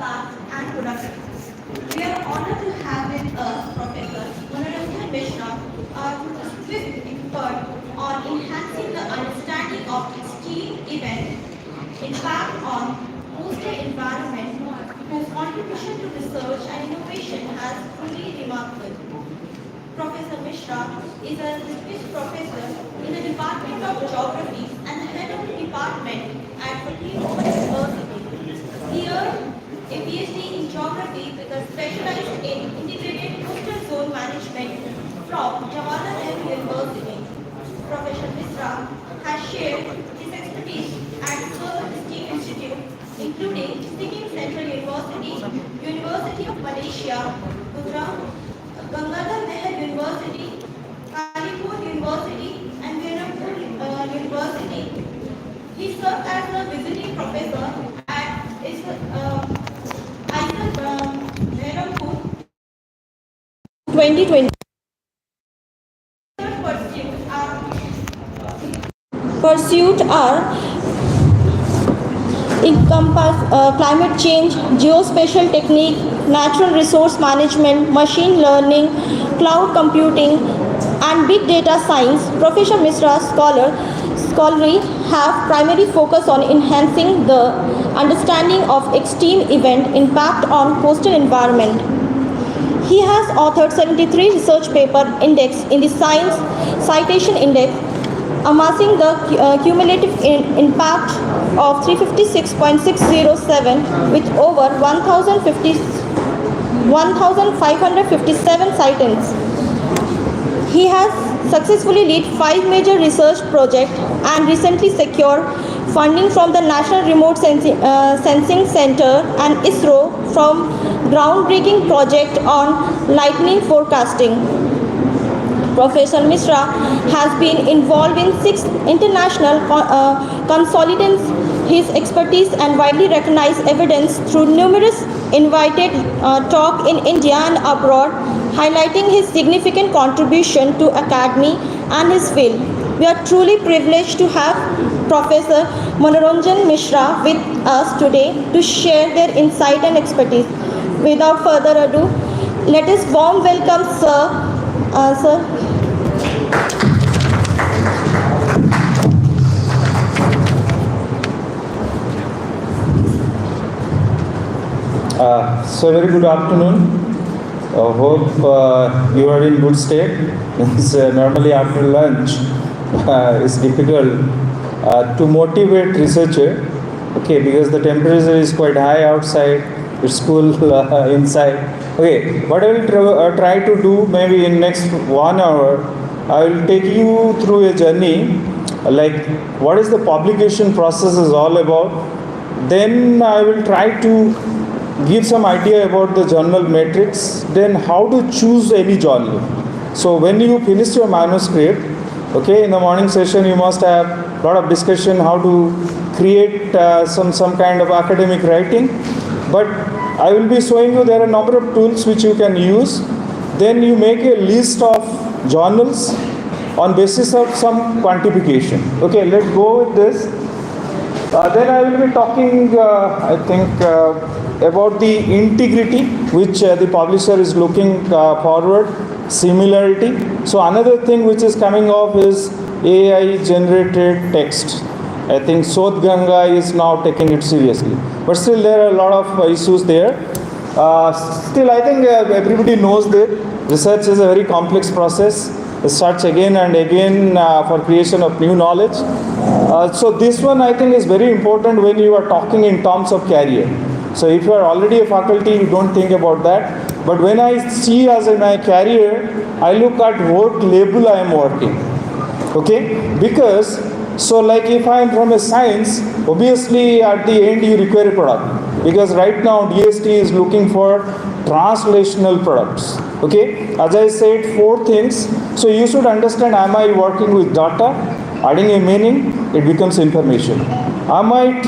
impact, and productivity. We are honored to have with us Professor Mishra, with expert on enhancing the understanding of extreme event impact on coastal environment, whose contribution to research and innovation has truly remarkable. Professor Mishra is a distinguished professor in the Department of Geography and the head of the department at University. He earned a PhD in Geography with a specialized in integrated coastal zone management from Jawaharlal Nehru University. Professor Mishra has shared his expertise at several distinct institutes, including Sikkim Central University, University of Malaysia, Gujarat, Gangadhar Nehru University, Kalipur University, and Veerampur University. He served as a visiting professor at Veerampur 2020. Pursuit are encompass climate change, geospatial technique, natural resource management, machine learning, cloud computing, and big data science. Professor Mishra's scholarly have primary focus on enhancing the understanding of extreme event impact on coastal environment. He has authored 73 research papers indexed in the Science Citation Index, amassing the cumulative impact of 356.607 with over 1,557 citants. He has successfully led 5 major research projects and recently secured funding from the National Remote Sensing Center and ISRO from groundbreaking project on lightning forecasting. Professor Mishra has been involved in 6 international consolidations. His expertise and widely recognized evidence through numerous invited talks in India and abroad, highlighting his significant contribution to academy and his field. We are truly privileged to have Professor Manoranjan Mishra with us today to share their insight and expertise. Without further ado, let us warm welcome Sir. So very good afternoon. Hope you are in good state. It's, normally after lunch it's difficult to motivate researcher. Okay, because the temperature is quite high outside. It's cool inside. Okay, what I will try to do maybe in next 1 hour, I will take you through a journey, like what is the publication process is all about. Then I will try to give some idea about the journal matrix, then how to choose any journal. So when you finish your manuscript, okay, in the morning session you must have a lot of discussion how to create some kind of academic writing. But I will be showing you there are a number of tools which you can use. Then you make a list of journals on basis of some quantification. Okay, let's go with this. Then I will be talking, I think, about the integrity which the publisher is looking forward, similarity. So another thing which is coming up is AI generated text. I think Sodh Ganga is now taking it seriously. But still there are a lot of issues there. Still I think everybody knows that research is a very complex process. Search again and again for creation of new knowledge. So this one I think is very important when you are talking in terms of career. So if you are already a faculty, you don't think about that. But when I see as in my career, I look at what label I am working. Okay? Because, so like if I am from a science, obviously at the end you require a product. Because right now DST is looking for translational products. Okay? As I said, 4 things. So you should understand, am I working with data? Adding a meaning, it becomes information. Am I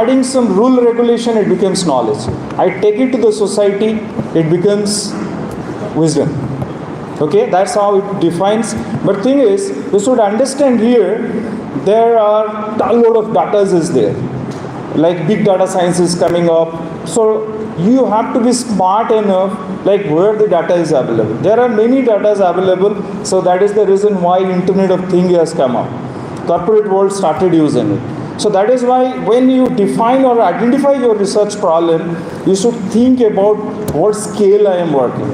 adding some rule regulation, it becomes knowledge. I take it to the society, it becomes wisdom. Okay, that's how it defines. But thing is, you should understand here, there are a lot of data is there. like big data science is coming up. So you have to be smart enough, like where the data is available. There are many data available, so that is the reason why Internet of Things has come up. Corporate world started using it. So that is why when you define or identify your research problem, you should think about what scale I am working.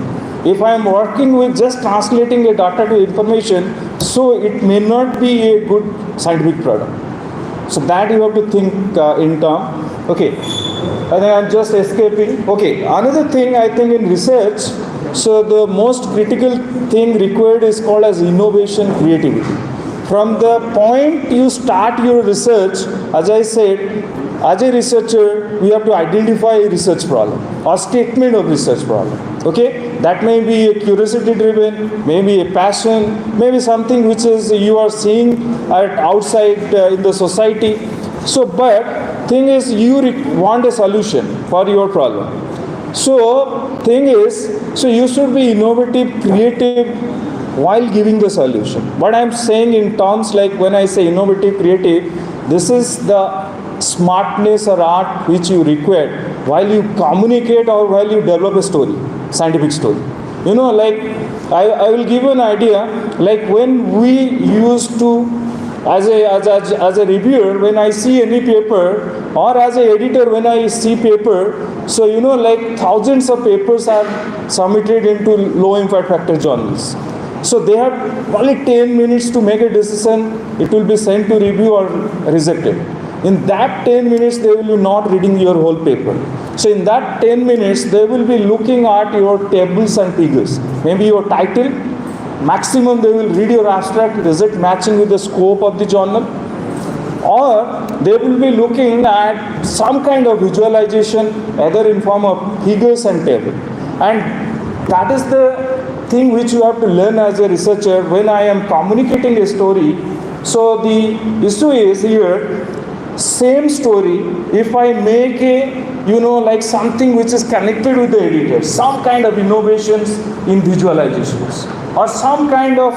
If I am working with just translating a data to information, so it may not be a good scientific product. So that you have to think in term. Okay, and I am just escaping. Okay, another thing I think in research, so the most critical thing required is called as innovation creativity. From the point you start your research, as I said, as a researcher, we have to identify a research problem or statement of research problem. Okay, that may be a curiosity driven, maybe a passion, maybe something which is you are seeing outside in the society. So, but thing is, you want a solution for your problem. So, thing is, so you should be innovative, creative while giving the solution. What I am saying in terms like when I say innovative, creative, this is the smartness or art which you require while you communicate or while you develop a story, scientific story. You know, like I will give you an idea. Like when we used to, as a reviewer, when I see any paper, or as an editor when I see paper, so you know, like thousands of papers are submitted into low impact factor journals. So they have only 10 minutes to make a decision. It will be sent to review or rejected. In that 10 minutes, they will be not reading your whole paper. So in that 10 minutes, they will be looking at your tables and figures. Maybe your title. Maximum, they will read your abstract, is it matching with the scope of the journal? Or they will be looking at some kind of visualization, either in form of figures and table. And that is the thing which you have to learn as a researcher when I am communicating a story. So the issue is here, same story, if I make a, you know, like something which is connected with the editor, some kind of innovations in visualizations, or some kind of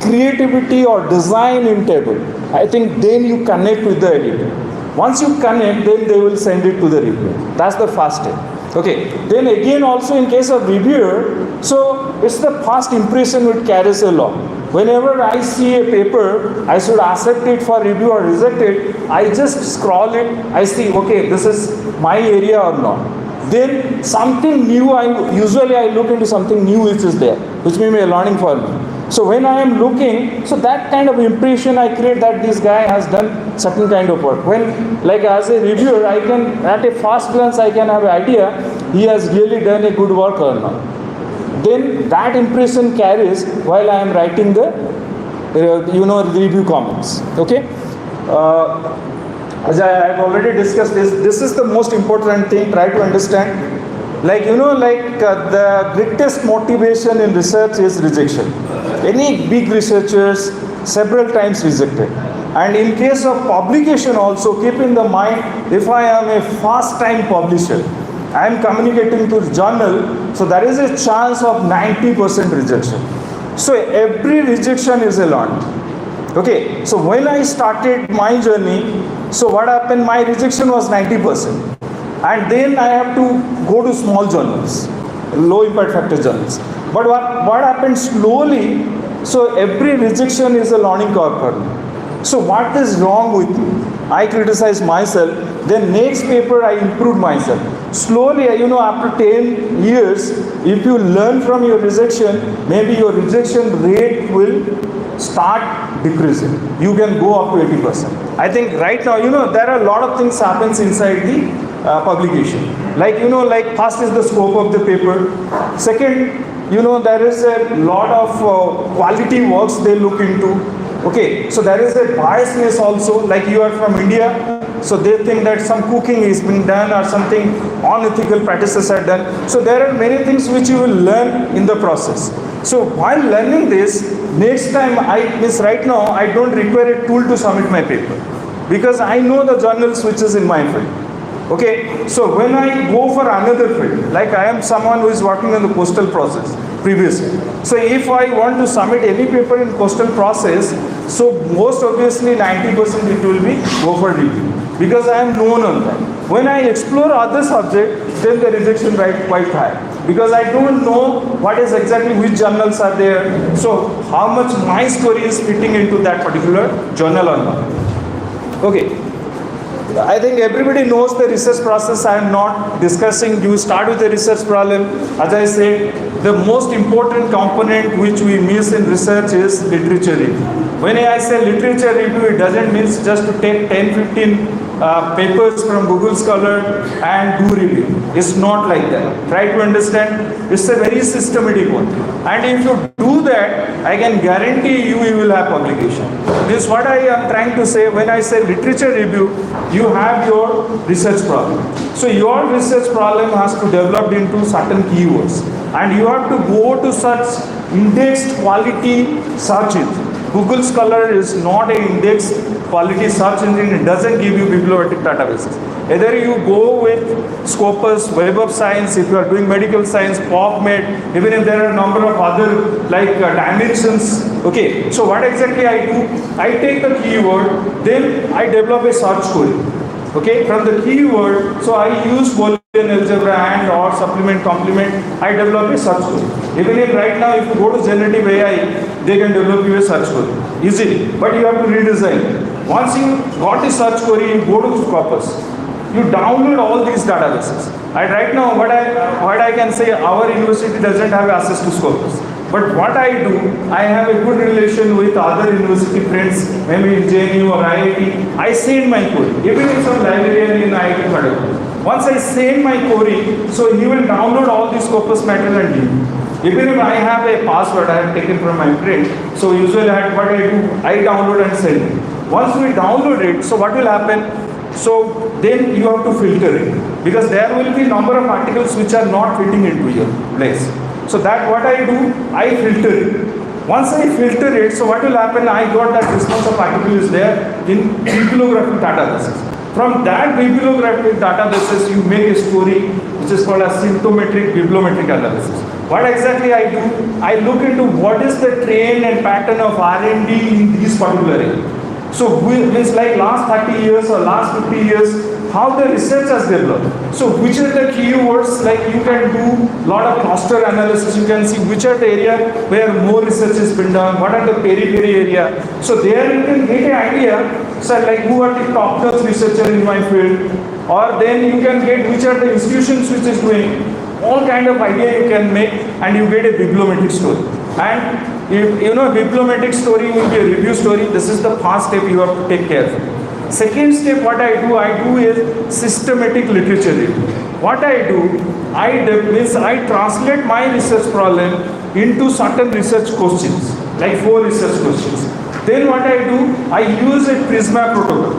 creativity or design in table, I think then you connect with the editor. Once you connect, then they will send it to the reviewer. That's the first step. Okay, then again also in case of reviewer, so it's the first impression which carries a lot. Whenever I see a paper, I should accept it for review or reject it. I just scroll it, I see, okay, this is my area or not. Then something new, usually I look into something new which is there, which may be a learning for me. So when I am looking, so that kind of impression I create that this guy has done certain kind of work. When, like as a reviewer, I can, at a first glance, I can have an idea, he has really done a good work or not. Then that impression carries while I am writing the, review comments. Okay? As I have already discussed this is the most important thing, try to understand. Like, the greatest motivation in research is rejection. Any big researchers, several times rejected. And in case of publication also, keep in the mind, if I am a first time publisher, I am communicating to the journal, so there is a chance of 90% rejection. So every rejection is a learning. Okay, so when I started my journey, so what happened, my rejection was 90%. And then I have to go to small journals, low impact factor journals. But what happened slowly, so every rejection is a learning curve for me. So what is wrong with me? I criticize myself, then next paper I improve myself. Slowly, after 10 years, if you learn from your rejection, maybe your rejection rate will start decreasing. You can go up to 80%. I think right now, there are a lot of things happens inside the publication. Like first is the scope of the paper. Second, there is a lot of quality works they look into. Okay, so there is a biasness also, like you are from India, so they think that some cooking is being done or something unethical practices are done. So there are many things which you will learn in the process. So while learning this, next time right now I don't require a tool to submit my paper because I know the journals which is in my field. Okay, so when I go for another field, like I am someone who is working on the postal process previously. So if I want to submit any paper in postal process, so most obviously 90% it will be go for review. because I am known on that. When I explore other subject, then the rejection rate quite high, because I don't know what is exactly which journals are there. So how much my story is fitting into that particular journal or not. Okay. I think everybody knows the research process. I am not discussing. You start with the research problem. As I said, the most important component which we miss in research is literature review. When I say literature review, it doesn't mean just to take 10-15 papers from Google Scholar and do review. It's not like that. Try to understand. It's a very systematic one. And if you do that, I can guarantee you will have publication. This is what I am trying to say. When I say literature review, you have your research problem. So your research problem has to develop into certain keywords, and you have to go to such indexed quality search engine. Google Scholar is not an indexed quality search engine. It doesn't give you bibliometric databases. Either you go with Scopus, Web of Science, if you are doing medical science, PubMed, even if there are a number of other like dimensions. Okay, so what exactly I do? I take the keyword, then I develop a search query. Okay, from the keyword, so I use Boolean algebra and or supplement complement, I develop a search query. Even if right now if you go to generative AI, they can develop you a search query easily, but you have to redesign. Once you got the search query, you go to Scopus, you download all these databases. And right now what I can say, our university doesn't have access to Scopus. But what I do, I have a good relation with other university friends, maybe in JNU or IIT. I send my query, even if some librarian in IIT Kharagpur. Once I send my query, so he will download all this Scopus material and give. Even if I have a password I have taken from my friend, so usually what I do, I download and send it. Once we download it, so what will happen? So then you have to filter it, because there will be number of articles which are not fitting into your place. So that what I do, I filter it. Once I filter it, so what will happen? I got that response of article is there in bibliographic databases. From that bibliographic databases, you make a story which is called a symptomatic bibliometric analysis. What exactly I do? I look into what is the trend and pattern of R&D in these particular areas. So it's like last 30 years or last 50 years, how the research has developed. So which are the keywords, like you can do lot of cluster analysis, you can see which are the area where more research has been done, what are the periphery area. So there you can get an idea, so like who are the top notch researcher in my field, or then you can get which are the institutions which is doing, all kind of idea you can make, and you get a bibliometric story. And if you know bibliometric story will be a review story, this is the first step you have to take care of. Second step what I do is systematic literature review. What I do, I translate my research problem into certain research questions, like 4 research questions. Then what I do, I use a Prisma protocol.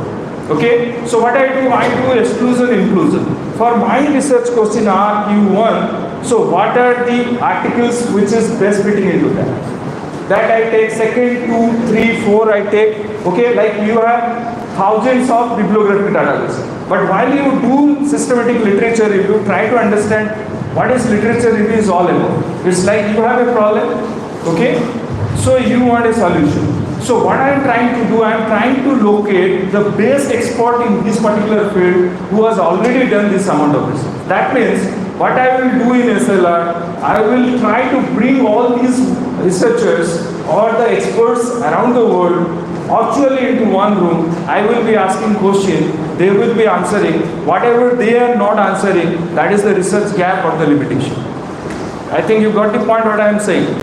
Okay, so what I do exclusion inclusion. For my research question RQ1, so what are the articles which is best fitting into that? That I take, second 2, 3, 4 I take. Okay, like you have thousands of bibliographic databases. But while you do systematic literature review, try to understand what is literature review is all about. It's like you have a problem, okay, so you want a solution. So what I am trying to do, I am trying to locate the best expert in this particular field who has already done this amount of research. That means what I will do in SLR, I will try to bring all these researchers or the experts around the world actually into one room. I will be asking questions, they will be answering. Whatever they are not answering, that is the research gap or the limitation. I think you got the point what I am saying.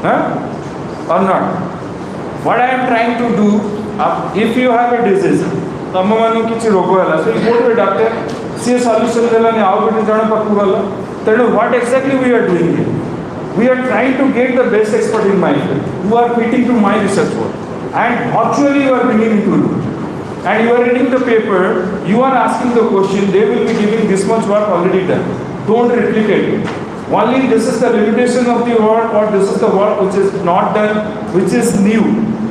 Huh? Or not? What I am trying to do, if you have a disease, so you go to a doctor, see a solution, then what exactly we are doing here? We are trying to get the best expert in my field, who are fitting to my research work. And actually you are bringing into room. And you are reading the paper, you are asking the question, they will be giving this much work already done. Don't replicate it. Only this is the limitation of the work, or this is the work which is not done, which is new.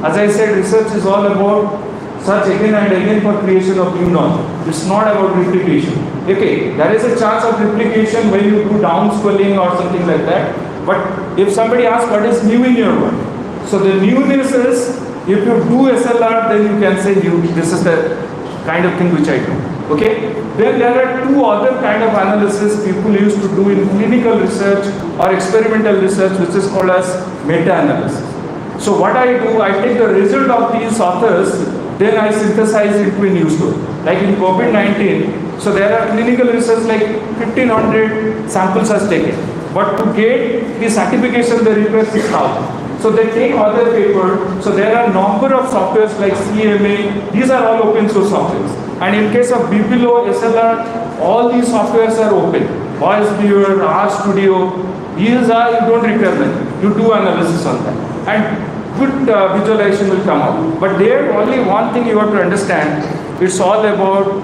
As I said, research is all about search again and again for creation of new knowledge. It's not about replication. Okay, there is a chance of replication when you do downscaling or something like that. But if somebody asks what is new in your work, so the newness is, if you do SLR, then you can say new. This is the kind of thing which I do. Okay? Then there are two other kind of analysis people used to do in clinical research or experimental research, which is called as meta-analysis. So what I do, I take the result of these authors, then I synthesize it into a new story. Like in COVID-19, so there are clinical research like 1500 samples are taken. But to get the certification, they require 6,000. So they take other paper. So there are number of softwares like CMA. These are all open source softwares. And in case of BPLO, SLR, all these softwares are open. Voice Viewer, RStudio, these are, you don't require them. You do analysis on that. And good visualization will come out. But there only one thing you have to understand, it's all about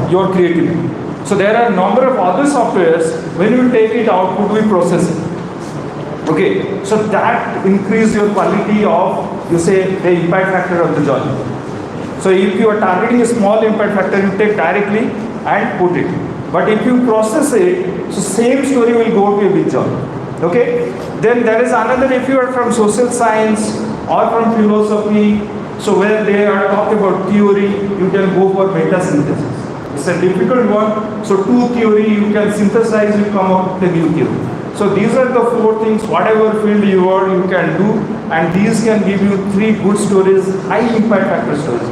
your creativity. So there are a number of other softwares, when you take it output, we process it. Okay, so that increase your quality of, you say, the impact factor of the journal. So if you are targeting a small impact factor, you take directly and put it. But if you process it, so same story will go to a big journal. Okay, then there is another, if you are from social science or from philosophy, so where they are talking about theory, you can go for meta synthesis. It's a difficult one. So two theory you can synthesize, you come up with a new theory. So these are the four things, whatever field you are, you can do, and these can give you 3 good stories, high impact factor stories.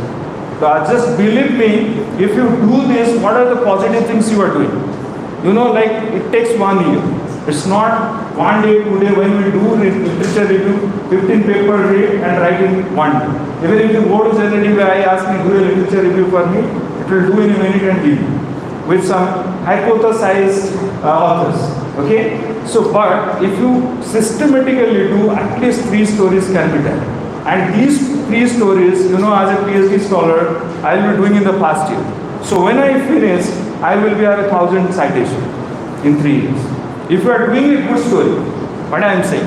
Just believe me, if you do this, what are the positive things you are doing? You know, like it takes 1 year. It's not one day, 2 days. When we do literature review, 15 paper read and write in 1 day. Even if you go to generative AI, ask me do a literature review for me, it will do in a minute and give you with some hypothesized authors. Okay? So, but if you systematically do, at least 3 stories can be done. And these 3 stories, you know, as a PhD scholar, I will be doing in the past year. So when I finish, I will be at 1,000 citation in 3 years. If you are doing a good story, what I am saying,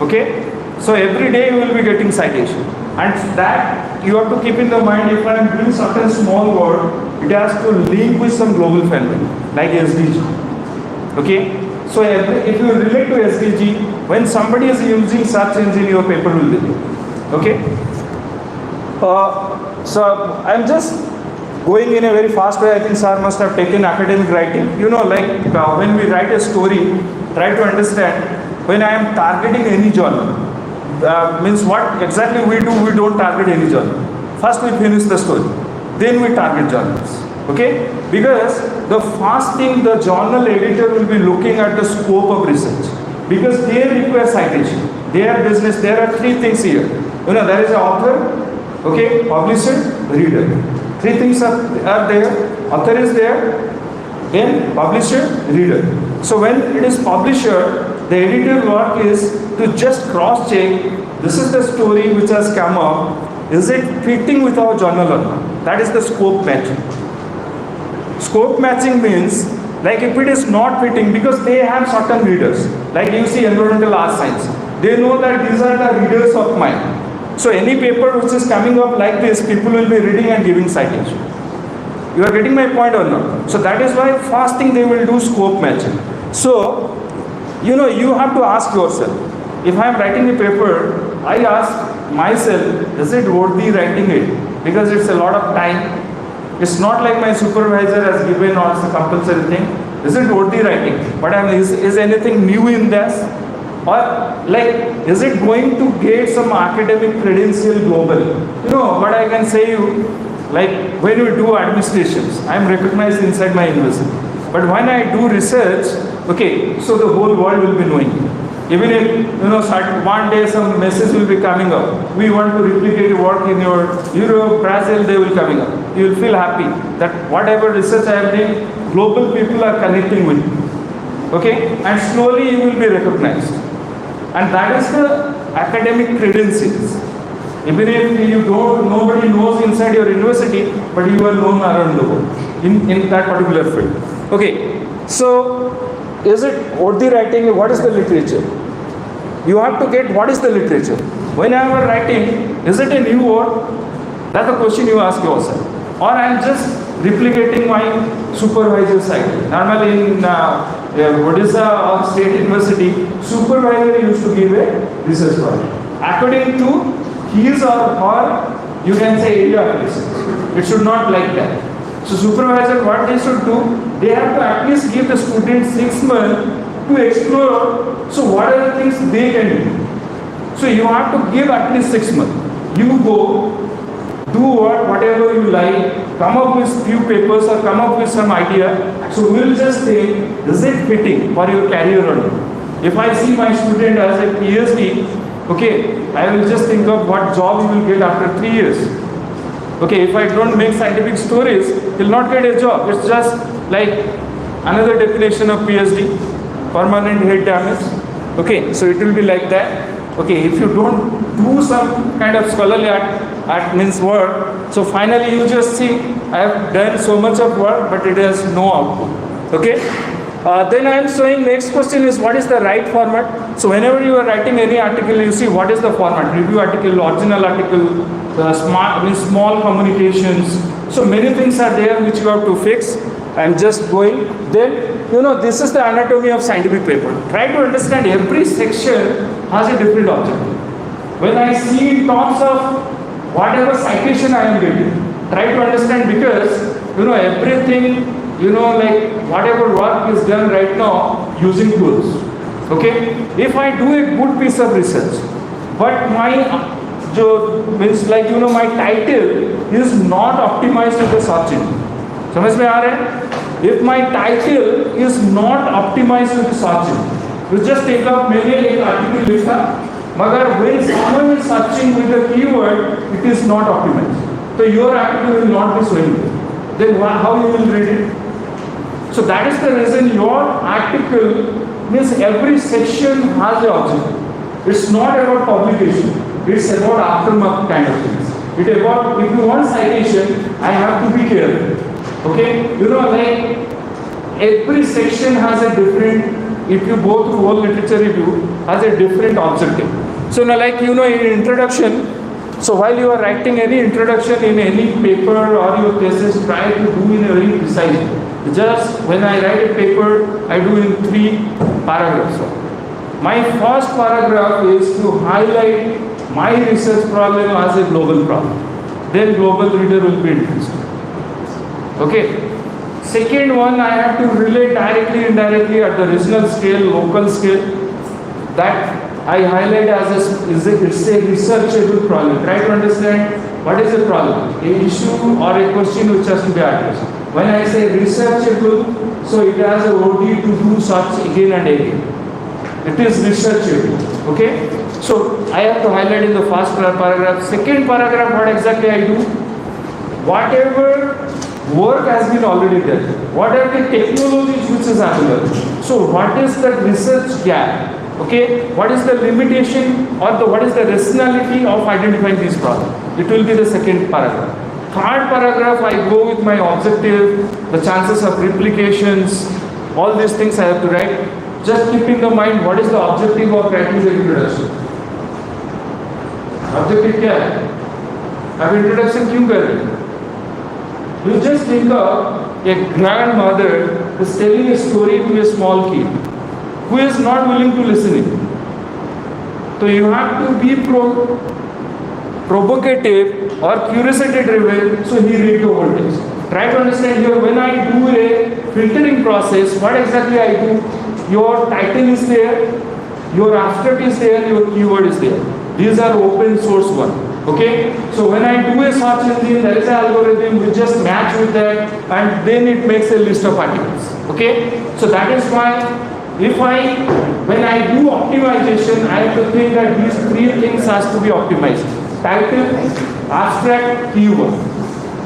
okay? So every day you will be getting citation. And that you have to keep in the mind, if I am doing certain small work, it has to link with some global phenomenon, like SDG. Okay? So if you relate to SDG, when somebody is using search engine, your paper will be there. Okay? So I'm just going in a very fast way. I think sir must have taken academic writing. You know, like when we write a story, try to understand, when I am targeting any journal, means what exactly we do, we don't target any journal. First we finish the story, then we target journals. Okay? Because the first thing the journal editor will be looking at the scope of research. Because they require citation. Their business, there are 3 things here. You know, there is an author, okay, publisher, reader. 3 things are there. Author is there, then publisher, reader. So when it is publisher, the editor work is to just cross check, this is the story which has come up, is it fitting with our journal or not? That is the scope matching. Scope matching means, like if it is not fitting, because they have certain readers, like you see environmental art science, they know that these are the readers of mine. So any paper which is coming up like this, people will be reading and giving citation. You are getting my point or not? So that is why first thing they will do scope matching. So, you know, you have to ask yourself, if I am writing a paper, I ask myself, is it worthy writing it? Because it's a lot of time. It's not like my supervisor has given or it's a compulsory thing. Is it worthy writing? But is anything new in this? Or like, is it going to get some academic credential global? You know, what I can say you, like when you do administrations, I am recognized inside my university. But when I do research, okay, so the whole world will be knowing. Even if, you know, one day some message will be coming up, we want to replicate your work in your Europe, Brazil, they will coming up. You will feel happy that whatever research I have done, global people are connecting with me. Okay? And slowly you will be recognized. And that is the academic credentials. Even if you don't, nobody knows inside your university, but you are known around the world in that particular field. Okay, so is it worthy writing? What is the literature? You have to get what is the literature. When I am writing, is it a new word? That's the question you ask yourself. Or I am just replicating my supervisor side. Normally in Odisha or State University, supervisor used to give a research project. According to his or her you can say area of research. It should not like that. So supervisor, what they should do, they have to at least give the student 6 months to explore, so what are the things they can do. So you have to give at least 6 months. You go, do whatever you like, come up with few papers or come up with some idea. So we'll just think, is it fitting for your career or not? If I see my student as a PhD, okay, I will just think of what job he will get after 3 years. Okay, if I don't make scientific stories, he'll not get a job. It's just like another definition of PhD, permanent head damage. Okay, so it will be like that. Okay, if you don't do some kind of scholarly art means work, so finally you just see, I have done so much of work, but it has no output. Okay. Then I am showing next question is what is the right format. So whenever you are writing any article, you see what is the format, review article, original article, small communications. So many things are there which you have to fix. I am just going. Then this is the anatomy of scientific paper. Try to understand every section has a different objective. When I see in terms of whatever citation I am getting, try to understand because everything. Like whatever work is done right now using tools. Okay? If I do a good piece of research, but my means like my title is not optimized with the search engine. समझ में आ रहा है? If my title is not optimized with the search engine, you just take up मैंने एक article लिखा, मगर when someone is searching with the keyword, it is not optimized. So your article will not be showing. Then how you will read it? So that is the reason your article means every section has an objective. It's not about publication. It's about aftermath kind of things. It's about if you want citation, I have to be careful. Okay? Like every section has a different. If you go through whole literature review, has a different objective. So now, like in introduction. So while you are writing any introduction in any paper or your thesis, try to do in a very precise way. Just when I write a paper, I do in 3 paragraphs. My first paragraph is to highlight my research problem as a global problem. Then global reader will be interested. Okay. Second one, I have to relate directly, indirectly at the regional scale, local scale. That I highlight as it's a researchable problem. Try to understand what is the problem, a issue or a question which has to be addressed. When I say researchable, so it has a OD to do such again and again. It is researchable. Okay? So I have to highlight in the first paragraph. Second paragraph, what exactly I do? Whatever work has been already done. What are the technologies which is available? So what is the research gap? Okay, what is the limitation or what is the rationality of identifying these problems? It will be the second paragraph. Third paragraph, I go with my objective, the chances of replications, all these things I have to write. Just keep in the mind what is the objective of writing the introduction. Objective क्या है? अब introduction क्यों कर रहे हैं? You just think of a grandmother is telling a story to a small kid who is not willing to listen it. So you have to be provocative or curiosity driven, so he read the whole text. Try to understand here, when I do a filtering process, what exactly I do? Your title is there, your abstract is there, your keyword is there. These are open source one. Okay? So when I do a search engine, there is an algorithm which just match with that and then it makes a list of articles. Okay? So that is why when I do optimization, I have to think that these 3 things has to be optimized. Title, abstract, keyword.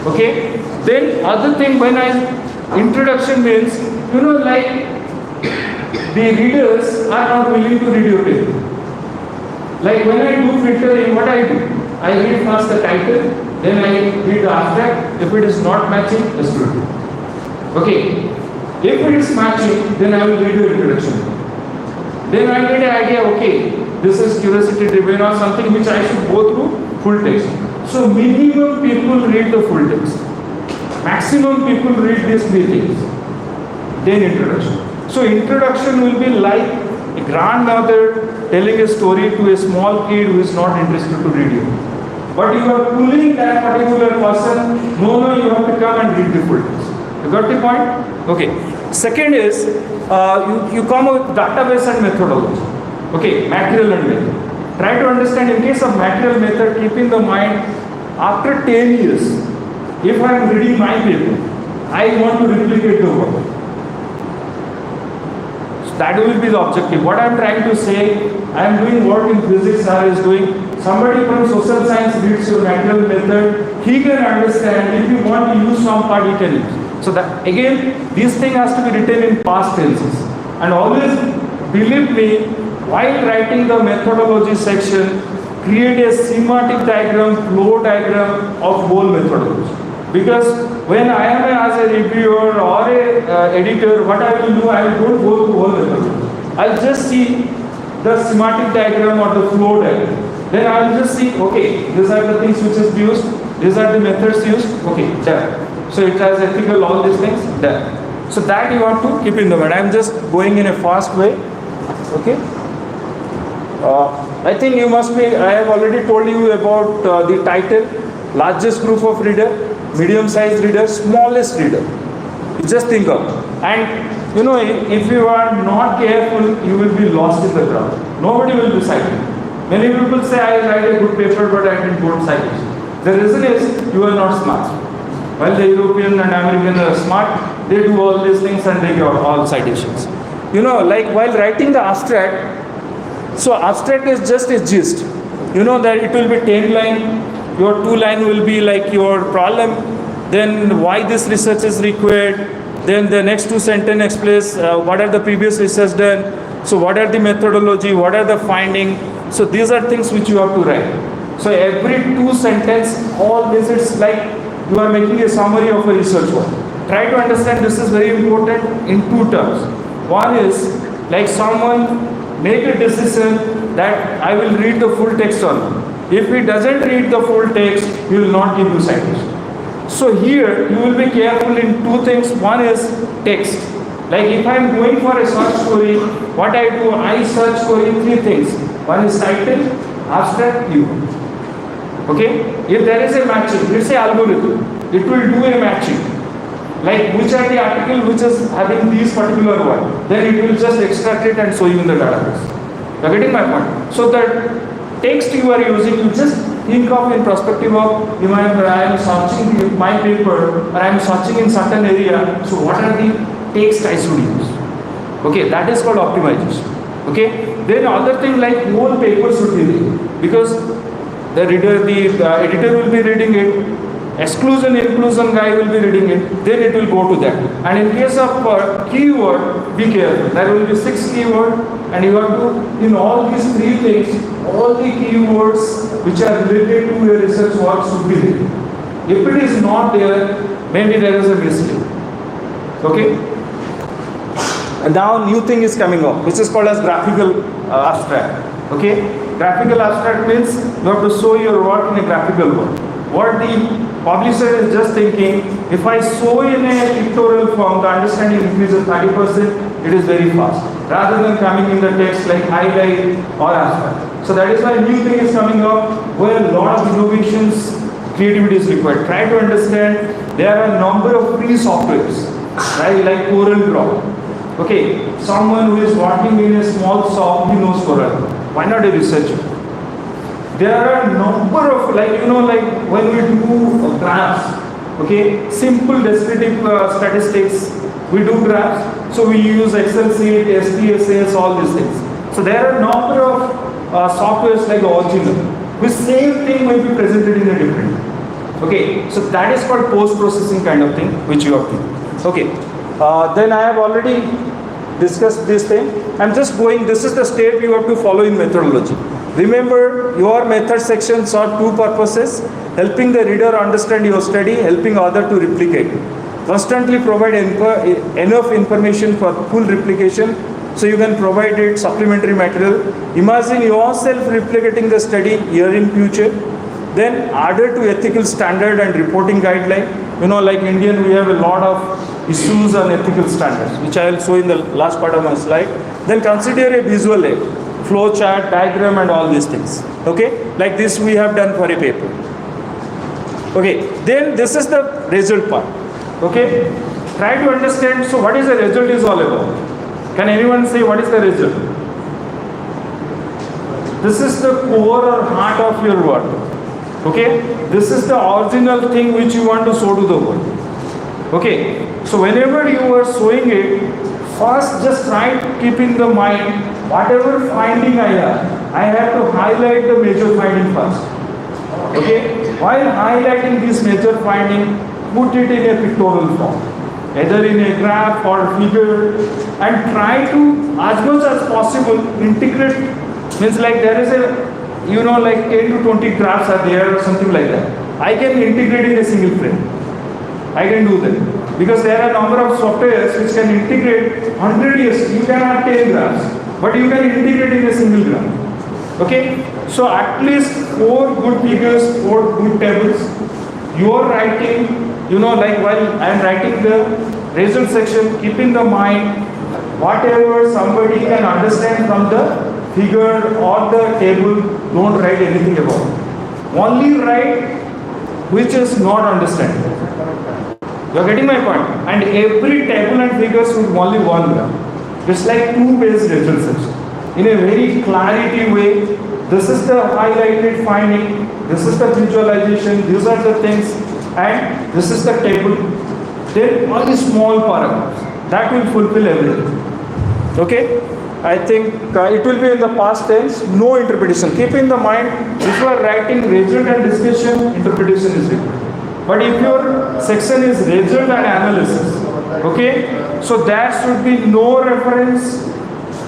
Okay? Then other thing when introduction means, like the readers are not willing to read your paper. Like when I do filtering, what I do? I read first the title, then I read the abstract. If it is not matching, just do it. Okay. If it is matching, then I will read the introduction. Then I get an idea, okay, this is curiosity driven or something which I should go through full text. So minimum people read the full text. Maximum people read these 3 things. Then introduction. So introduction will be like a grandmother telling a story to a small kid who is not interested to read it. but you are pulling that particular person. No, you have to come and read the full text. You got the point? Okay. Second is you come with database and methodology. Okay, material and method. Try to understand in case of material method, keep in the mind after 10 years, if I am reading my paper, I want to replicate the work. So that will be the objective. What I am trying to say, I am doing work in physics, I is doing. Somebody from social science reads your material method, he can understand. If you want to use some part, he can use. So that again, this thing has to be written in past tenses. And always believe me, while writing the methodology section, create a schematic diagram, flow diagram of whole methodology. Because when I am as a reviewer or a editor, what I will do, I will don't go through whole methodology. I'll just see the schematic diagram or the flow diagram. Then I'll just see, okay, these are the things which is used, these are the methods used, okay, done. So it has ethical, all these things, done. So that you have to keep in the mind. I'm just going in a fast way, okay. I think you must be, I have already told you about the title, largest group of reader, medium-sized reader, smallest reader. You just think of. And you know, if you are not careful, you will be lost in the crowd. Nobody will be citing. Many people say, I write a good paper, but I didn't go to citation. The reason is, you are not smart. While the European and American are smart, they do all these things and they get all citations. You know, like while writing the abstract, so abstract is just a gist. You know that it will be 10 line, your 2 line will be like your problem, then why this research is required, then the next 2 sentence explains what are the previous research done, so what are the methodology, what are the finding. So these are things which you have to write. So every 2 sentence, all this is like you are making a summary of a research work. Try to understand this is very important in 2 terms. One is like someone make a decision that I will read the full text or not. If he doesn't read the full text, he will not give you citation. So here you will be careful in 2 things. One is text. Like if I am going for a search query, what I do, I search query 3 things. One is title, abstract, keyword. Okay? If there is a matching, let's say algorithm, it will do a matching. Like which are the article which is having these particular one, then it will just extract it and show you in the database. You are getting my point? So that text you are using, you just think of in perspective of, I am searching my paper or I am searching in certain area, so what are the text I should use? Okay, that is called optimization. Okay, then other thing like whole paper should be read, because the reader, the editor will be reading it, exclusion inclusion guy will be reading it, then it will go to that. And in case of keyword, be careful. There will be 6 keyword, and you have to, in all these 3 things, all the keywords which are related to your research work should be there. If it is not there, maybe there is a mistake. Okay? And now new thing is coming up, which is called as graphical abstract. Okay? Graphical abstract means you have to show your work in a graphical way. What the publisher is just thinking, if I show in a pictorial form, the understanding increases 30%, it is very fast. Rather than coming in the text like highlight or abstract. So that is why new thing is coming up, where a lot of innovations, creativity is required. Try to understand, there are a number of free softwares, right? Like Corel Draw. Okay, someone who is working in a small shop, he knows Corel. Why not a researcher? There are a number of, like, like when we do graphs, okay, simple descriptive statistics, we do graphs, so we use Excel sheet, SPSS, all these things. So there are a number of softwares like Original, which same thing will be presented in a different way. Okay, so that is called post-processing kind of thing, which you have to do. Okay, then I have already discussed this thing. I'm just going, this is the step you have to follow in methodology. Remember, your method section serve 2 purposes: helping the reader understand your study, helping other to replicate. Constantly provide enough information for full replication, so you can provide it supplementary material. Imagine yourself replicating the study year in future. Then adhere to ethical standard and reporting guideline. Like Indian, we have a lot of issues on ethical standards, which I will show in the last part of my slide. Then consider a visual aid, flow chart, diagram, and all these things. Okay, like this we have done for a paper. Okay, then this is the result part. Okay, try to understand. So, what is the result is all about? Can anyone say what is the result? This is the core or heart of your work. Okay, this is the original thing which you want to show to the world. Okay, so whenever you are showing it, first just try to keep in the mind whatever finding I have to highlight the major finding first. Okay, while highlighting this major finding, put it in a pictorial form, either in a graph or figure, and try to as much as possible integrate. Means like there is a like 10 to 20 graphs are there or something like that. I can integrate in a single frame. I can do that because there are a number of softwares which can integrate 100 years. You can have 10 graphs, but you can integrate in a single graph. Okay, so at least 4 good figures, 4 good tables. You are writing, like while I am writing the result section, keep in the mind whatever somebody can understand from the figure or the table, don't write anything about it. Only write which is not understandable. You are getting my point? And every table and figure should only one graph. It's like 2-page result section. In a very clarity way, this is the highlighted finding, this is the visualization, these are the things, and this is the table. Then all these small paragraphs, that will fulfill everything. Okay? I think it will be in the past tense, no interpretation. Keep in the mind, if you are writing result and discussion, interpretation is required. But if your section is result and analysis, okay, so there should be no reference,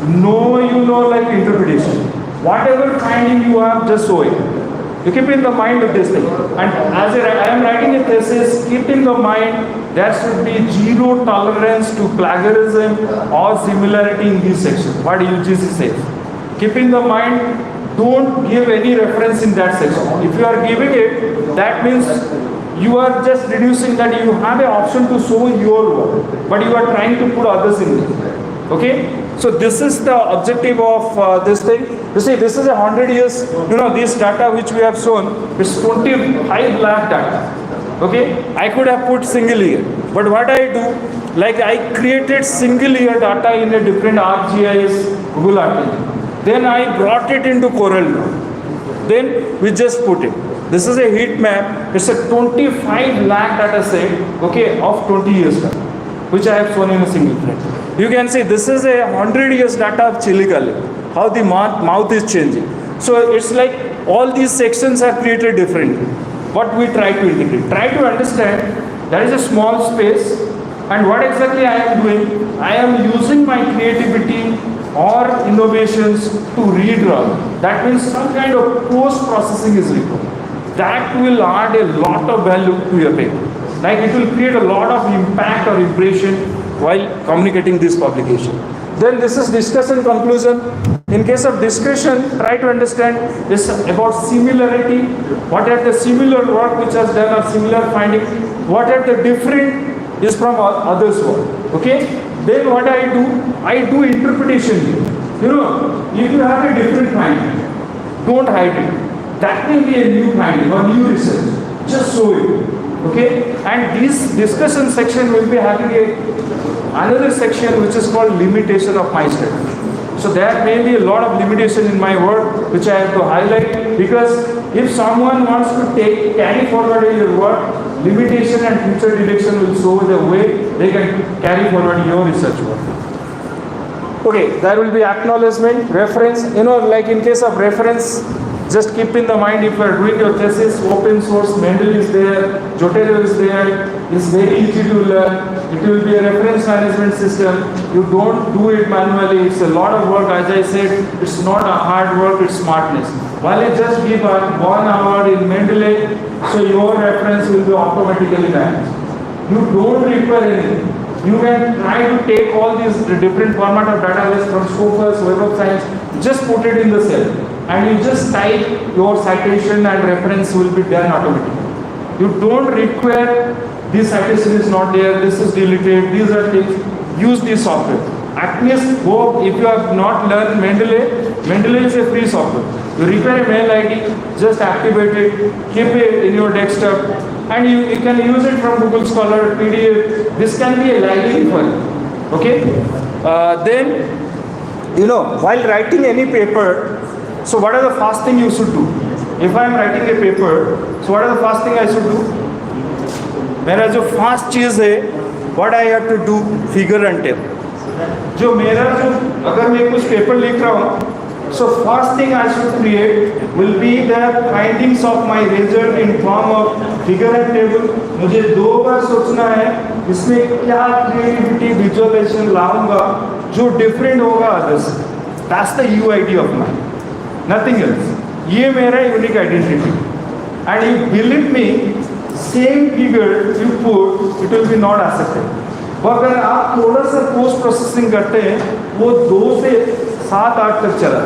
no, like interpretation. Whatever finding you have, just show it. You keep in the mind of this thing. And as I am writing a thesis, keep in the mind there should be zero tolerance to plagiarism or similarity in this section. What UGC says. Keep in the mind, don't give any reference in that section. If you are giving it, that means you are just reducing that you have an option to show your work, but you are trying to put others in there. Okay? So this is the objective of this thing. You see, this is 100 years, this data which we have shown is 25 lakh data. Okay, I could have put single year, but what I do, like I created single year data in a different ArcGIS Google Earth Engine. Then I brought it into Corel Draw. Then we just put it. This is a heat map. It's a 25 lakh data set, okay, of 20 years data, which I have shown in a single frame. You can see this is a 100 years data of Chilicali, how the mouth is changing. So it's like all these sections are created differently. What we try to integrate. Try to understand there is a small space and what exactly I am doing. I am using my creativity or innovations to redraw. That means some kind of post-processing is required. That will add a lot of value to your paper. Like it will create a lot of impact or impression while communicating this publication. Then this is discussion conclusion. In case of discussion, try to understand this about similarity. What are the similar work which has done or similar finding? What are the different is from others' work. Okay? Then what I do interpretation here. If you have a different finding, don't hide it. That will be a new finding or new research. Just show it. Okay? And this discussion section will be having another section which is called limitation of my study. So there may be a lot of limitation in my work which I have to highlight, because if someone wants to carry forward your work, limitation and future direction will show the way they can carry forward your research work. Okay, there will be acknowledgement, reference, like in case of reference, just keep in the mind if you are doing your thesis, open source, Mendeley is there, Jotaro is there, it's very easy to learn. It will be a reference management system. You don't do it manually. It's a lot of work. As I said, it's not a hard work, it's smartness. While you just give 1 hour in Mendeley, so your reference will be automatically managed. You don't require anything. You can try to take all these different format of database from Scopus, Web of Science, just put it in the cell. And you just type your citation and reference will be done automatically. You don't require this citation is not there, this is deleted, these are things. Use this software. At least go, if you have not learned Mendeley is a free software. You require a mail ID, just activate it, keep it in your desktop, and you can use it from Google Scholar, PDF. This can be a library for you. Okay? Then, while writing any paper, so what are the first thing you should do? If I am writing a paper, so what are the first thing I should do? मेरा जो first चीज़ है, what I have to do, figure and table. अगर मैं कुछ paper लिख रहा हूँ, so first thing I should create will be the findings of my result in form of figure and table. मुझे 2 बार सोचना है इसमें क्या creativity visualization लाऊंगा जो different होगा others. That's the UID of mine. Nothing else. ये मेरा unique identity. And you believe me, same figure you put, it will be not accepted. अगर आप थोड़ा सा पोस्ट प्रोसेसिंग करते हैं, वो 2 से 7-8 तक चला,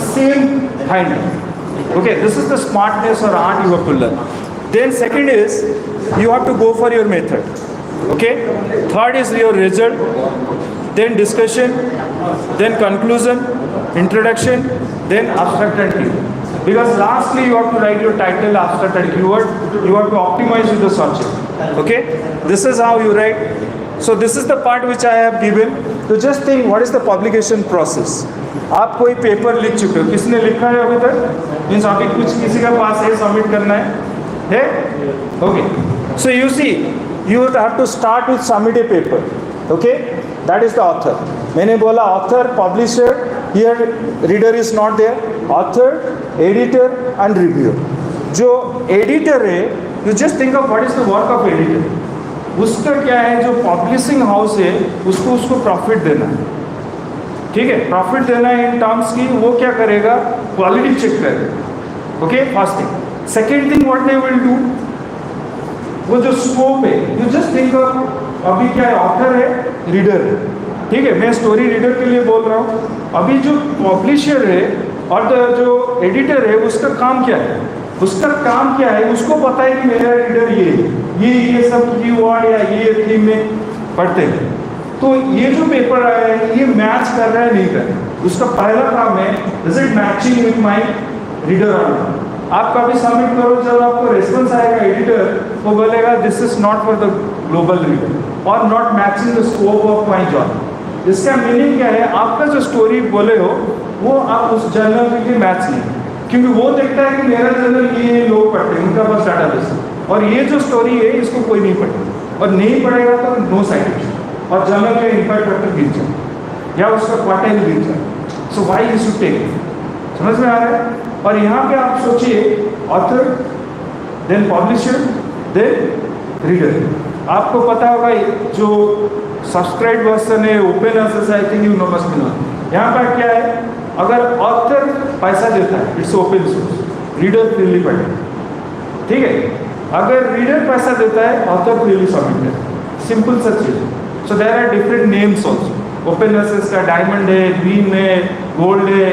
same find. Okay, this is the smartness or art you have to learn. Then second is you have to go for your method. Okay, third is your result, then discussion, then conclusion, introduction, then abstract and keyword. Because lastly you have to write your title, abstract and keyword. You have to optimize with the subject. Okay, this is how you write. So this is the part which I have given. So just think, what is the publication process? आप कोई paper लिख चुके हो, किसने लिखा है अभी तक? मीन्स अभी कुछ किसी का पास है, सबमिट करना है? Okay. So you see, you have to start with submit a paper. Okay, that is the author. मैंने बोला author, publisher. Here reader is not there. Author, editor and reviewer. जो editor है, you just think of what is the work of editor. उसका क्या है, जो publishing house है उसको प्रॉफिट देना है. ठीक है, प्रॉफिट देना है इन टर्म्स की, वो क्या करेगा, क्वालिटी चेक करेगा. Okay, first thing. Second thing what they will do, वो जो स्कोप है, यू जस्ट थिंक ऑफ, अभी क्या है, ऑथर है, रीडर है. ठीक है, मैं स्टोरी रीडर के लिए बोल रहा हूँ. अभी जो पब्लिशर है और जो एडिटर है उसका काम क्या है, उसको पता है कि मेरा रीडर ये सब कीवर्ड या ये थीम में पढ़ते हैं, तो ये जो पेपर आया है ये मैच कर रहा है नहीं कर रहा है. उसका पहला काम है, is it matching with my reader और नॉट. आप कभी सबमिट करो, जब आपको रेस्पॉन्स आएगा एडिटर, वो बोलेगा this is not for the global reader और not matching the scope of my job. इसका मीनिंग क्या है, आपका जो स्टोरी बोले हो वो आप उस जर्नल के लिए मैच नहीं, क्योंकि वो देखता है कि मेरा जर्नल ये लोग पढ़ते हैं, उनका पास डाटाबेस है, और ये जो स्टोरी है इसको कोई नहीं पढ़ेगा, और नहीं पढ़ेगा तो नो साइटेशन, और जर्नल का इम्पैक्ट फैक्टर गिर जाए या उसका क्वार्टाइल गिर जाए. So why you should take it. समझ में आ रहा है. और यहाँ पे आप सोचिए, author, then publisher, then reader. आपको पता होगा जो सब्सक्राइब वर्जन है, open access, I think you know must be no. यहाँ पर क्या है, अगर ऑथर पैसा देता है, it's open source, reader freely पढ़ेगा. ठीक है, अगर रीडर पैसा देता है, ऑथर फ्रीली सबमिट है. सिंपल सा चीज. So there are different names also. Open access का डायमंड है, ग्रीन है, गोल्ड है,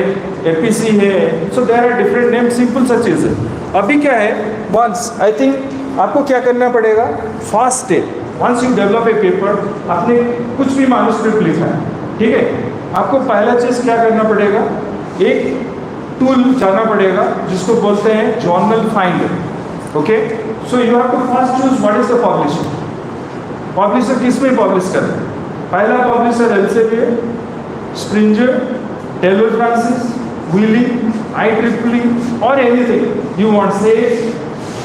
एपीसी है. So there are different name. Simple सा चीज है. अभी क्या है, वंस आई थिंक आपको क्या करना पड़ेगा, first step, once you develop a paper, आपने कुछ भी मैन्युस्क्रिप्ट लिखा है, ठीक है, आपको पहला चीज क्या करना पड़ेगा, एक टूल जाना पड़ेगा जिसको बोलते हैं journal finder. Okay, so you have to first choose what is the publisher. Publisher किस में पब्लिश कर रहे हैं. पहला publisher Elsevier, Springer, Taylor Francis, Wiley, IEEE और anything you want say.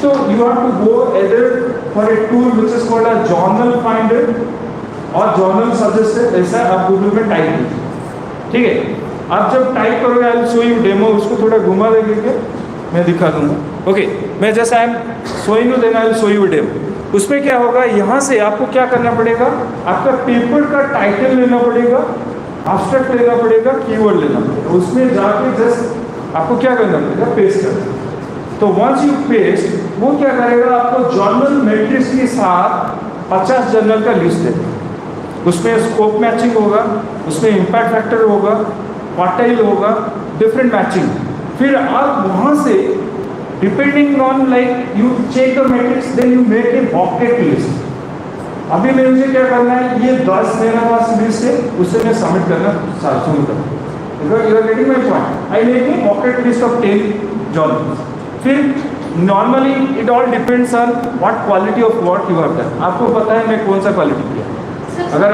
So you have to go either for a tool which is called a journal finder or journal suggestor. ऐसा आप Google में type कीजिए. ठीक है, आप जब type करोगे, आई विल शो यू डेमो. उसको थोड़ा घुमा देंगे क्या, मैं दिखा दूंगा. ओके, मैं जैसा I am showing you, then I will show you demo. उसमें क्या होगा, यहाँ से आपको क्या करना पड़ेगा, आपका पेपर का टाइटल लेना पड़ेगा, एब्स्ट्रैक्ट लेना पड़ेगा, कीवर्ड लेना पड़ेगा. उसमें जाके जस्ट आपको क्या करना पड़ेगा, पेस्ट करना. तो वंस यू पेस्ट, वो क्या करेगा, आपको जर्नल मैट्रिक्स के साथ 50 जर्नल का लिस्ट देगा. उसमें स्कोप मैचिंग होगा, उसमें इम्पैक्ट फैक्टर होगा, क्वार्टाइल होगा, डिफरेंट मैचिंग. फिर आप वहाँ से depending on like you check the metrics, then you make a bucket list. अभी मैं मुझे क्या करना है, ये 10 मेरा पास लिस्ट है, उससे मैं सबमिट करना शुरू करूँ. You are getting my point. I make a bucket list of 10 journals. फिर normally it all depends on what quality of work you have done. आपको पता है मैं कौन सा क्वालिटी किया। अगर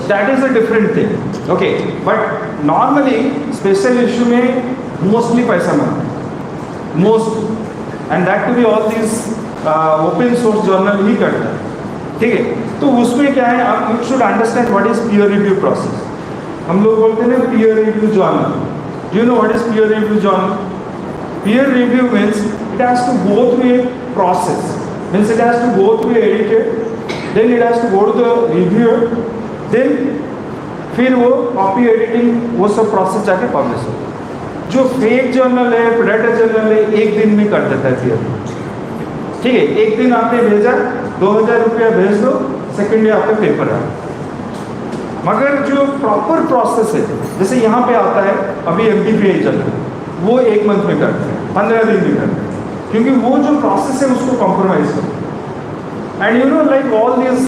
that is a different thing, okay, but normally special issue में मोस्टली पैसा मिलता है, most, and that too be all this open source journal ही करता है, ठीक है। तो उसमें क्या है, आप you should understand what is peer review process. हम लोग बोलते हैं ना peer review journal, do you know what is peer review journal? Peer review means it has to go through a process, means it has to go through a editor, then it has to go to the reviewer, then फिर वो copy editing वो सब process जाके publish हो। जो fake journal है, predator journal है, एक दिन में कर देता है पीयर, ठीक है। एक दिन आपने भेजा, 2000 रुपया भेज दो, सेकेंड डे आपका पेपर आ। मगर जो प्रॉपर प्रोसेस है, जैसे यहाँ पे आता है अभी MPPI चल रहा है, वो 1 मंथ में करते हैं, 15 दिन में करते हैं, क्योंकि वो जो प्रोसेस है उसको कॉम्प्रोमाइज करते हैं। And you know like all this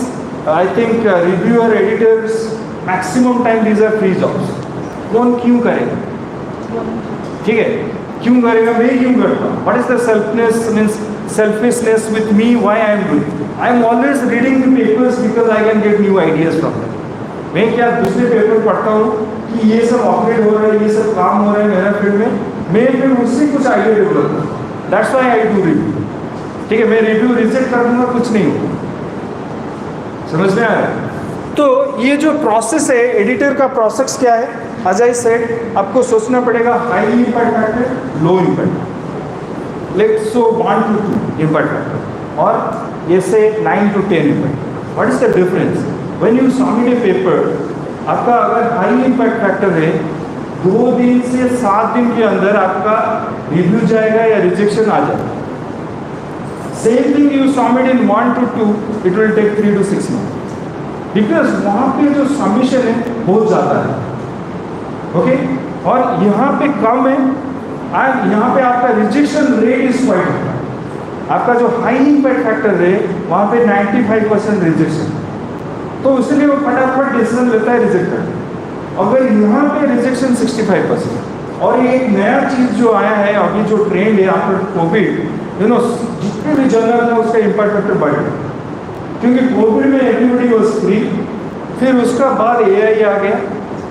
I think reviewer editors maximum time these are free jobs. कौन क्यों करेगा, ठीक है, क्यों करेगा? मैं क्यों करता हूँ? What is the selfness means selfishness with me, why I am doing? I am always reading the papers because I can get new ideas from them. मैं क्या दूसरे पेपर पढ़ता हूँ कि ये सब ऑपरेट हो रहा है, ये सब काम हो रहा है मेरा फील्ड में, मैं फिर उससे कुछ आइडिया डेवलप करूँ। That's why I do review, ठीक है। मैं रिव्यू रिजेक्ट कर दूंगा, कुछ नहीं होगा, समझ में आ रहा है? तो ये जो प्रोसेस है, एडिटर का प्रोसेस क्या है? अजय सेड, आपको सोचना पड़ेगा high impact factor, low impact, let's so 1 to 2 impact factor, और ये से 9 to 10 impact. What is the difference? When you submit A paper, आपका अगर हाई इम्पैक्ट फैक्टर है, 2 दिन से 7 दिन के अंदर आपका रिव्यू जाएगा या रिजेक्शन आ जाएगा। Same thing you submit in 1 to 2, it will take 3 to 6 month, because वहाँ पे जो सबमिशन है बहुत ज़्यादा है, ओके, और यहाँ पे कम है, एंड यहाँ पे आपका rejection rate is quite high. आपका जो हाई इम्पैक्ट फैक्टर है वहाँ पे 95% रिजेक्शन, तो इसलिए वो फटाफट डिसीजन लेता है रिजेक्ट करने। अगर यहाँ पे रिजेक्शन 65%, और ये एक नया चीज़ जो आया है अभी, जो ट्रेंड है आफ्टर कोविड, यू नो, जितने भी जर्नल था उसका इम्पैक्ट फैक्टर बढ़ गया, क्योंकि कोविड में एवरीबॉडी वाज फ्री, फिर उसका बाद AI आ गया।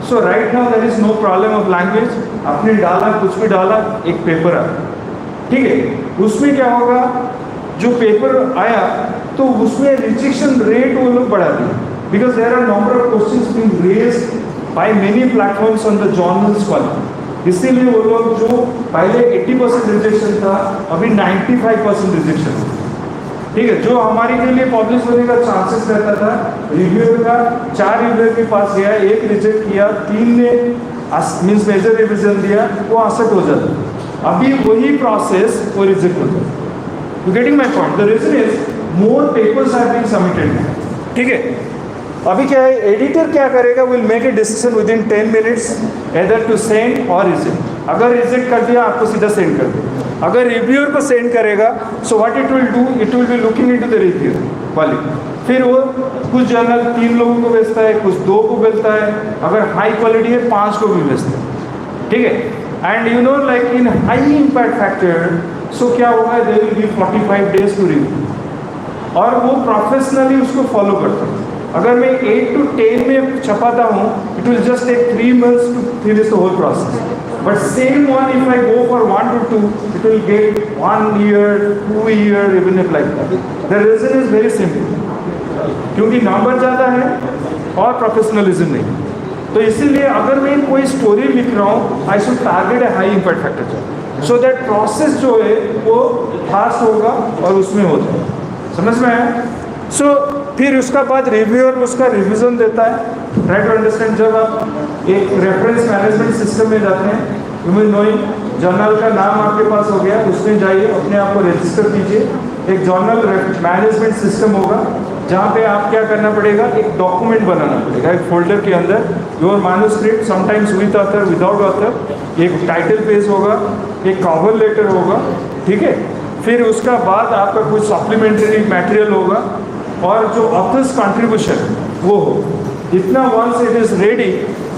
So right now there is no problem of language, आपने डाला कुछ भी डाला, एक पेपर आया, ठीक है। उसमें क्या होगा, जो पेपर आया तो उसमें रिजेक्शन रेट वो लोग बढ़ा दिए, because there are number of questions being raised by many platforms on the journals quality. इसीलिए वो लोग जो पहले 80% रिजेक्शन था, अभी 95% रिजेक्शन है, ठीक है। जो हमारे के लिए पब्लिश होने का चांसेस रहता था, रिव्यूअर का 4 रिव्यूअर के पास गया, 1 रिजेक्ट किया, 3 ने मीन्स मेजर रिविजन दिया, वो 68 हो जाता। अभी वही प्रोसेस वो रिजेक्ट हो जाता। You getting my point? The reason is more papers are being submitted, ठीक है। अभी क्या है, एडिटर क्या करेगा, will make a decision within 10 minutes either to send or reject. अगर रिजेक्ट कर दिया आपको सीधा सेंड कर दिया। अगर रिव्यूअर को सेंड करेगा, so what it will do, it will be looking into the review quality. फिर वो कुछ जर्नल 3 लोगों को भेजता है, कुछ 2 को भेजता है, अगर हाई क्वालिटी है 5 को भी भेजता है, ठीक है। And you know like in high impact factor, so क्या होगा, there will be 45 days to review, और वो प्रोफेशनली उसको फॉलो करता है। अगर मैं 8 to 10 में छपाता हूँ, it will just take 3 months to finish the whole process. But same one if I go for 1 to 2, it will get 1 year, 2 year, even if like that. The reason is very simple, क्योंकि number ज़्यादा है और professionalism नहीं। तो इसीलिए अगर मैं कोई स्टोरी लिख रहा हूँ, आई should target A high impact factor, so that process जो है वो फास्ट होगा और उसमें हो जाए। समझ में आया? सो फिर उसका बाद रिव्यूअर उसका रिवीजन देता है। ट्राई टू अंडरस्टैंड, जब आप एक रेफरेंस मैनेजमेंट सिस्टम में जाते हैं, यू विल नोइंग, जर्नल का नाम आपके पास हो गया, उसमें जाइए, अपने आप को रजिस्टर कीजिए। एक जर्नल मैनेजमेंट सिस्टम होगा जहाँ पे आप क्या करना पड़ेगा, एक डॉक्यूमेंट बनाना पड़ेगा एक फोल्डर के अंदर, your manuscript, sometimes with author, without author, एक टाइटल पेज होगा, एक कवर लेटर होगा, ठीक है। फिर उसका बाद आपका कुछ सप्लीमेंट्री मटेरियल होगा, और जो ऑथर्स कंट्रीब्यूशन वो हो। इतना once it is ready,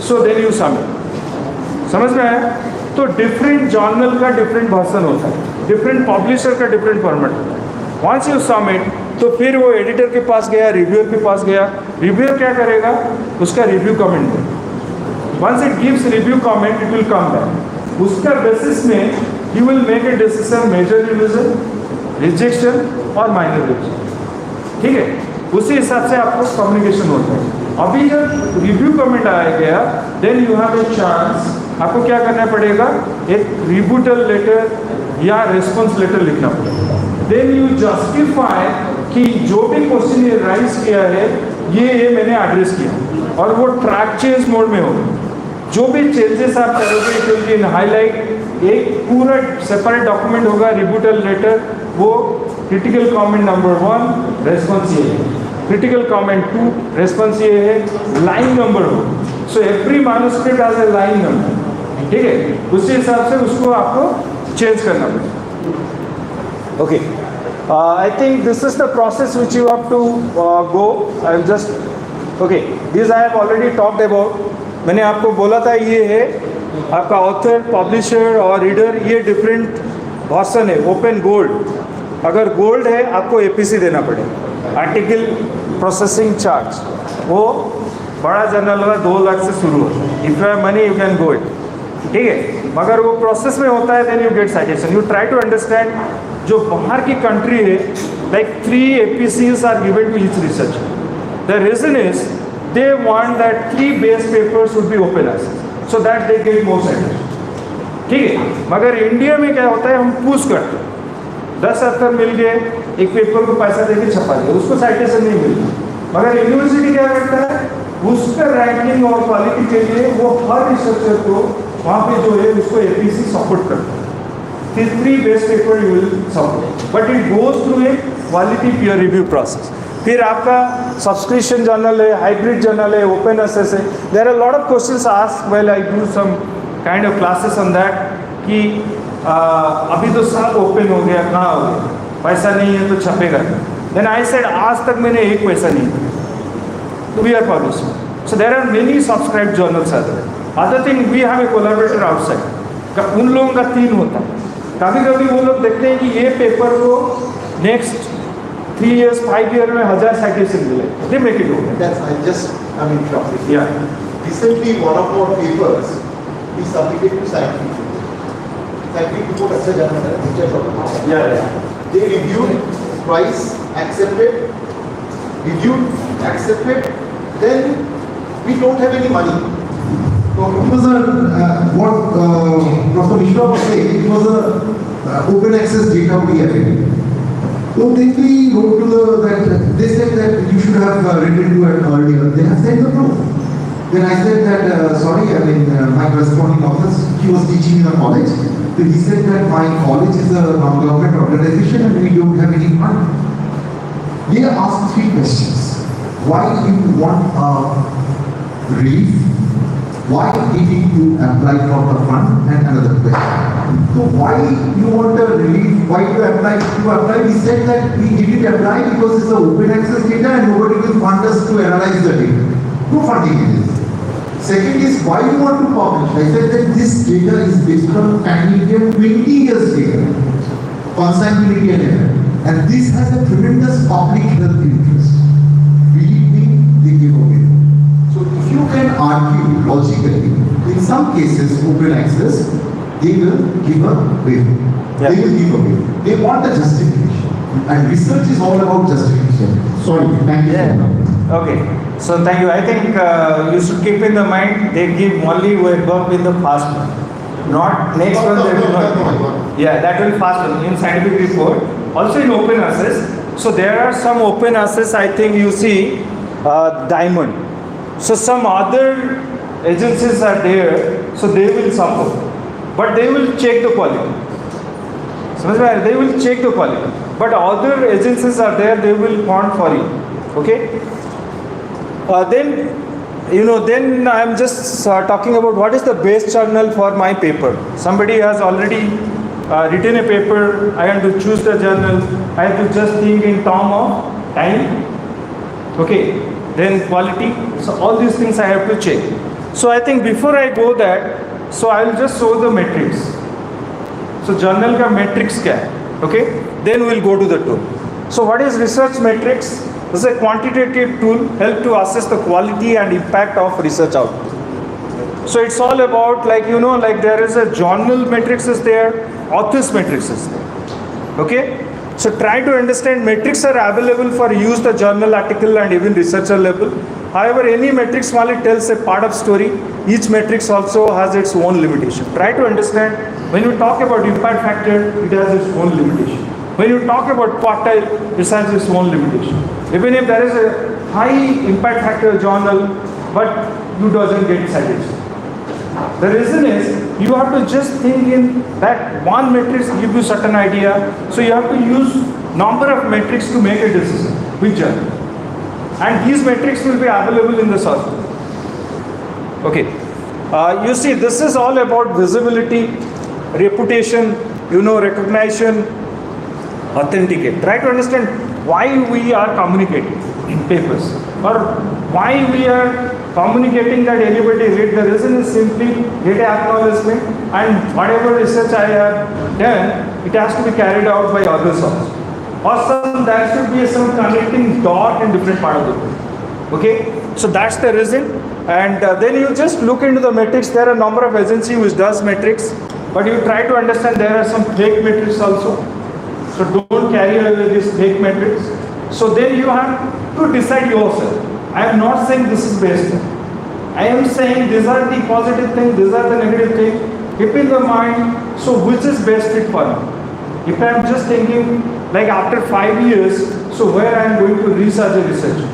so then you submit. समझ में आया? तो डिफरेंट जर्नल का डिफरेंट वर्जन होता है, डिफरेंट पब्लिशर का डिफरेंट फॉर्मेट होता है। वंस यू सबमिट तो फिर वो एडिटर के पास गया, रिव्यूअर के पास गया, रिव्यूअर क्या करेगा, उसका रिव्यू कमेंट देगा। Once it gives review comment it will come back, उसका बेसिस में you will make a decision, major revision, rejection or minor rejection, ठीक है। उसी हिसाब से आपको कम्युनिकेशन होता है। अभी जब रिव्यू कमेंट आया गया then you have a chance, आपको क्या करना पड़ेगा, एक रिबूटल लेटर या रेस्पॉन्स लेटर लिखना पड़ेगा। देन यू जस्टिफाई कि जो भी क्वेश्चन ये राइज किया है ये मैंने एड्रेस किया, और वो ट्रैक चेंज मोड में होगा। जो भी चेंजेस आप करोगे it will be in highlight, एक पूरा सेपरेट डॉक्यूमेंट होगा रिबूटल लेटर, वो क्रिटिकल कमेंट नंबर 1 रेस्पॉन्स ये है, क्रिटिकल कमेंट 2 रेस्पॉन्स ये है, लाइन नंबर हो, so every manuscript has a line number, ठीक है। उसी हिसाब से उसको आपको चेंज करना पड़ेगा। Okay, I think this is the process which you have to go. I am just okay, this I have already talked about. मैंने आपको बोला था ये है आपका ऑथर, पब्लिशर और रीडर, ये डिफरेंट वर्जन है। ओपन गोल्ड, अगर गोल्ड है आपको एपीसी देना पड़ेगा, आर्टिकल प्रोसेसिंग चार्ज, वो बड़ा जर्नल का 2 लाख से शुरू होता है। If you have money you can go it, ठीक है। मगर वो प्रोसेस में होता है then you get citation. You try to understand जो बाहर की कंट्री है, like 3 APCs are given to each research. The reason is they want that 3 base papers should be open access so that they get more citation, ठीक है। मगर India में क्या होता है, हम पुश करते हैं, 10 ऑथर मिल गए, एक पेपर को पैसा देके छपा दिया, उसको साइटेशन नहीं मिलता। मगर यूनिवर्सिटी क्या करता है, उसका रैंकिंग और क्वालिटी के लिए वो हर रिसर्चर को वहाँ पे जो है उसको APC सपोर्ट करता है। 3 base paper you will support, but it goes through a quality peer review process. फिर आपका सब्सक्रिप्शन जर्नल है, हाइब्रिड जर्नल है, ओपन एक्सेस है। There are lot of questions asked, well I do some kind of classes on that कि अभी तो सब open हो गया, कहाँ हो गया, पैसा नहीं है तो छपेगा। देन आई सेड आज तक मैंने एक पैसा नहीं दिया, तो we are publishing. So there are many subscribe journals are there. Other thing we have a collaborator outside, उन लोगों का 3 होता है। कभी कभी वो लोग देखते हैं कि ये पेपर को नेक्स्ट 3 years, 5 years में 1000 citation मिले, they make it open. That's I'm interrupting. Yeah. Recently, one of our papers we submitted to scientific. Scientific report अच्छा जाना है, research organization. Yeah. They reviewed, price accepted, reviewed, accepted. Then we don't have any money. So it was what Professor Mishra was saying. It was a open access data we have. So then we wrote to they said that you should have written to it earlier. They have said the proof. Then I said that, sorry, my corresponding officer, he was teaching in a college. So he said that my college is a non-government organization and we don't have any fund. They asked 3 questions. Why do you want a relief? Why did you apply for the fund? And another question. So why you want a relief? Why you apply? We said that we didn't apply because it's an open access data and nobody will fund us to analyze the data. No funding it is. Second is why you want to publish? I said that this data is based on pan-Indian 20 years data, consanguinity and error, and this has a tremendous public health interest. Believe me, they give away. So if you can argue logically, in some cases open access, they will give a waiver. Yeah. They will give a waiver. They want a justification. And research is all about justification. Sorry, thank you. Yeah. Okay. So thank you. I think you should keep in the mind they give only waiver in the first one. Not next one they will not. Yeah, that will fast one in scientific report. Also in open access. So there are some open access, I think you see diamond. So some other agencies are there, so they will support, but they will check the quality. समझ में आया? They will check the quality, but other agencies are there, they will fund for you. Okay? Then then I am just talking about what is the base journal for my paper. Somebody has already written a paper. I have to choose the journal. I have to just think in terms of time. Okay? Then quality. So all these things I have to check. So I think before I go that, So I will just show the metrics. So journal का metrics क्या है? Okay. Then we will go to the tool. So what is research metrics? This is a quantitative tool help to assess the quality and impact of research output. So it's all about like like there is a journal metrics is there, authors metrics is there. Okay. So try to understand metrics are available for use the journal article and even researcher level. However, any metrics only tells a part of story. Each metrics also has its own limitation. Try to understand when you talk about impact factor, it has its own limitation. When you talk about quartile, it has its own limitation. Even if there is a high impact factor journal, but you doesn't get citation. The reason is you have to just think in that one matrix give you certain idea. So you have to use number of metrics to make a decision which journal. And these metrics will be available in the source. Okay. You see, this is all about visibility, reputation, recognition, authenticate. Try to understand why we are communicating in papers or why we are communicating that anybody read. The reason is simply get an acknowledgement, and whatever research I have done, it has to be carried out by others also. Or there should be some connecting dot in different part of the world. Okay, so that's the reason. And then you just look into the metrics. There are a number of agencies which does metrics, but you try to understand there are some fake metrics also. So don't carry away these fake metrics. So then you have to decide yourself. I am not saying this is best. I am saying these are the positive things, these are the negative things. Keep in the mind, so which is best fit for me? If I am just thinking like after 5 years, so where I am going to research a research.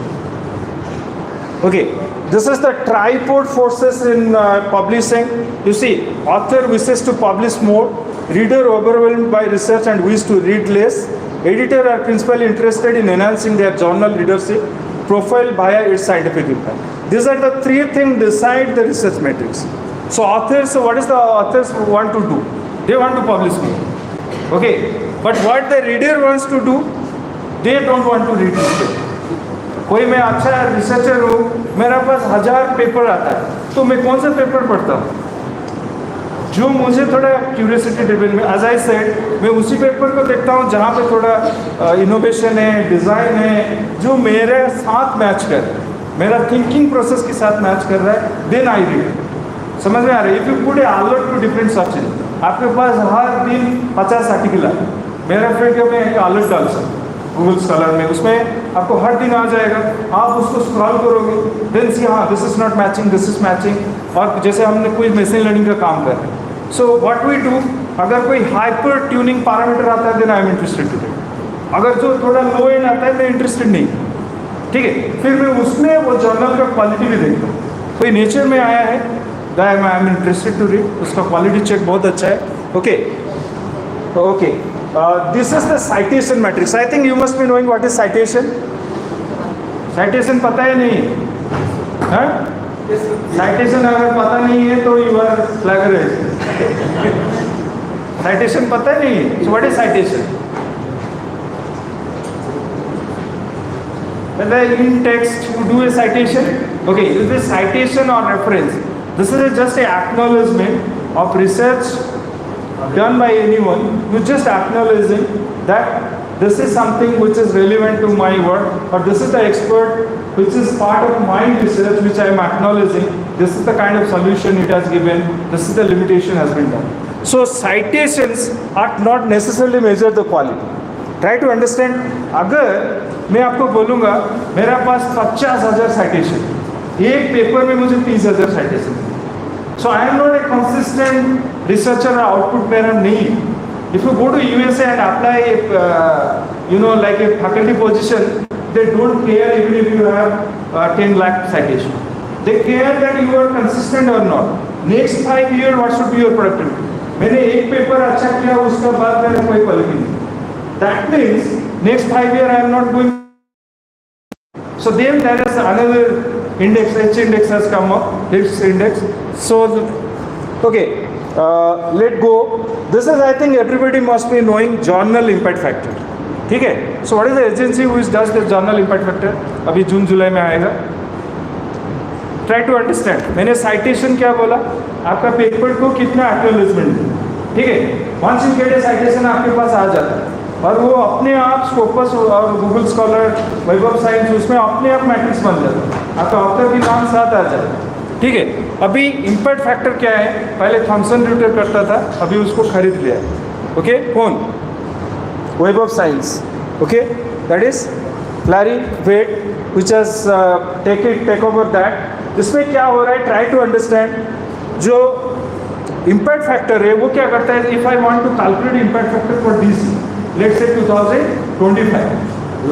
Okay, this is the tripod forces in publishing. You see, author wishes to publish more, reader overwhelmed by research and wish to read less, editor are principally interested in enhancing their journal readership profile via its scientific impact. These are the three things decide the research metrics. So authors, what is the authors want to do? They want to publish more. Okay, but what the reader wants to do, they don't want to read this. कोई मैं अच्छा researcher हूँ, मेरा पास 1000 paper आता है, तो मैं कौन सा पेपर पढ़ता हूँ जो मुझे थोड़ा क्यूरियोसिटी ड्रिवन में, एज आई सेड, मैं उसी पेपर को देखता हूँ जहाँ पे थोड़ा इनोवेशन है, डिज़ाइन है, जो मेरे साथ मैच कर रहा है, मेरा थिंकिंग प्रोसेस के साथ मैच कर रहा है, देन आई रीड. समझ में आ रहा है? If you put a alert to different searches, आपके पास हर दिन 50 आर्टिकल है, मेरा फ्रेंड में एक अलर्ट डाल सकता गूगल स्कॉलर में, उसमें आपको हर दिन आ जाएगा, आप उसको स्क्रॉल करोगे, देन सी हाँ this is not matching, this is matching. और जैसे हमने कोई मशीन लर्निंग का काम कर रहे हैं, सो व्हाट वी डू, अगर कोई हाइपर ट्यूनिंग पैरामीटर आता है then I am interested to it. अगर जो थोड़ा लो एंड आता है मैं इंटरेस्टेड नहीं. ठीक है, फिर मैं उसमें वो जर्नल का क्वालिटी भी देखता हूँ. कोई नेचर में आया है, I am interested to read, उसका क्वालिटी चेक बहुत अच्छा है. Okay okay, this is the citation matrix. I think you must be knowing what is citation. Citation पता है नहीं? हाँ? Citation अगर पता नहीं है तो you are plagiarized. Citation पता है नहीं? So what is citation? Whether in text you do a citation. Okay, is this citation or reference? This is just a acknowledgement of research done by anyone, you just acknowledging that this is something which is relevant to my work, or this is the expert which is part of my research which I am acknowledging, this is the kind of solution it has given, this is the limitation has been done. So citations are not necessarily measure the quality. Try to understand, अगर मैं आपको बोलूँगा मेरा पास 50,000 citation, एक paper में मुझे 30,000 citation, so I am not a consistent researcher, output मेरा नहीं. If you go to USA and apply like a faculty position, they don't care even if you have 10 lakh citation. They care that you are consistent or not. Next 5 years what should be your productivity? मैंने एक paper अच्छा किया, उसका बाद मेरा कोई quality नहीं. That means next 5 years I am not going. So then there is another index, H index has come up, H index. So, okay, let go. This is, I think, everybody must be knowing journal impact factor. ठीक है? So, what is the agency which does the journal impact factor? अभी जून जुलाई में आएगा. Try to understand. मैंने citation क्या बोला, आपका पेपर को कितना एक्नॉलेजमेंट है, ठीक है। Once you get a citation आपके पास आ जाता है और वो अपने आप स्कोपस और Google scholar, web of science, उसमें अपने आप मैट्रिक्स बन जाता है, आपका ऑथर भी नाम साथ आ जाता है, ठीक है। अभी इम्पैक्ट फैक्टर क्या है, पहले थॉमसन रियूटर करता था, अभी उसको खरीद लिया, ओके। कौन? Web of Science, okay, that is Clarivate which has take over that. इसमें क्या हो रहा है, ट्राई टू अंडरस्टैंड। जो इम्पैक्ट फैक्टर है वो क्या करता है, if I want to calculate impact factor for DC, let's say 2025,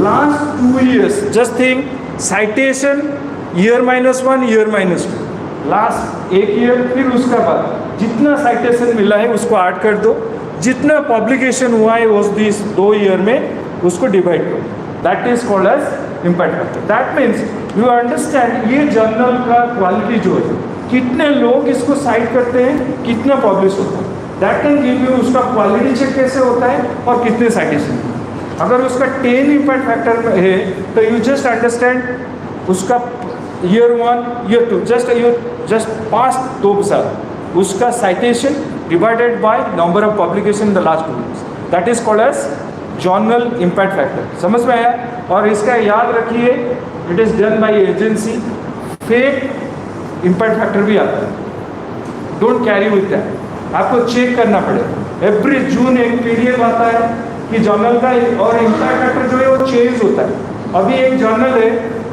last 2 years, just think citation year -1 year -2, last 1 year, फिर उसका बाद जितना साइटेशन मिला है उसको ऐड कर दो, जितना पब्लिकेशन हुआ है उस 2 ईयर में उसको डिवाइड करो, that is called as impact factor. That means you understand ये जर्नल का क्वालिटी जो है, कितने लोग इसको साइट करते हैं, कितना पब्लिश होता है, दैट कैन गिव यू उसका क्वालिटी चेक कैसे होता है और कितने साइटेशन। अगर उसका 10 इम्पैक्ट फैक्टर है तो यू जस्ट अंडरस्टैंड उसका ईयर 1 ईयर 2 जस्ट पास्ट 2 साल उसका citation divided by number of publication in the last 2 years, that is called as journal impact factor. समझ में आया? और इसका याद रखिए, it is done by agency, fake impact factor भी आता है, डोंट कैरी विथ दैट, आपको चेक करना पड़ेगा। एवरी जून एक पीडीएफ आता है कि जर्नल का और इम्पैक्ट फैक्टर जो है वो चेंज होता है। अभी एक जर्नल है,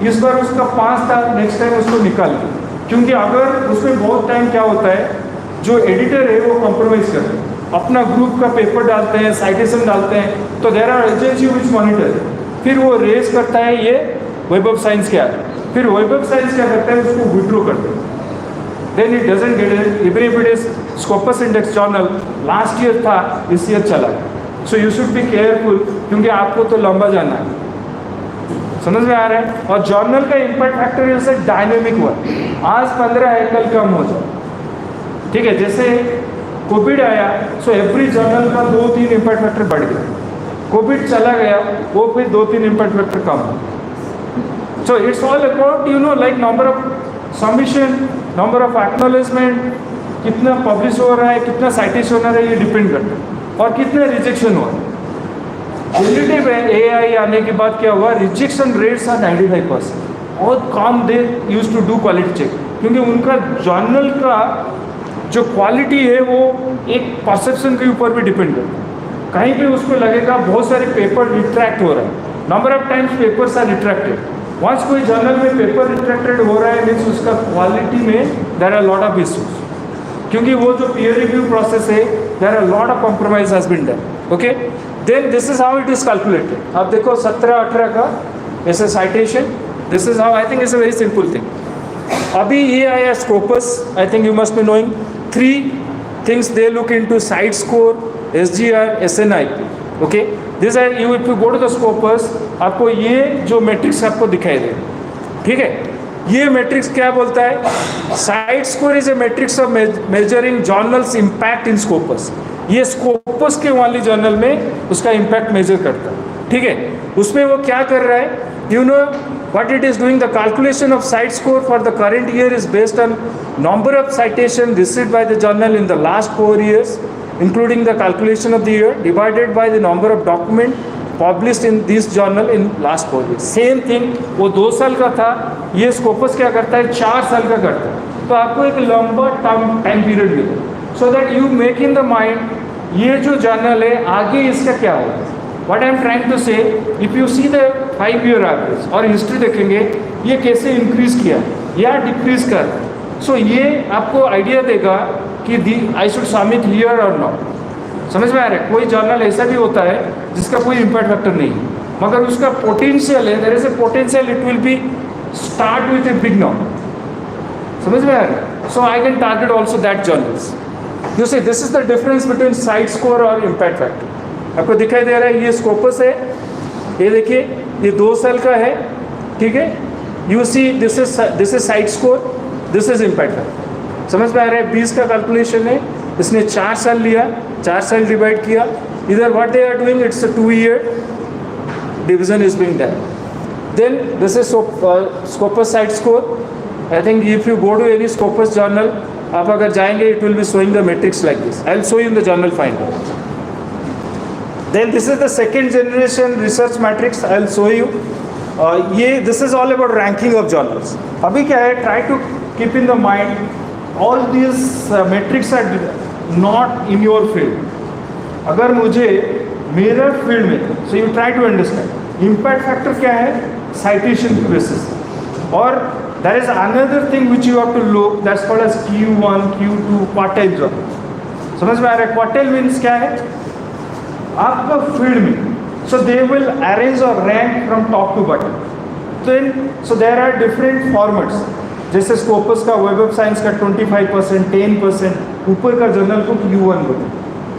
इस बार उसका 5 था, नेक्स्ट टाइम उसको निकाल दिया, क्योंकि अगर उसमें बहुत टाइम क्या होता है, जो एडिटर है वो कॉम्प्रोमाइज़ करते हैं, अपना ग्रुप का पेपर डालते हैं, साइटेशन डालते हैं, तो there are agency which monitor, फिर वो रेस करता है ये वेब ऑफ साइंस क्या है, फिर वेब ऑफ साइंस क्या करता है, उसको विड्रॉ करते हैं, then it doesn't get it, even if it is Scopus index journal, last year था, इस ईयर चला गया। So you should be careful, क्योंकि आपको तो लंबा जाना है। समझ में आ रहा है? और जर्नल का इम्पैक्ट फैक्टर इज डायनेमिक हुआ, आज 15 है, कल कम हो जाए, ठीक है। जैसे कोविड आया, सो एवरी जर्नल का 2-3 इम्पैक्ट फैक्टर बढ़ गया, कोविड चला गया, वो फिर 2-3 इम्पैक्ट फैक्टर कम हो। So it's all about like number of submission, number of acknowledgement, कितना पब्लिश हो रहा है, कितना साइटेशन हो रहा है, ये डिपेंड करता है, और कितना रिजेक्शन हुआ है। जनरेटिव है, एआई आने के बाद क्या हुआ, रिजेक्शन रेट्स आर 95%, बहुत कम they use to do quality check, क्योंकि उनका जर्नल का जो क्वालिटी है वो एक परसेप्शन के ऊपर भी डिपेंड करता है। कहीं पे उसको लगेगा बहुत सारे पेपर रिट्रैक्ट हो रहा है, number of times papers are retracted, once कोई जर्नल में पेपर रिट्रैक्टेड हो रहा है मीन्स उसका क्वालिटी में there are lot of issues, क्योंकि वो जो पीयर रिव्यू प्रोसेस है there are lot of compromise has been done, okay. Then this is how it is calculated. अब देखो 17-18 का ऐसे citation, this is how, I think it's a very simple thing. अभी ये आया Scopus, I think you must be knowing 3 things they look into: site score, SGR, SNIP, okay। These are you, if you go to the Scopus, आपको ये जो matrix आपको दिखाई दे, ठीक है। ये मैट्रिक्स क्या बोलता है, cite score is a matrix of measuring journals impact in Scopus. ये स्कोपस के वाली जर्नल में उसका इम्पैक्ट मेजर करता है, ठीक है। उसमें वो क्या कर रहा है, you know what it is doing, the calculation of site score for the current year is based on number of citation received by the journal in the last 4 years, including the calculation of the year, divided by the number of document published in this journal in last 4 years. Same thing, वो 2 साल का था, ये Scopus क्या करता है, 4 साल का करता है, तो आपको एक लंबा टाइम पीरियड मिले, so that you make in the mind ये जो जर्नल है आगे इसका क्या होगा। What I am trying to say, if you see the 5-year average और हिस्ट्री देखेंगे, ये कैसे इंक्रीज किया या डिक्रीज कर, सो ये आपको आइडिया देगा कि आई शुड सबमिट हियर और नॉट। समझ में आ रहा है? कोई जर्नल ऐसा भी होता है जिसका कोई इम्पैक्ट फैक्टर नहीं है, मगर उसका पोटेंशियल है, there is a potential, it will be start with a big number. समझ में आ रहा है? So I can target also that journals. You see this is the difference between cite score और इम्पैक्ट फैक्टर। आपको दिखाई दे रहा है, ये स्कोपस है, ये देखिए ये 2 साल का है, ठीक है। You see this is site score, this is impact factor. समझ में आ रहा है? 20 का कैलकुलेशन है, इसने 4 साल लिया, 4 साल डिवाइड किया, इधर what they are doing, it's a 2 year division is being done. Then this is Scopus cite score, I think if you go to any Scopus journal, आप अगर जाएंगे, it will be showing the metrics like this. I'll show you in the journal finder. Then this is the second generation research matrix. I'll show you. This is all about ranking of journals. अभी क्या है? Try to keep in the mind all these metrics are not in your field. अगर मुझे मेरे field में, so you try to understand. Impact factor क्या है? Citation basis. और there is another thing which you have to look, that's called as Q1, Q2, quartile journal. समझ में आ रहा है? Quartile means क्या है? आपका फील्ड में, so they will arrange or rank from top to bottom. Then so there are different formats. जैसे Scopus का, Web of Science का 25%, 10%, ऊपर का जर्नल को Q1 बोलते हैं.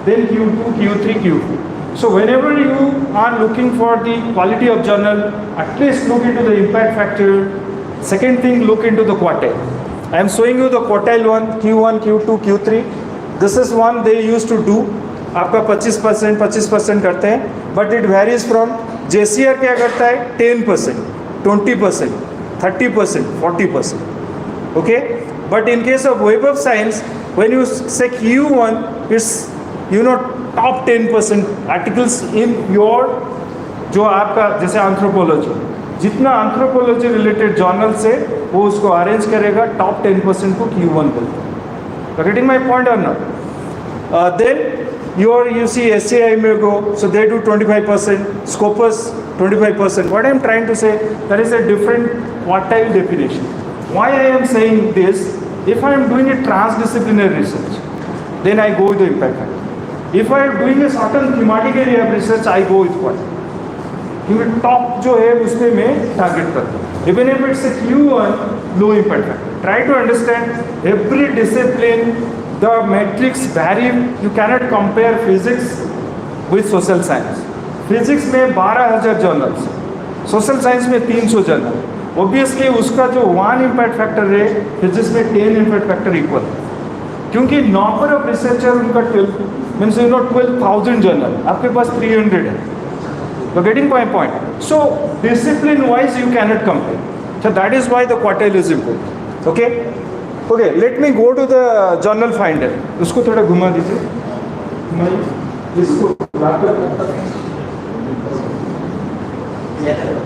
Then Q2, Q3, Q4. So whenever you are looking for the quality of journal, at least look into the impact factor. Second thing, look into the quartile. I am showing you the quartile one, Q1, Q2, Q3. This is one they used to do. आपका 25% करते हैं, but it varies from JCR क्या करता है? 10%, 20%, 30%, 40%. Okay? But in case of Web of Science, when you say Q1, it's top 10% articles in your जो आपका जैसे anthropology, जितना एंथ्रोपोलॉजी रिलेटेड जर्नल से वो उसको अरेंज करेगा, टॉप 10% को Q1 बोलते हैं. Getting my point or not? Then you see SCI may go, so they do 25%, Scopus 25%. What I am trying to say, there is a different quartile definition. Why I am saying this? If I am doing a transdisciplinary research, then I go with the impact factor. If I am doing a certain thematic area of research, I go with quartile. क्योंकि top जो है उसमें मैं target करता हूँ. Even if it's a Q1, low impact factor. Try to understand every discipline, the metrics vary. You cannot compare physics with social science. Physics में 12,000 journals, social science में 300 journal. Obviously उसका जो 1 impact factor है, physics में 10 impact factor equal. क्योंकि number of researcher उनका 12,000 journal, आपके पास 300 है. You're getting my point. So discipline wise you cannot compare. So that is why the quartile is important. Okay? Okay, let me go to the journal finder. उसको थोड़ा घुमा दीजिए. इसको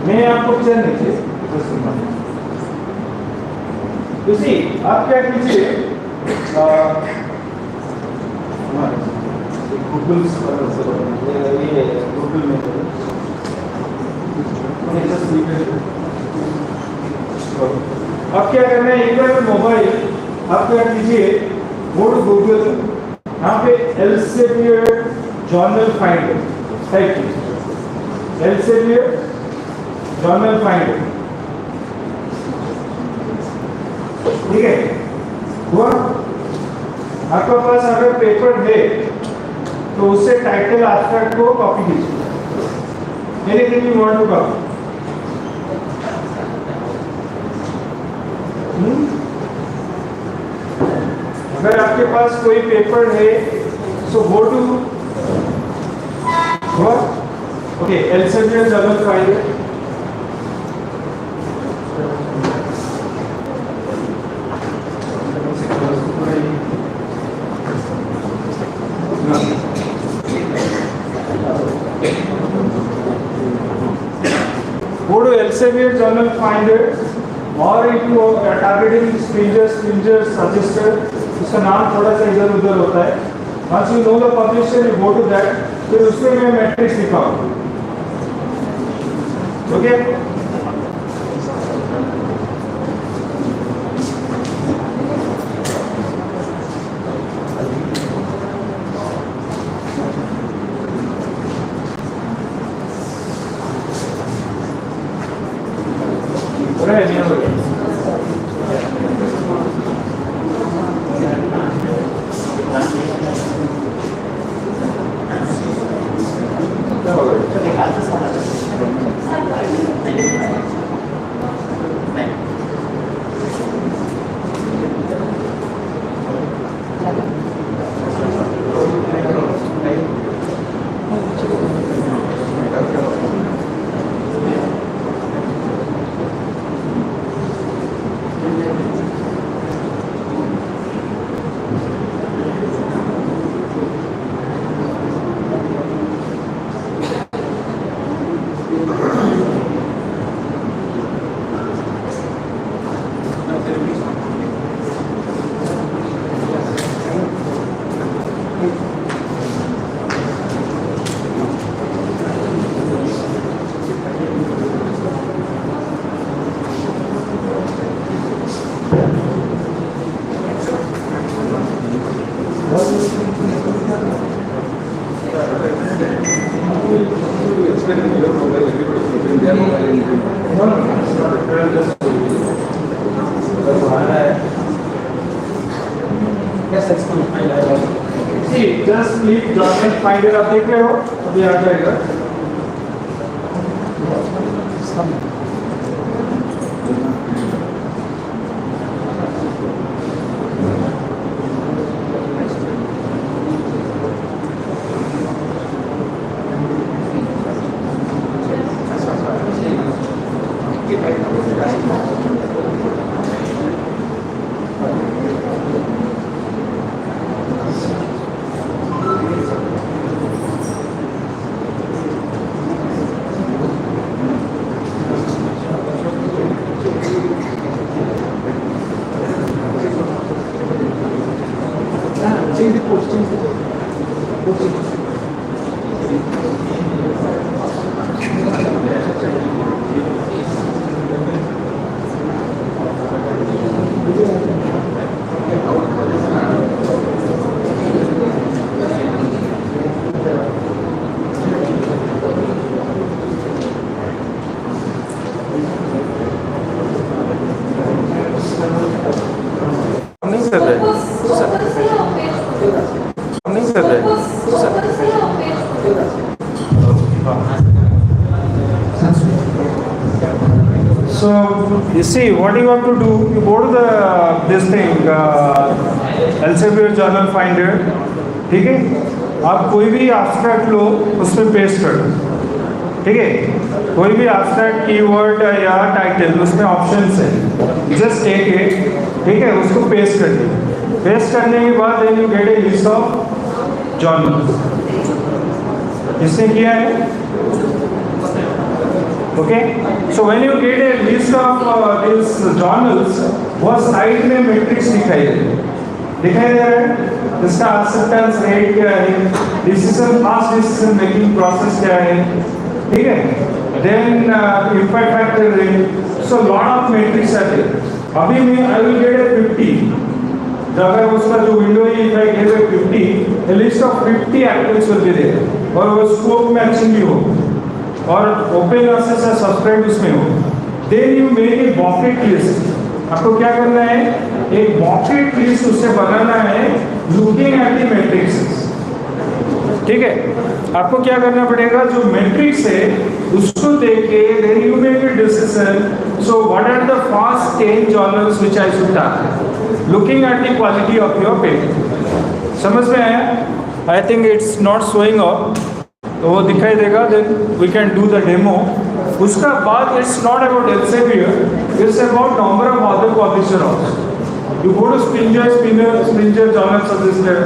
मैं आपको पिक्चर नीचे. You see, आप क्या कीजिए? Google में अब क्या करना है? एक बार मोबाइल आप क्या कीजिए, गो टू गूगल, यहाँ पे एल्सेवियर जर्नल फाइंडर टाइप कीजिए. एल्सेवियर जर्नल फाइंडर, ठीक है? हुआ? आपके पास अगर पेपर है तो उससे टाइटल एब्स्ट्रैक्ट को कॉपी कीजिए. Anything you want to copy. अगर आपके पास कोई पेपर है, so go to what? Okay, Elsevier journal finder. Go to Elsevier journal finder, और if you are targeting Springer, Suggestor, उसका नाम थोड़ा सा इधर उधर होता है. Once you know the publisher, you go to that. फिर उसमें मैं मैट्रिक्स दिखाऊँ. Okay? Just click journal finder, आप देख रहे हो अभी आ जाएगा। So you see what you have to do, you go to this thing Elsevier journal finder, ठीक है, आप कोई भी abstract लो उसमें पेस्ट कर दो, ठीक है, कोई भी abstract कीवर्ड या टाइटल उसमें ऑप्शंस है, जस्ट टेक इट, ठीक है, उसको पेस्ट कर दो, पेस्ट करने के बाद then you get a list of journals, इसने किया है, okay, so when you get a list of these journals, वो साइड में मैट्रिक्स दिखाई दे रहा है, इसका एक्सेप्टेंस रेट क्या है, decision fast decision making process क्या है, ठीक है, then impact factor rate, so lot of metrics are there. अभी मैं आई विल गेट ए 50, अगर उसका जो विंडो है if I give a 50, a list of 50 articles will be there, और वो स्कोप मैचिंग भी हो और ओपन एक्सेस या सब्सक्राइब उसमें हो, then you make a bucket list. आपको क्या करना है, एक बकेट लिस्ट उससे बनाना है लुकिंग एट द मैट्रिक्सेस, ठीक है, आपको क्या करना पड़ेगा, जो मैट्रिक्स है उसको देख के then you make a decision, so what are the first 10 journals which I should target, looking at the quality of your paper. समझ में आया? I think it's not showing up, तो वो दिखाई देगा, then we can do the demo. उसका बाद it's not about Elsevier, it's about number of other publisher also. You go to Springer journal suggested,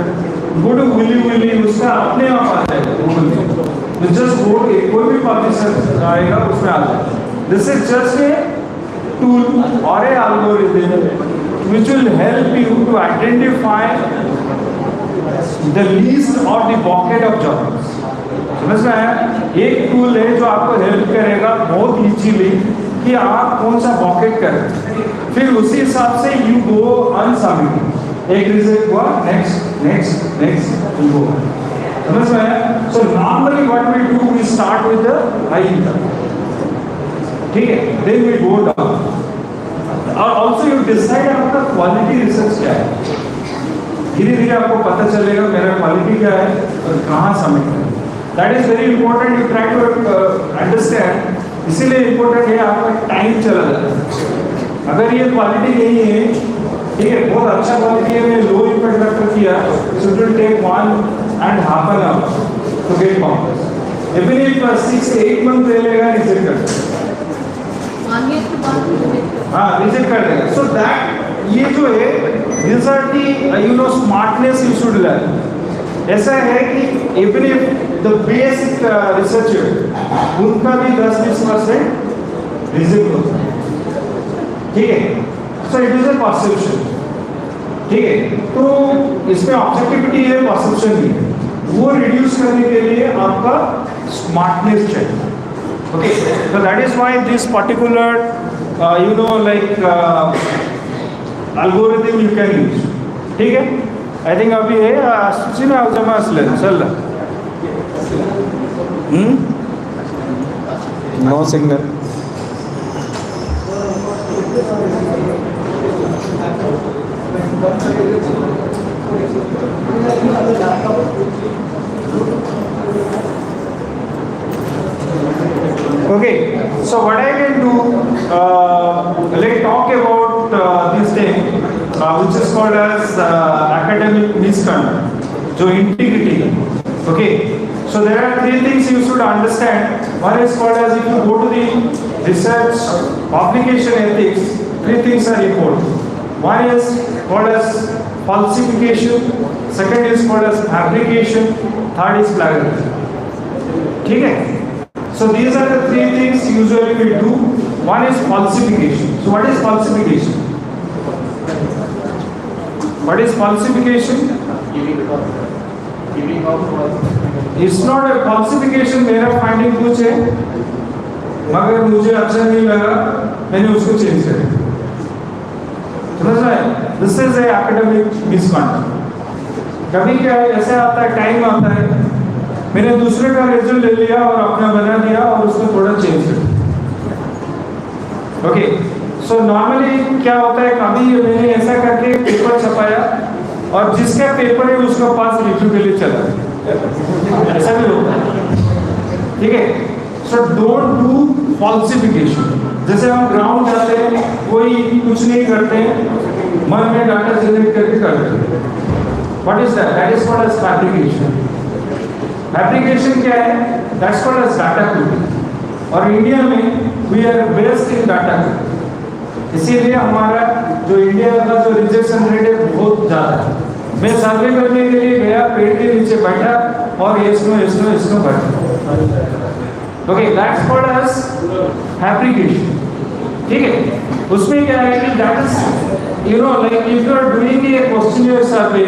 go to Wiley, उसका अपने आप आ जाएगा गूगल में, तो जस्ट गो कोई भी पब्लिशर आएगा उसमें आ जाएगा। This is just a tool और ए algorithm which will help you to identify the list or the bucket of journals। समझ में आया? एक टूल है जो आपको हेल्प करेगा बहुत इजीली कि आप कौन सा बकेट करें, फिर उसी हिसाब से यू गो अनसबमिट, एक रिजेक्ट हुआ, next next next you go. समझ में आया? So normally what we do, we start with the high income, ठीक है, देन वी गो डाउन, और ऑल्सो यू डिसाइड आपका क्वालिटी रिसर्च क्या है, धीरे धीरे आपको पता चलेगा मेरा क्वालिटी क्या है और कहाँ सबमिट करें। That is very important, you try to understand, इसीलिए इंपॉर्टेंट है आपका टाइम चला जाता है। अगर ये क्वालिटी नहीं है, ठीक है, बहुत अच्छा क्वालिटी है, मैं लो इम्पैक्ट फैक्टर किया, so it will take 1.5 hours to get complex, even if 6-8 month ले लेगा, रिजेक्ट कर देगा, हाँ रिजेक्ट कर देगा। सो दैट ये जो है these are the smartness you should learn। ऐसा है कि even if the basic researcher, उनका भी 10-20% रिजेक्ट होता है, ठीक है, so it is a perception, ठीक है, तो इसमें ऑब्जेक्टिविटी है, परसेप्शन भी है, वो रिड्यूस करने के लिए आपका स्मार्टनेस चाहिए, okay, so that is why this particular algorithm you can use, ठीक है। आई थिंक अभी है सूचना जमा असले चल no signal, Okay, so what I can do, let's talk about this thing, which is called as academic misconduct, so integrity. Okay, so there are three things you should understand. One is called as, if you go to the research publication ethics, three things are important. One is called as falsification, second is called as fabrication, third is plagiarism. Okay? So these are the three things usually we do. One is falsification. So what is falsification? What is falsification? It's not a falsification. मेरा finding कुछ है, मगर मुझे अच्छा नहीं लगा, मैंने उसको change कर दिया. समझ रहे हैं? This is a academic misconduct. कभी क्या है, ऐसे आता है, टाइम आता है, मैंने दूसरे का रिजल्ट ले लिया और अपना बना दिया और उसको थोड़ा चेंज कर दिया. ओके, सो नॉर्मली क्या होता है, कभी मैंने ऐसा करके पेपर छपाया और जिसका पेपर है उसका पास रिव्यू के लिए चला, ऐसा भी होता है. ठीक है, सो डोंट डू फॉल्सिफिकेशन. जैसे हम ग्राउंड जाते हैं, कोई कुछ नहीं करते, मन में डाटा जनरेट करके कर देते. What is that? That is called as fabrication. Fabrication क्या है? That's called as data cubing. और इंडिया में we are based in data cubing, इसीलिए हमारा जो इंडिया का जो रिजेक्शन रेट है बहुत ज़्यादा है. मैं सर्वे करने के लिए गया, पेड़ के नीचे बैठा और इसको बैठा. Okay, that's called as fabrication. ठीक है, उसमें क्या है कि that is, you know, like if you are doing a questionnaire survey,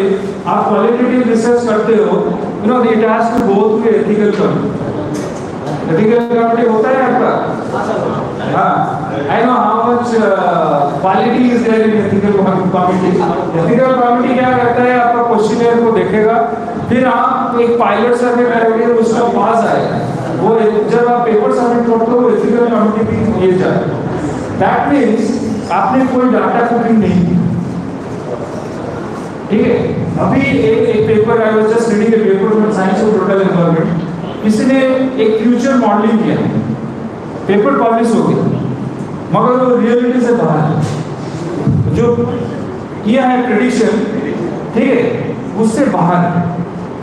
आप क्वालिटेटिव रिसर्च करते हो, you know, it has to go through ethical committee. Ethical committee होता है आपका? हाँ, I know how much quality is there in ethical committee. Ethical committee क्या करता है, आपका क्वेश्चनियर को देखेगा, फिर आप एक पायलट सर्वे करोगे, उसका पास आएगा, वो जब आप पेपर सबमिट करते हो एथिकल कमिटी भी ये जाए. दैट मीन्स आपने कोई डाटा कुकिंग नहीं की. ठीक है, अभी एक paper, I was just reading A paper from science of total environment. किसी ने एक फ्यूचर मॉडलिंग किया, पेपर पब्लिश हो गया, मगर वो रियलिटी से बाहर है. जो किया है प्रेडिक्शन, ठीक है, उससे बाहर है.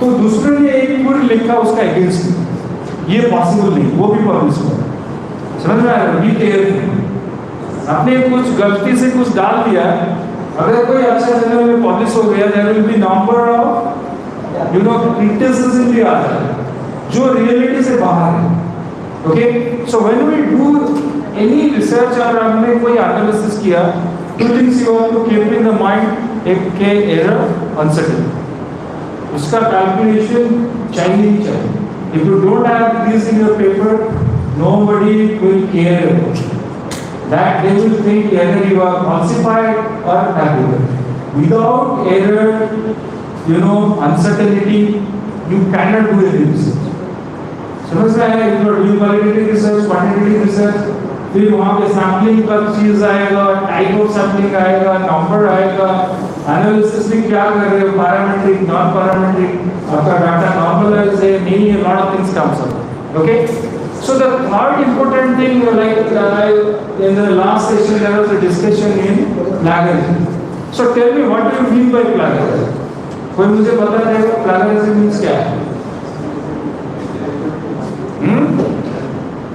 तो दूसरे ने एक पूरी लिखा उसका अगेंस्ट, ये पॉसिबल नहीं, वो भी पब्लिश हुआ. समझ में आ रहा है? Be careful. आपने कुछ गलती से कुछ डाल दिया, अगर कोई अच्छा जर्नल में पब्लिश हो गया, there will be number of, you know, criticism भी आता है जो रियलिटी से बाहर है. Okay, so when we do any research और हमने कोई एनालिसिस किया, two things you have to keep in the mind. एक के एरर, अनसर्टेनिटी, उसका कैलकुलेशन चाहिए. If you don't have this in your paper, nobody will care about it. That they will think either you are falsified or fabricated. Without error, you know, uncertainty, you cannot do any research. समझ में आया? If you are doing qualitative research, quantitative research, फिर वहाँ पे sampling का चीज आएगा, type of sampling आएगा, नंबर आएगा, एनालिसिस भी क्या कर रहे हो, पैरामीट्रिक, नॉन पैरामीट्रिक, आपका डाटा नॉर्मलाइज है नहीं है, lot of things comes up. Okay, so the third important thing, like in the last session there was a discussion in plagiarism. So tell me, what do you mean by plagiarism? कोई मुझे बता देगा plagiarism means क्या है?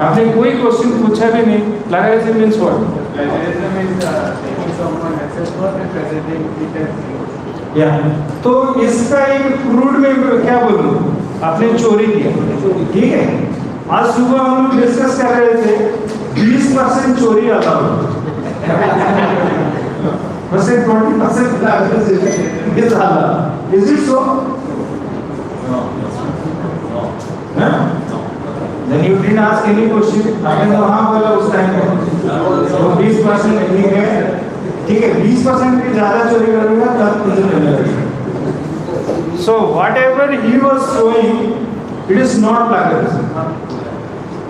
आपने कोई question पूछा भी नहीं. plagiarism means what? Plagiarism is taking someone else's work and presenting it as yours. या तो इसका एक क्रूड में क्या बोलूं, आपने चोरी किया. ठीक है, आज सुबह हम लोग डिस्कस कर रहे थे 20% चोरी आता है, बस 20% is it so? No. Then you didn't ask any question. आपने तो हाँ बोला उस टाइम पे. तो 20% ठीक है, ठीक है, 20% भी ज़्यादा चोरी करूँगा तब मुझे मिलेगा. So whatever he was showing, it is not plagiarism.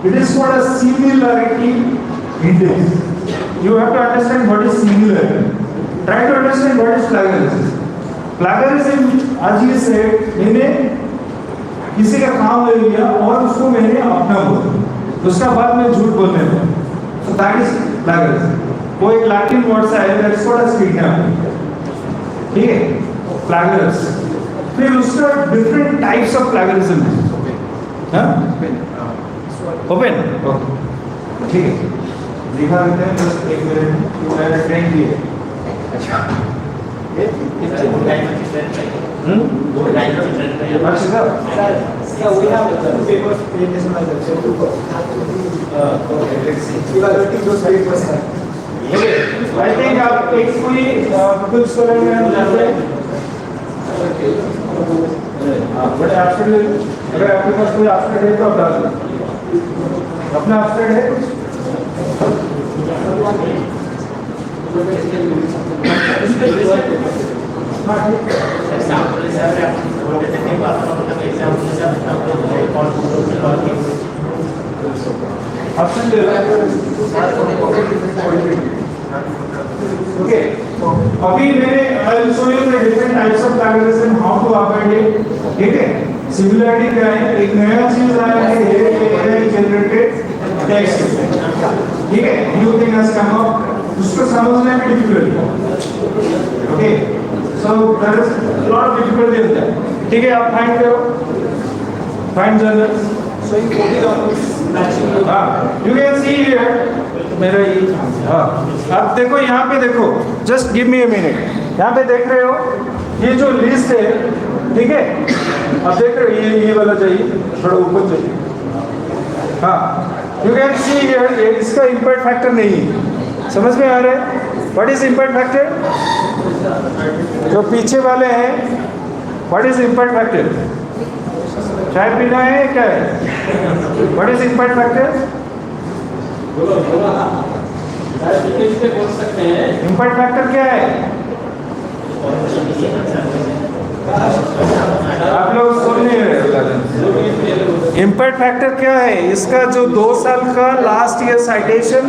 It is called a similarity index. You have to understand what is similarity. Try to understand what is plagiarism. Plagiarism अजीज से मैंने किसी का काम ले लिया और उसको मैंने अपना बोला, उसका बाद में झूठ बोलने लगा, so that is plagiarism। वो एक लैटिन वर्ड से आया, that's what is kidnapping, ठीक है, plagiarism। फिर उसका डिफरेंट टाइप्स ऑफ प्लैगरिज्म है, हाँ, ओपन, ठीक है, दिखा देते हैं बस एक मिनट, मैंने ट्रेन की है, अच्छा, Yeah, we have two papers in this magazine. Okay, let's see. Evaluating those papers. Okay, I think आप एक कोई कुछ स्टूडेंट में जाते हैं, बड़े एब्स्ट्रैक्ट, अगर आपके पास कोई एब्स्ट्रैक्ट है तो आप डाल दें, अपना एब्स्ट्रैक्ट है कुछ? Okay, अभी मैंने I will show you the different types of plagiarism, how to avoid it, ठीक है? Similarity क्या है? एक नया चीज आया है, AI generated text, ठीक है? New thing has come up, उसको समझने में difficult, okay? So there is a lot of difficulty in that, ठीक है? आप find करो, find journals, So in coding or matching. you can see here, मेरा ये, हाँ, आप देखो यहाँ पे देखो, just give me a minute, यहाँ पे देख रहे हो, ये जो लिस्ट है, ठीक है, आप देख रहे हो, ये वाला चाहिए, थोड़ा ऊपर चाहिए, हाँ, you can see here, ये इसका इम्पैक्ट फैक्टर नहीं है, समझ में आ रहा है? What is impact factor? जो पीछे वाले हैं, what is impact factor? चाय पीना है क्या है? What is impact factor? Impact factor क्या है? आप लोग सुन नहीं रहे। इम्पैक्ट फैक्टर क्या है? इसका जो 2 साल का last year citation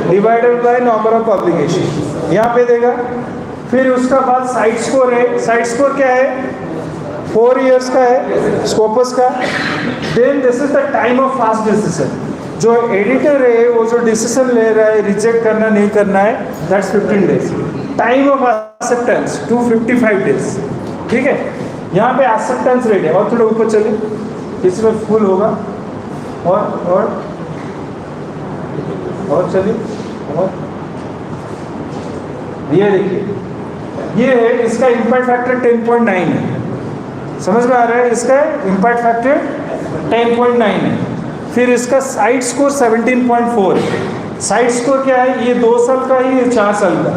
divided by number of publication, यहाँ पे देगा। फिर उसका बाद साइट स्कोर है। साइट स्कोर क्या है? 4 इयर्स का है स्कोपस का। Then this is the time of fast decision. जो एडिटर है वो जो डिसीजन ले रहा है रिजेक्ट करना नहीं करना है, that's 15 days. Time of acceptance 255 days. ठीक है, यहाँ पे एक्सेप्टेंस रेट है। और थोड़ा ऊपर चलिए, इसमें फुल होगा। और चलिए, और ये देखिए, ये है इसका इम्पैक्ट फैक्टर 10.9 है। समझ में आ रहा है? इसका इम्पैक्ट फैक्टर 10.9 है। फिर इसका साइट स्कोर 17.4 है। साइट स्कोर क्या है? ये 2 साल का है, ये 4 साल का।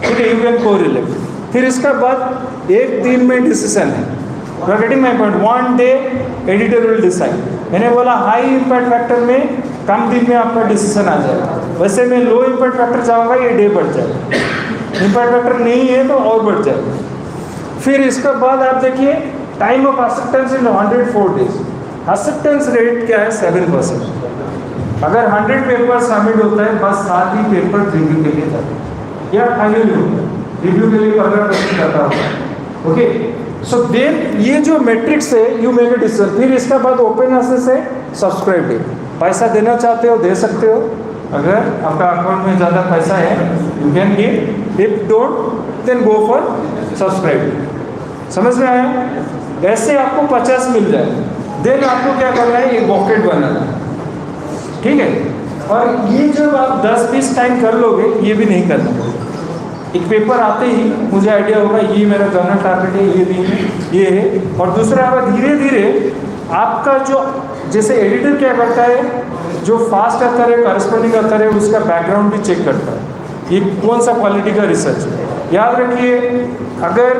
ठीक है, यू कैन कोरिलेट। फिर इसका बाद 1 दिन में डिसीजन है। You are getting my point. 1 day editor will decide. मैंने बोला हाई इम्पैक्ट फैक्टर में कम दिन में आपका डिसीजन आ जाएगा। वैसे मैं लो इम्पैक्ट फैक्टर चाहूँगा, ये डे बढ़ जाएगा। इम्पैक्ट फैक्टर नहीं है तो और बढ़ जाएगा। फिर इसका बाद आप देखिए time of acceptance in 104 days. Acceptance rate क्या है? 7%। अगर 100 पेपर सबमिट होता है, बस 7 ही पेपर रिव्यू के लिए जाते हैं या फाइनल होता है। रिव्यू के लिए 15% जाता होगा। ओके, सो देन ये जो मैट्रिक्स है, यू मेक अ डिसीजन। फिर इसका बाद ओपन एक्सेस है, सब्सक्राइब डे। पैसा देना चाहते हो दे सकते हो। अगर आपका अकाउंट में ज़्यादा पैसा है you can give, if don't then go for subscribe. समझ में आया? ऐसे आपको 50 मिल जाए। देन आपको क्या करना है? एक बॉकेट बनाना है। ठीक है, और ये जब आप 10-20 टाइम कर लोगे, ये भी नहीं करना। एक पेपर आते ही मुझे आइडिया होगा ये मेरा जर्नल टारगेट है, ये दिन है, ये है। और दूसरा अब धीरे धीरे आपका जो, जैसे एडिटर क्या करता है, जो फास्ट अथर है, करस्पॉन्डिंग अथर है, उसका बैकग्राउंड भी चेक करता है, ये कौन सा क्वालिटी का रिसर्च है। याद रखिए, अगर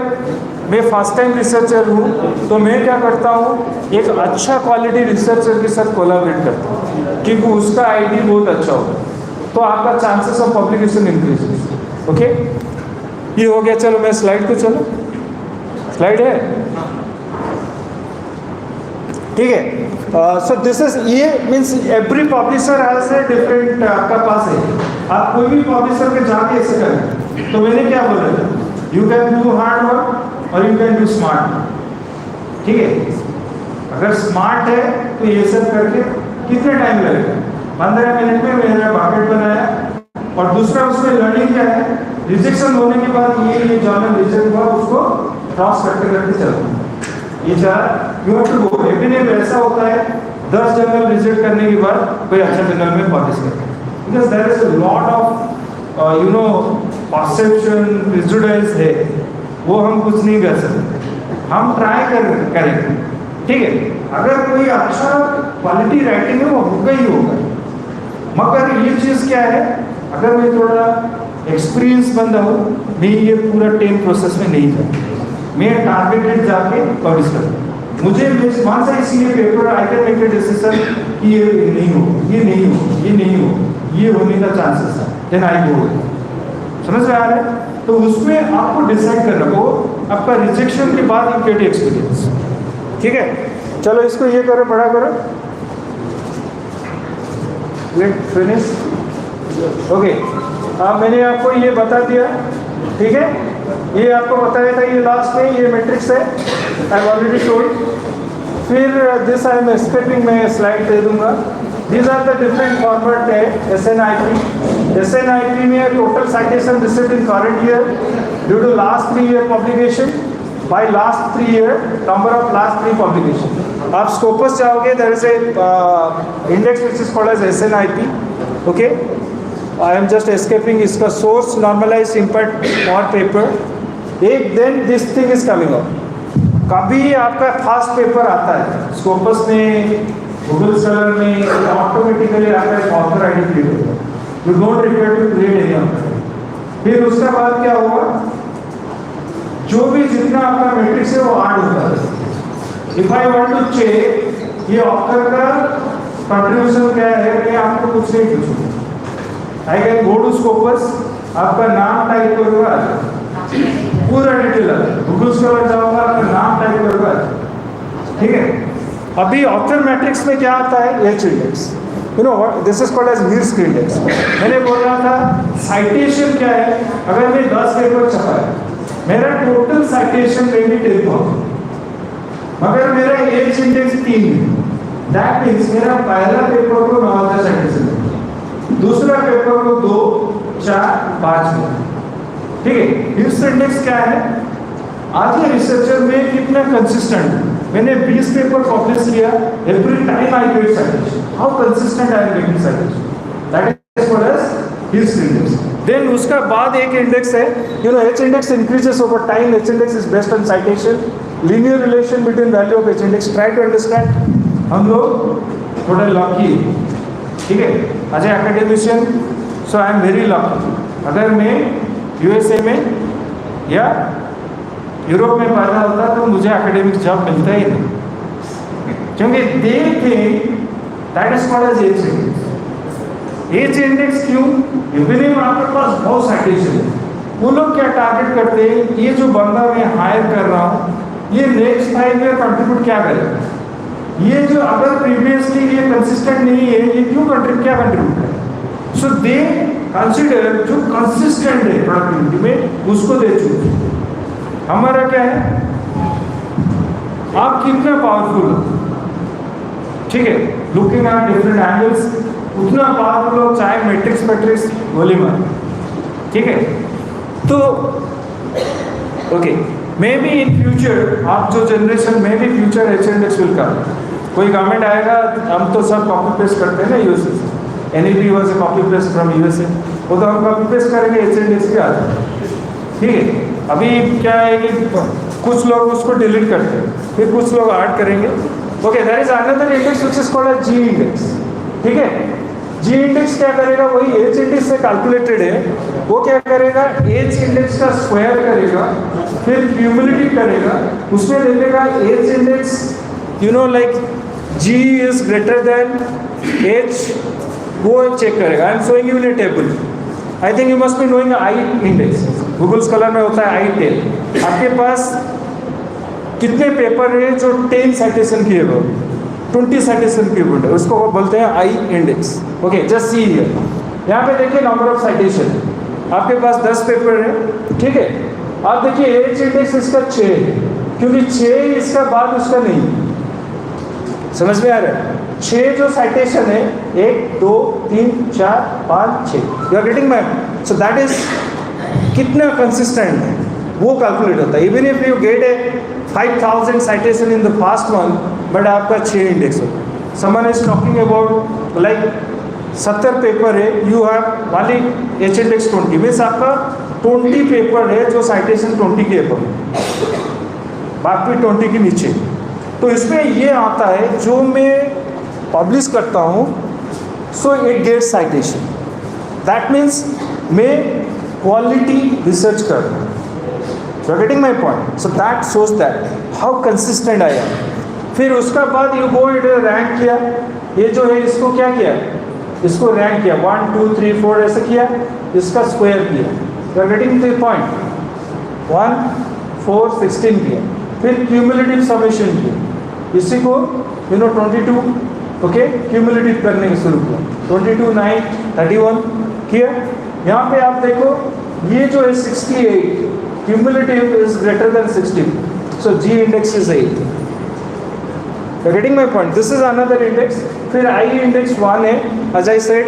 मैं फर्स्ट टाइम रिसर्चर हूँ तो मैं क्या करता हूँ, एक अच्छा क्वालिटी रिसर्चर के साथ कोलैबोरेट करता हूँ, क्योंकि उसका आईडी बहुत अच्छा होगा, तो आपका chances of publication increase. Okay, ये हो गया। चलो मैं स्लाइड पे चलो, स्लाइड है, ठीक है। सो दिस इज, ये means every publisher has a different, आपका पास है। आप कोई भी पब्लिशर के जाके ऐसे करें, तो मैंने क्या बोला था, you can do hard work और यू कैन डू स्मार्ट। ठीक है, अगर स्मार्ट है तो ये सब करके कितने टाइम लगेगा? 15 मिनट में मैंने बकेट बनाया। और दूसरा उसमें लर्निंग क्या है, रिजेक्शन होने के बाद ये जर्नल रिजेक्ट हुआ, उसको क्रॉस करते करते चलना। ये चार you have to go every day. ऐसा होता है 10 जर्नल रिजेक्ट करने के बाद कोई अच्छा जर्नल में पब्लिश करते हैं, because there is a lot of you know perception prejudice है, वो हम कुछ नहीं कर सकते, हम ट्राई करेंगे। ठीक है, अगर कोई अच्छा क्वालिटी राइटिंग है वो होगा ही होगा। मगर ये चीज़ क्या है, अगर मैं थोड़ा एक्सपीरियंस बंदा हूँ, मैं ये पूरा 10 प्रोसेस में नहीं जाता, मैं टारगेटेड जाके पब्लिश करता हूँ। मुझे मान से इसलिए paper I can make a decision कि ये नहीं हो, ये नहीं हो, ये नहीं हो, ये होने का चांसेस है, देन आई गो। समझ में आ रहा है? तो उसमें आपको डिसाइड करना हो, आपका रिजेक्शन के बाद यू गेट एक्सपीरियंस। ठीक है, चलो इसको ये करो, बड़ा करो, लेट फिनिश। ओके, अब मैंने आपको ये बता दिया। ठीक है, ये आपको बताया था, ये लास्ट में ये मैट्रिक्स है, आई ऑलरेडी टोल्ड। फिर दिस आई एम एस्केपिंग, मैं स्लाइड दे दूंगा। These are the different format है SNIP। SNIP में total citation received in current year due to last 3 year publication, by last 3 year number of last 3 publication. आप Scopus जाओगे, there is a index which is called as SNIP। Okay, I am just escaping इसका source normalize impact और paper. एक then this thing is coming up. कभी आपका fast paper आता है Scopus में, गूगल स्कॉलर में, ऑटोमेटिकली आपका एक ऑथर आईडी क्रिएट होगा, you don't require to create any author. फिर उसके बाद क्या हुआ, जो भी जितना आपका मैट्रिक्स है वो ऐड होता है। If I want to check ये ऑथर का कंट्रीब्यूशन क्या है, मैं आपको कुछ नहीं पूछूंगा। I can go to Scopus, आपका नाम टाइप करूंगा, पूरा डिटेल है, गूगल स्कॉलर जाऊंगा, आपका नाम टाइप करूंगा। ठीक है, अभी ऑथर मैट्रिक्स में क्या आता है, H index, you know this is called as mears index. मैंने बोल रहा था साइटेशन क्या है, अगर मैं 10 पेपर छपा है, मेरा टोटल साइटेशन में भी 10,000, मगर मेरा एच इंडेक्स 3 है, दैट मीन्स मेरा पहला पेपर को 9,000 साइटेशन, दूसरा पेपर को 2, 4, 5 में। ठीक है, मीर्स इंडेक्स क्या है, आज के रिसर्चर में कितना कंसिस्टेंट है। मैंने 20 पेपर पब्लिश किया, every time I get citation, how consistent I am getting citation, that is called as mears index. Then उसका बाद एक इंडेक्स है, you know H index increases over time, H index is based on citation, linear relation between value of H index, try to understand. हम लोग थोड़ा lucky, ठीक है, as a academician, so I am very lucky. अगर मैं USA में या Europe में पैदा होता तो मुझे एकेडमिक जॉब मिलता ही नहीं, क्योंकि they think that is called as H index. H index क्यों, इवनिंग आपके पास बहुत साइटेशन है, वो लोग क्या टारगेट करते हैं, ये जो बंदा मैं हायर कर रहा हूँ ये नेक्स्ट 5 ईयर कंट्रीब्यूट क्या करेगा, ये जो अगर प्रीवियसली ये कंसिस्टेंट नहीं है, ये क्यों क्या कंट्रीब्यूट करेगा। सो दे कंसिडर जो कंसिस्टेंट है प्रोडक्टिविटी में, उसको दे चुके। हमारा क्या है, आप कितना पावरफुल हो, ठीक है, लुकिंग एट डिफरेंट एंगल्स, उतना पावरफुल हो, चाहे मैट्रिक्स गोली मार। ठीक है, तो okay, may be in future आप जो जनरेशन में भी future H index will come, कोई गवर्नमेंट आएगा, हम तो सब कॉपी पेस्ट करते हैं ना यूएसए से, NEP was a copy paste from USA, वो तो हम कॉपी पेस्ट करेंगे, एच इंडेक्स भी आता है। ठीक है, अभी क्या है कि कुछ लोग उसको डिलीट करते हैं, फिर कुछ लोग ऐड करेंगे। Okay, there is another index which is called as G index. ठीक है, जी इंडेक्स क्या करेगा, वही एच इंडेक्स से कैलकुलेटेड है, वो क्या करेगा, एच इंडेक्स का स्क्वायर करेगा, फिर क्यूमुलेटिव करेगा, उसमें देखेगा H index, you know like G is greater then H, वो चेक करेगा। आई am showing you in A table, I think you must be knowing I index, Google scholar में होता है आई टेल। आपके पास कितने पेपर है जो 10 साइटेशन किए हुए, 20 साइटेशन किए हुए, उसको बोलते हैं I index. Okay, just see here, यहाँ पे देखिए नंबर ऑफ साइटेशन, आपके पास 10 पेपर है, ठीक है, अब देखिए एच इंडेक्स इसका 6 है, क्योंकि 6 इसका बाद उसका नहीं। समझ में आ रहा है? 6 जो साइटेशन है, 1 2 3 4 5 6, you are getting my? So that is कितना कंसिस्टेंट है वो कैलकुलेट होता है। Even if you get a 5000 citation in the fast one, but आपका 6 इंडेक्स होता है। Someone is talking about like 70 paper है, यू हैव वाली एच इंडेक्स 20, मीन्स आपका 20 पेपर है जो साइटेशन 20 के ऊपर, बाकी 20 के नीचे। तो इसमें ये आता है जो मैं पब्लिश करता हूँ, so it gets citation. That means मैं क्वालिटी रिसर्च कर रहा हूँ। You are getting my point? So that shows that how consistent I am. फिर उसका बाद यू गो इट रैंक किया, ये जो है इसको क्या किया, इसको रैंक किया 1 2 3 4 ऐसे किया, इसका स्क्वायर किया। You are getting the point? 1 4 16 किया, फिर क्यूमुलेटिव समेशन किया, इसी को 22 ओके क्यूमुलेटिव करने के शुरू किया, 22 9 31 किया। यहाँ पे आप देखो ये जो है 68, cumulative is greater than 60, so G index is 8। You are getting my point? This is another index. फिर आई इंडेक्स 1 है, एज आई सेड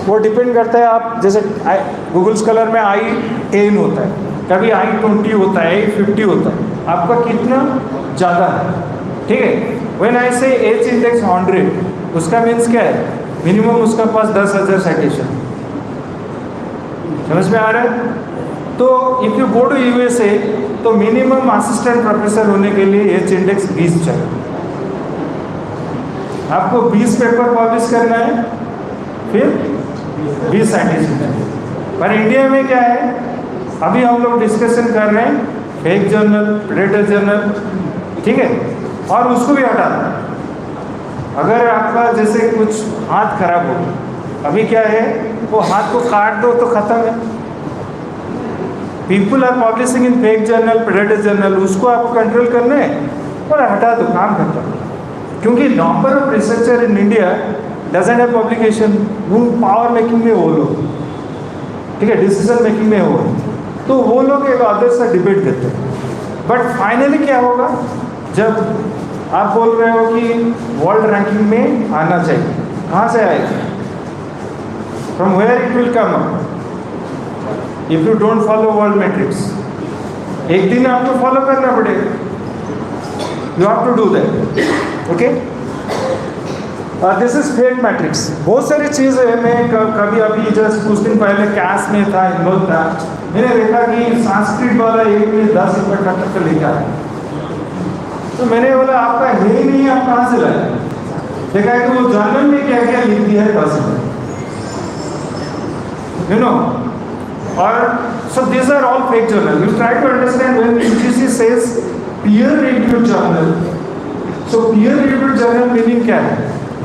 वो डिपेंड करता है, आप जैसे गूगल स्कॉलर में आई 10 होता है, कभी आई 20 होता है, आई 50 होता है, आपका कितना ज़्यादा है, ठीक है। व्हेन आई से एच इंडेक्स 100, उसका मीन्स क्या है, मिनिमम उसका पास 10,000 साइटेशन। समझ में आ रहा है? तो if you go to USA, तो मिनिमम असिस्टेंट प्रोफेसर होने के लिए एच इंडेक्स 20 चाहिए। आपको 20 पेपर पब्लिश करना है, फिर 20 साइटेशन चाहिए। पर इंडिया में क्या है, अभी हम लोग डिस्कशन कर रहे हैं फेक जर्नल, प्रेडेटर जर्नल, ठीक है, और उसको भी हटा दो। अगर आपका जैसे कुछ हाथ खराब हो, अभी क्या है, वो हाथ को काट दो तो ख़त्म है। People are publishing in fake journal, predator journal, उसको आपको कंट्रोल करना है और हटा दो, काम खत्म। क्योंकि number of researcher in India doesn't have publication, वो पावर मेकिंग में वो लोग, ठीक है, डिसीजन मेकिंग में हो, तो वो लोग एक अदर से डिबेट करते हैं। बट फाइनली क्या होगा, जब आप बोल रहे हो कि वर्ल्ड रैंकिंग में आना चाहिए, कहाँ से आएगा, from where it will come up if you don't follow world matrix. एक दिन आपको फॉलो करना पड़ेगा, you have to do that, okay. This is fake matrix. बहुत सारी चीज़ें मैं कभी अभी जस्ट कुछ दिन पहले कैश में था, इंदौर था, मैंने देखा कि संस्कृत वाला एक में 10 रुपये का लिखा है, तो मैंने बोला आपका है ही नहीं, आप कहाँ से लाए? देखा है कि वो जर्नल में क्या क्या लिख दिया है 10 रुपये, यू नो। और so this are all fake journal. You try to understand when UGC says peer reviewed journal, so peer reviewed journal meaning क्या है?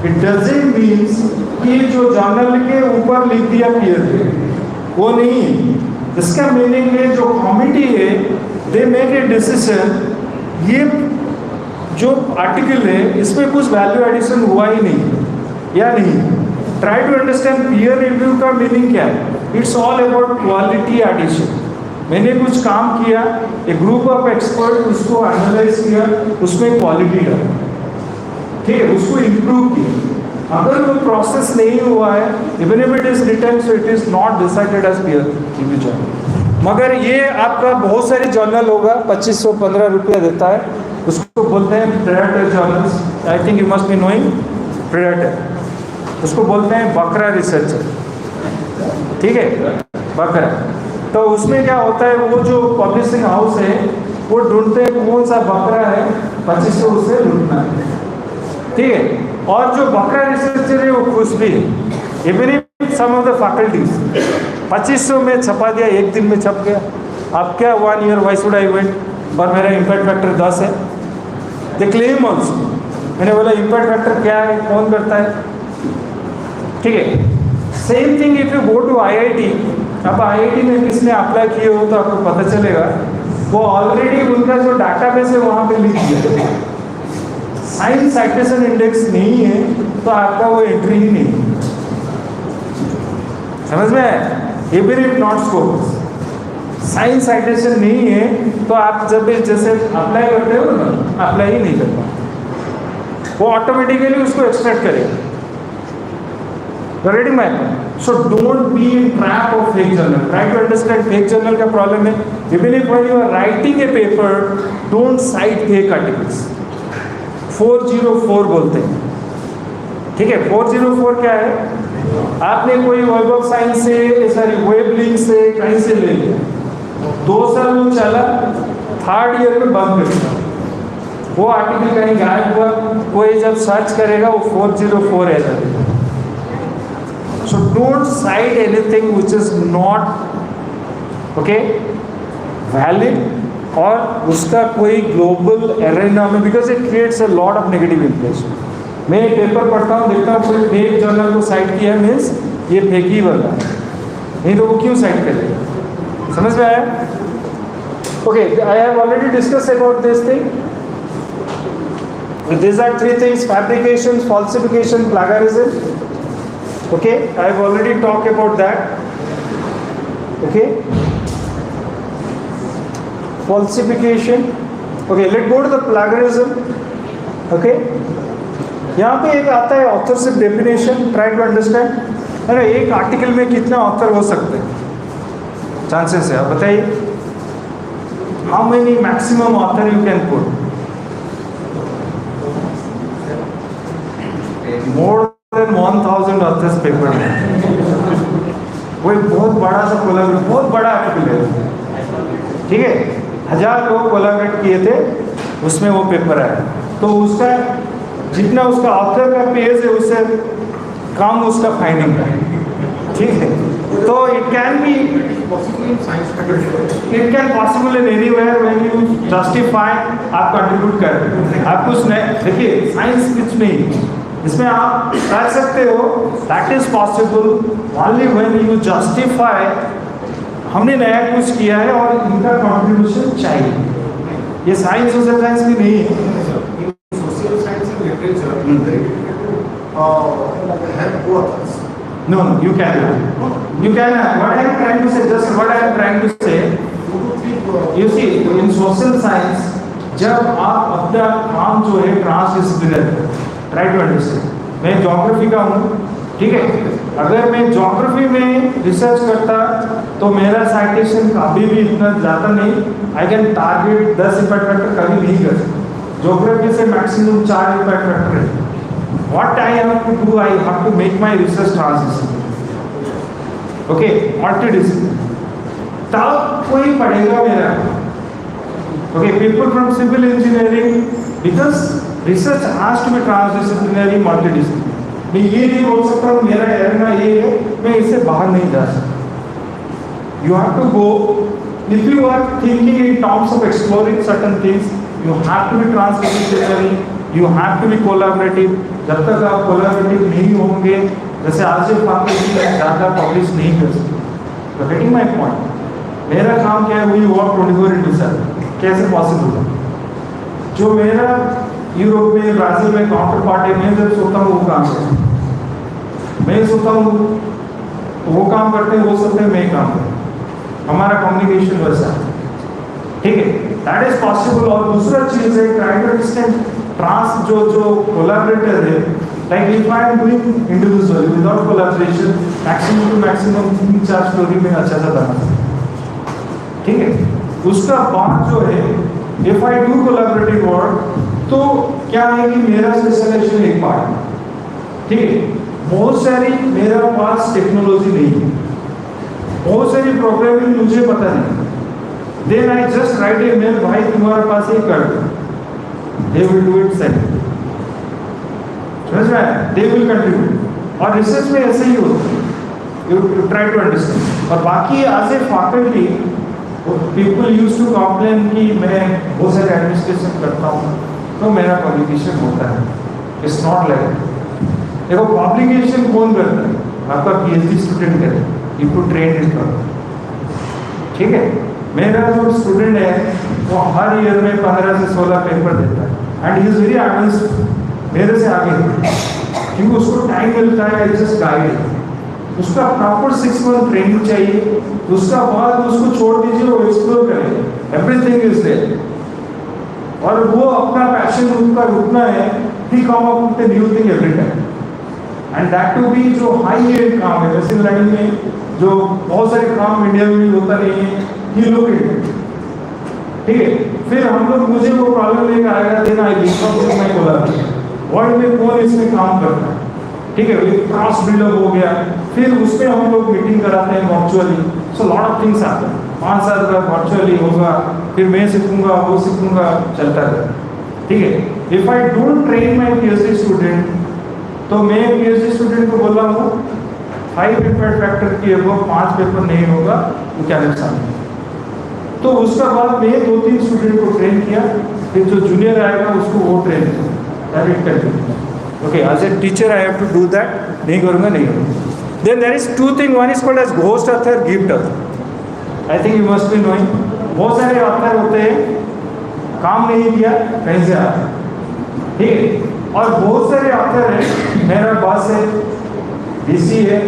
It doesn't means कि जो जर्नल के ऊपर लिख दिया peer reviewed, वो नहीं है। इसका मीनिंग है जो कमिटी है, they make a decision, ये जो आर्टिकल है इसमें कुछ वैल्यू एडिशन हुआ ही नहीं या नहीं। Try to understand peer review का मीनिंग क्या है। It's all about quality addition. मैंने कुछ काम किया, एक ग्रुप ऑफ एक्सपर्ट उसको एनालाइज किया, उसमें क्वालिटी डाला, ठीक है, उसको इम्प्रूव किया। अगर वो प्रोसेस नहीं हुआ है, even if it is written, so it is not decided as peer review journal. मगर ये आपका बहुत सारे जर्नल होगा, 2515 रुपया देता है, उसको बोलते हैं predator journals. I think you must be knowing predator, उसको बोलते हैं बकरा रिसर्चर, ठीक है, बकरा। तो उसमें क्या होता है, वो जो पब्लिशिंग हाउस है वो ढूंढते हैं कौन सा बकरा है 2500 उसे लूटना है, ठीक है। और जो बकरा रिसर्चर है वो खुश भी है, even if some of the faculties 2500 में छपा दिया, एक दिन में छप गया, आप क्या 1 year why should I wait, और मेरा इम्पैक्ट फैक्टर 10 है। द क्लेम ऑल्सो, मैंने बोला इम्पैक्ट फैक्टर क्या है, कौन करता है, ठीक है। Same thing if you go to IIT, अब IIT में किसने अप्लाई किए हो तो आपको पता चलेगा, वो ऑलरेडी उनका जो डाटाबेस है वहाँ पे लिख दिया, साइंस साइटेशन इंडेक्स नहीं है तो आपका वो एंट्री ही नहीं। समझ में? Even if not scope, science citation नहीं है तो आप जब भी जैसे अप्लाई करते हो ना, अप्लाई ही नहीं करता, वो ऑटोमेटिकली उसको एक्सट्रैक्ट करेगा। Getting my point? So don't be in trap of fake journal. Try to understand fake journal का problem है. Even if when you are writing a paper, don't cite fake articles. 404 बोलते हैं, ठीक है? 404 क्या है? आपने कोई वेब ऑफ साइंस से, सॉरी वेब लिंक से कहीं से ले लिया, 2 साल वो चला, 3rd ईयर में बंद कर दिया, वो आर्टिकल कहीं गायब हुआ, कोई जब सर्च करेगा वो 404 है जाएगा। So don't cite anything which is not valid और उसका कोई global arena में, because it creates a lot of negative impression. मैं पेपर पढ़ता हूँ, देखता हूँ कोई फेक जर्नल को साइट किया, मीन्स ये फेक ही बन रहा है, नहीं तो वो क्यों साइट करेगा? समझ में आया? Okay, I have already discussed about this thing. These are 3 things: fabrication, falsification, plagiarism. Okay, I have already talked about that. Okay, falsification. Okay, let's go to the plagiarism. Okay, यहाँ पे एक आता है authorship definition. Try to understand. अरे एक article में कितना author हो सकते हैं? चांसेस है, आप बताइए. How many maximum author you can put? More than 1000 authors paper में. कोई बहुत बड़ा सा कोलैबोरेट, बहुत बड़ा आर्टिकल है, ठीक है, 1000 लोग कोलैबोरेट किए थे, उसमें वो पेपर आया, तो उसका जितना उसका ऑथर का पेज है उससे कम उसका फाइंडिंग है, ठीक है. तो it can possible in anywhere when you justify, आप कंट्रीब्यूट कर रहे हैं, आप कुछ नहीं, देखिए साइंस कुछ नहीं, इसमें आप कर सकते हो, that is possible only when you justify हमने नया कुछ किया है और इनका कंट्रीब्यूशन चाहिए. ये साइंस सोशल साइंस भी नहीं है. Social science and literature, have authors. No, you can have. You can have. What I am trying to say, just what I am trying to say, you see, in social science, जब आप अपना काम जो है transdisciplinary, try to understand, मैं geography का हूँ, ठीक है, अगर मैं ज्योग्राफी में रिसर्च करता तो मेरा साइटेशन कभी भी इतना ज़्यादा नहीं, आई कैन टारगेट 10 इम्पैक्ट फैक्टर कभी नहीं कर सकता. ज्योग्राफी से मैक्सिमम 4 इम्पैक्ट फैक्टर है. What I have to do, I have to make my research transdisciplinary. Okay, multidisciplinary. तब कोई पढ़ेगा मेरा. Okay, people from civil engineering, because research has to be transdisciplinary, multidisciplinary. मैं ये नहीं बोल सकता हूँ मेरा एरिया ये है, मैं इससे बाहर नहीं जा सकता. You have to go. If you are thinking in terms of exploring certain things, you have to be transdisciplinary. You have to be collaborative. जब तक आप कोलैबोरेटिव नहीं होंगे, जैसे आज ये फैकल्टी ज़्यादा पब्लिश नहीं कर सकते. तो गेटिंग माय पॉइंट, मेरा काम क्या है, वही वर्क 24/7. कैसे पॉसिबल है? जो मेरा यूरोप में, ब्राज़ील में काउंटर पार्ट है, मैं जब सोता हूँ वो काम करता हूँ, मैं सोता हूँ वो काम करते हैं, वो सोते हैं मैं काम करता हूँ. हमारा कम्युनिकेशन वैसा है, ठीक है, दैट इज पॉसिबल. और दूसरा चीज़ है, ट्राई टू अंडरस्टैंड ट्रांस जो कोलैबोरेटर है, like if I am doing individually without collaboration, maximum to maximum 3-4 story में अच्छा सा बना, ठीक है. उसका बाद जो है, if I do collaborative work, तो क्या है कि मेरा स्पेशलाइजेशन एक पार्ट है, ठीक है. बहुत सारी मेरा पास टेक्नोलॉजी नहीं है, बहुत सारी प्रोग्रामिंग मुझे पता नहीं, then I just write a mail, भाई तुम्हारे पास ये कर दो, they will do it send. समझ में आया? They will contribute. और रिसर्च में ऐसे ही होता है. You try to understand. और बाकी as a faculty, people used to complain कि मैं बहुत सारे एडमिनिस्ट्रेशन करता हूँ तो मेरा पब्लिकेशन होता है. It's not like that. देखो पब्लिकेशन कौन करता है? आपका PhD स्टूडेंट करे. You to train it करो. ठीक है? मेरा जो स्टूडेंट है वो हर ईयर में 15 से 16 पेपर देता है and he is very advanced, मेरे से आगे, क्योंकि उसको टाइम मिलता है. जस्ट गाइड उसका प्रॉपर 6 मंथ ट्रेनिंग चाहिए, उसका बाद उसको छोड़ दीजिए, वो एक्सप्लोर करे, एवरीथिंग इज देयर, और वो अपना पैशन उनका उतना है, ही come up with new thing every time, and that too be जो हाई एंड काम है, मशीन लर्निंग में जो बहुत सारे काम इंडिया में भी होता नहीं है, ही लोग, ठीक है। फिर हम लोग, मुझे वो प्रॉब्लम लेकर आएगा, देन आई मैं बोला वर्ल्ड में कौन इसमें काम करता है, ठीक है, क्रॉस बिल्डअप हो गया, फिर उसमें हम लोग मीटिंग कराते हैं virtually, so lot of things आते हैं, 5 साल का वर्चुअली होगा, फिर मैं सीखूंगा, वो सीखूंगा, चलता है, ठीक है। If I don't train my PhD student, तो मैं PhD स्टूडेंट को बोल रहा हूँ 5 इम्पैक्ट फैक्टर की एबव 5 पेपर नहीं होगा, वो क्या नुकसान है। तो उसका बाद मैं 2-3 स्टूडेंट को ट्रेन किया, फिर जो जूनियर आएगा उसको वो ट्रेन किया, okay, as a teacher I have to do that, नहीं करूँगा, नहीं करूँगा। Then there is 2 thing, one is called as ghost author, gift author, I think you must be knowing. बहुत सारे ऑथर होते हैं, काम नहीं किया, कहीं से आया, ठीक है, और बहुत सारे ऑथर हैं, मेरा बॉस है, DC है,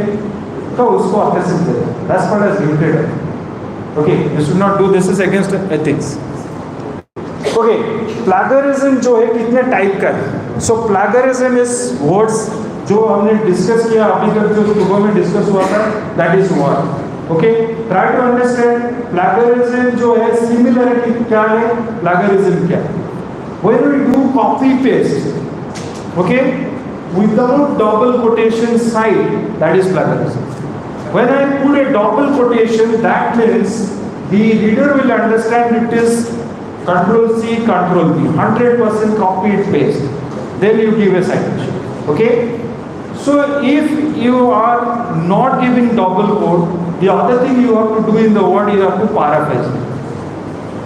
तो उसको ऑथरशिप दे दो, that's called as gifted, okay, you should not do this, is against ethics. Okay, plagiarism जो है कितने टाइप का है, सो प्लैगरिज्म इज वर्ड्स जो हमने डिस्कस किया अभी तक, जो सुबह में डिस्कस हुआ था, that is word, okay. Try to understand plagiarism जो है, सिमिलरिटी क्या है, प्लैगरिज्म क्या है। When we do copy paste, okay, without double quotation side, that is plagiarism. When I put a double quotation, that means the reader will understand it is Control C, Control V, 100% copy and paste. Then you give a citation. Okay? So if you are not giving double quote, the other thing you have to do in the word, you have to paraphrase.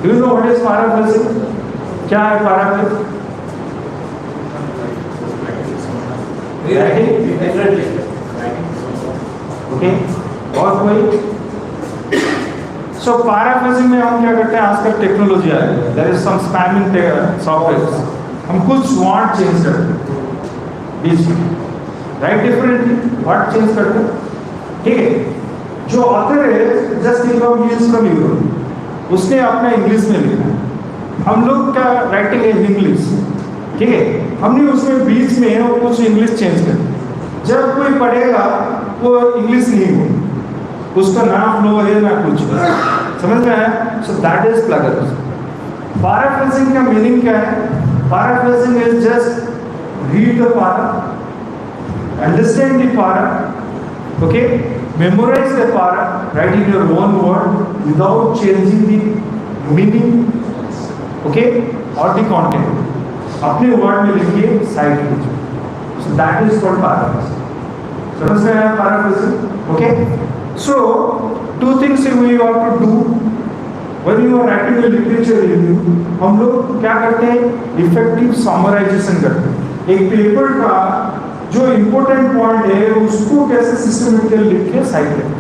Do you know what is paraphrasing? क्या है paraphrase? Okay, और कोई? सो paraphrasing में हम क्या करते हैं, आजकल टेक्नोलॉजी आ रही है, there is some spamming software, हम कुछ वर्ड चेंज करते हैं बीच में, राइट, डिफरेंटली वर्ड चेंज करते हैं, ठीक है। जो ऑथर है, just think of he is from Europe, उसने अपना इंग्लिश में लिखा, हम लोग का राइटिंग है इंग्लिश, ठीक है, हमने उसमें बीच में वो कुछ इंग्लिश चेंज कर, जब कोई पढ़ेगा वो इंग्लिश नहीं हो, उसका ना फ्लो है ना कुछ, समझ में आया। So that is plagiarism. Paraphrasing का मीनिंग क्या है? Paraphrasing is just read the para, understand the para, okay, memorize the para, write in your own word without changing the meaning, okay, और द कंटेंट अपने word में लिखिए, side कीजिए। So that is called paraphrasing. समझ में आया paraphrasing? Okay, so two things we have to do when you are writing a literature review. हम लोग क्या करते हैं? इफेक्टिव समराइजेशन करते हैं। एक पेपर का जो इंपॉर्टेंट पॉइंट है उसको कैसे सिस्टमेटिकली लिख के साइड करें।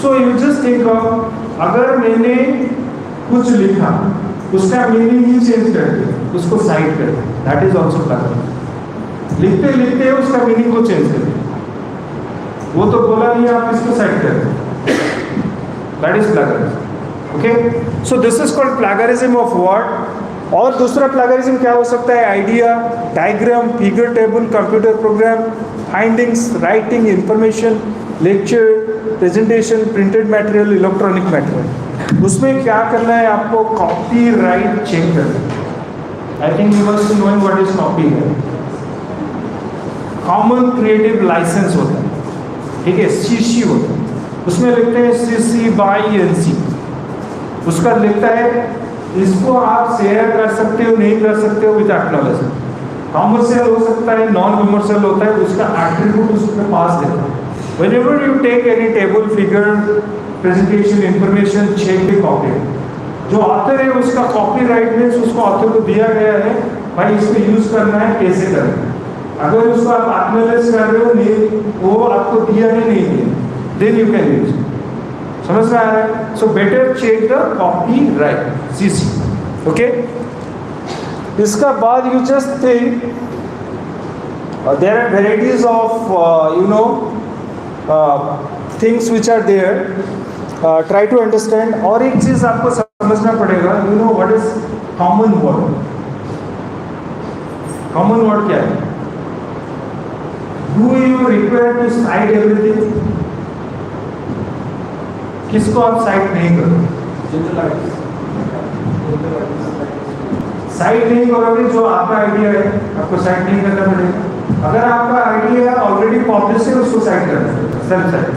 So you just think of, अगर मैंने कुछ लिखा, उसका मीनिंग ही चेंज कर दिया, उसको साइड कर दिया, दैट इज ऑल्सो प्लैगियरिज्म। लिखते लिखते उसका मीनिंग को चेंज कर दिया, वो तो बोला नहीं, आप इसको साइड कर दिया, that is plagiarism. Okay, so this is called plagiarism of word. और दूसरा प्लैगियरिज्म क्या हो सकता है? Idea, diagram, figure table, computer program, findings, writing, information, lecture, presentation, printed material, electronic material. उसमें क्या करना है आपको? कॉपीराइट चेक करना। I think you must knowing what is copyright. Common creative license होता है, ठीक है, CC होता है, उसमें लिखते हैं CC by NC, उसका लिखता है, इसको आप शेयर कर सकते हो, नहीं कर सकते हो विद एक्नॉलेजमेंट। कॉमर्शियल हो सकता है, नॉन कॉमर्शियल होता है, उसका एट्रीब्यूट उसके पास देता है। Whenever you take any table, figure, presentation, information, check the copy. जो ऑथर है उसका कॉपीराइट में उसको ऑथर को दिया गया है, भाई इसको यूज करना है, कैसे करना है। अगर उसको आप एक्नॉलेज कर रहे हो, नहीं, वो आपको दिया है, नहीं दिया, देन यू कैन यूज। समझ में आ रहा है? So better check the copyright, CC, okay. इसका बाद you just think there are varieties of things which are there, try to understand. और एक चीज आपको समझना पड़ेगा, you know what is common word. Common word क्या है? Do you require to cite everything? किसको आप साइट नहीं करोगे? साइट नहीं करोगे जो आपका आइडिया है, आपको साइट नहीं करना पड़ेगा. अगर आपका आइडिया ऑलरेडी पब्लिश है, उसको साइट करना पड़ेगा, सेल्फ साइट.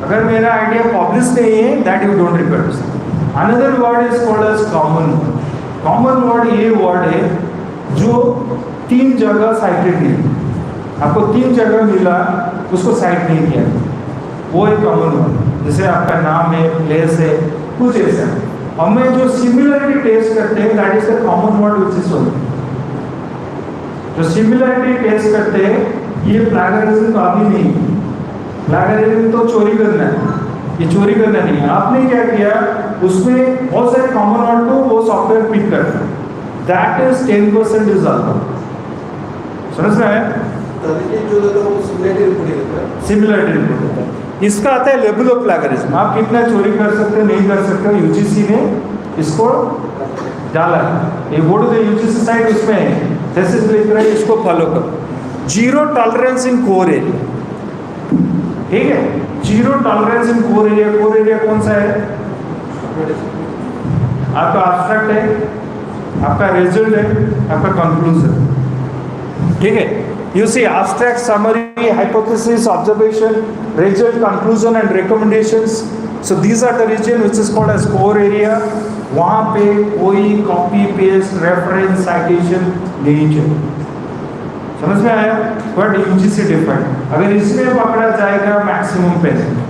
अगर मेरा आइडिया पब्लिश नहीं है, that you don't require to cite. Another word is called as common word. Common word ये वर्ड है जो 3 जगह साइटेड नहीं, आपको 3 जगह मिला, उसको साइट नहीं किया, वो एक कॉमन वर्ड. जैसे आपका नाम है, प्लेस है, कुछ ऐसा. हमें जो सिमिलरिटी टेस्ट करते हैं, that is the common word which is sold. जो सिमिलरिटी टेस्ट करते हैं, ये प्लैगरिज्म अभी नहीं. प्लैगरिज्म तो चोरी करना है, ये चोरी करना नहीं है. आपने क्या किया, उसमें बहुत सारे कॉमन वर्ड को वो सॉफ्टवेयर पिक करता है. That is 10% is all. समझ में आया? सिमिलरिटी रिपोर्ट होता है. इसका आता है लेवल ऑफ प्लैगरिज्म. आप कितना चोरी कर सकते हो, नहीं कर सकते हो, यूजीसी ने इसको डाला है. ये बोर्ड जो यूजीसी साइट उसमें है, जैसे लिख रहा है, इसको फॉलो करो. 0 टॉलरेंस इन कोर एरिया. ठीक है, 0 tolerance in core area. Core area कौन सा है? आपका एब्स्ट्रैक्ट है, आपका रिजल्ट है, आपका कंक्लूजन. ठीक है, you see abstract, summary, hypothesis, observation, result, conclusion and recommendations. So these are the region which is called as core area. वहाँ पे कोई copy paste reference citation नहीं चाहिए. समझ में आया? But UGC different. अगर इसमें पकड़ा जाएगा maximum penalty.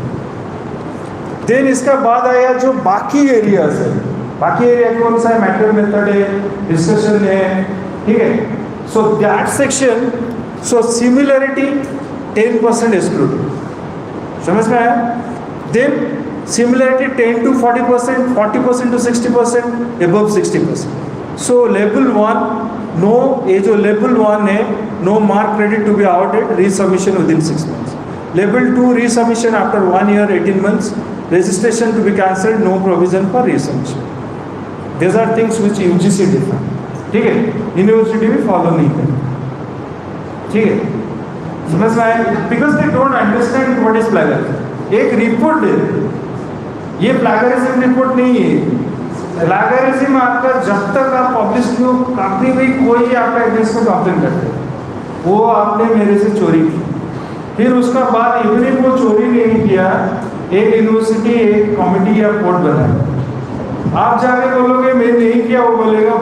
Then इसका बाद आया जो बाकी areas है. बाकी area कौन सा है? matter method है, discussion है. ठीक है? So that section, so similarity 10% excluded. समझ में आया? Then similarity 10 to 40%, 40% to 60%, above 60%. So level 1, no, ये जो level 1 है, no mark credit to be awarded, resubmission within 6 months. Level 2, resubmission after 1 year, 18 months, registration to be cancelled, no provision for resubmission. These are things which UGC define. ठीक है, university भी follow नहीं करती. ठीक है, समझ में आया? Because they don't understand what is plagiarism. एक रिपोर्ट है, ये प्लैगरिज्म रिपोर्ट नहीं है. प्लैगरिज्म आपका जब तक आप पब्लिश नहीं हो, कभी भी कोई आपका अगेंस्ट में कंप्लेन करते हैं, वो आपने मेरे से चोरी की. फिर उसका बाद इवन वो चोरी नहीं किया, एक यूनिवर्सिटी एक कमिटी या बोर्ड बनाया, आप जाके बोलोगे मैं नहीं किया, वो बोलेगा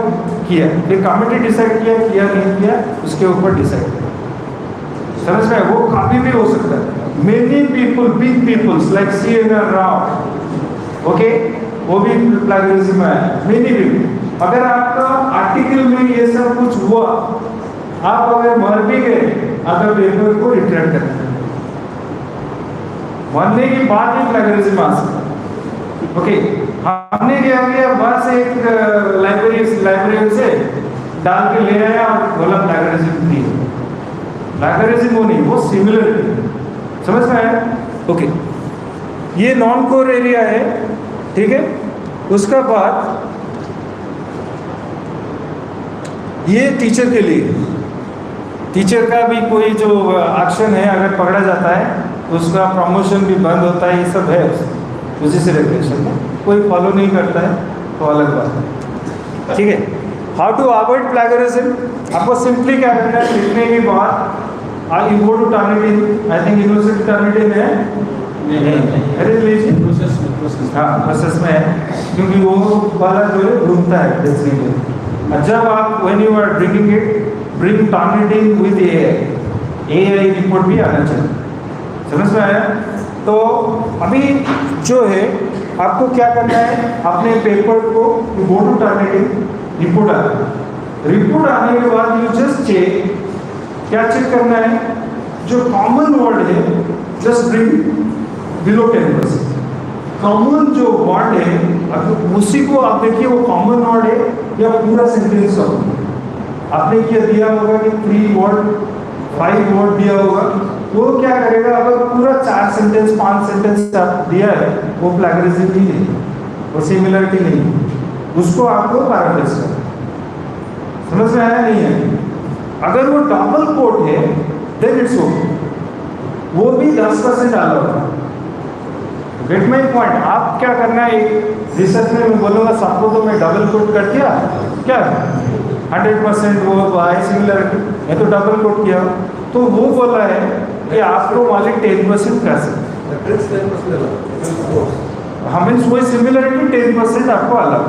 किया. फिर कमिटी डिसाइड किया नहीं किया, उसके ऊपर डिसाइड किया. समझ में? वो कभी भी हो सकता है. Many people, big peoples like CNR Rao, okay, वो भी प्लैगरिज्म में है. Many people. अगर आपका आर्टिकल में ये सब कुछ हुआ, आप अगर मर भी गए, अगर पेपर को रिट्रैक्ट करना है, मरने की बात ही प्लैगरिज्म आ सकता है. ओके, हमने क्या किया, बस एक लाइब्रेरी से डाल के ले आया और बोला प्लैगरिज्म नहीं. प्लैगरिज्म वो नहीं, वो सिमिलरिटी. समझ में आया? ओके, ये नॉन कोर एरिया है. ठीक है, उसका बाद ये टीचर के लिए, टीचर का भी कोई जो एक्शन है, अगर पकड़ा जाता है, उसका प्रमोशन भी बंद होता है. ये सब है उसी से रेगुलेशन में. कोई फॉलो नहीं करता है तो अलग बात है. ठीक है, हाउ टू अवॉइड प्लैगरिज्म. आपको सिंपली क्या करना है, लिखने के बाद you go to Turnitin. I think university Turnitin है नहीं, अरे लीजिए प्रोसेस. हाँ, प्रोसेस में है, क्योंकि वो वाला जो है घूमता है देखने के लिए. जब आप when you are drinking it, bring Turnitin with AI report भी आना चाहिए. समझ में आया? तो अभी जो है आपको क्या करना है, अपने पेपर को गो टू टर्निटिन, रिपोर्ट आना. रिपोर्ट आने के बाद यू जस्ट चेक, क्या चेक करना है, जो कॉमन वर्ड है जस्ट ब्रिंग बिलो 10%. कॉमन जो वर्ड है, अगर उसी को आप देखिए वो कॉमन वर्ड है या पूरा सेंटेंस हो. आपने क्या दिया होगा कि 3 वर्ड 5 वर्ड दिया होगा, वो क्या करेगा, अगर पूरा 4 सेंटेंस 5 सेंटेंस आप दिया है, वो प्लैगरिज्म ही नहीं, वो सिमिलरिटी नहीं, उसको आपको पैराफ्रेज करना। समझ में आया नहीं है? अगर वो डबल कोट है देन इट्स ओके, वो भी 10% डाला होगा। Get my point. आप क्या करना है, एक रिसर्च में मैं बोलूँगा सबको, तो मैं डबल कोट कर दिया क्या 100% वो हाई सिमिलरिटी, मैं तो डबल कोट किया, तो वो बोला है कि आपको वाले 10% कर सकते, हमें वही सिमिलरिटी 10% आपको अलग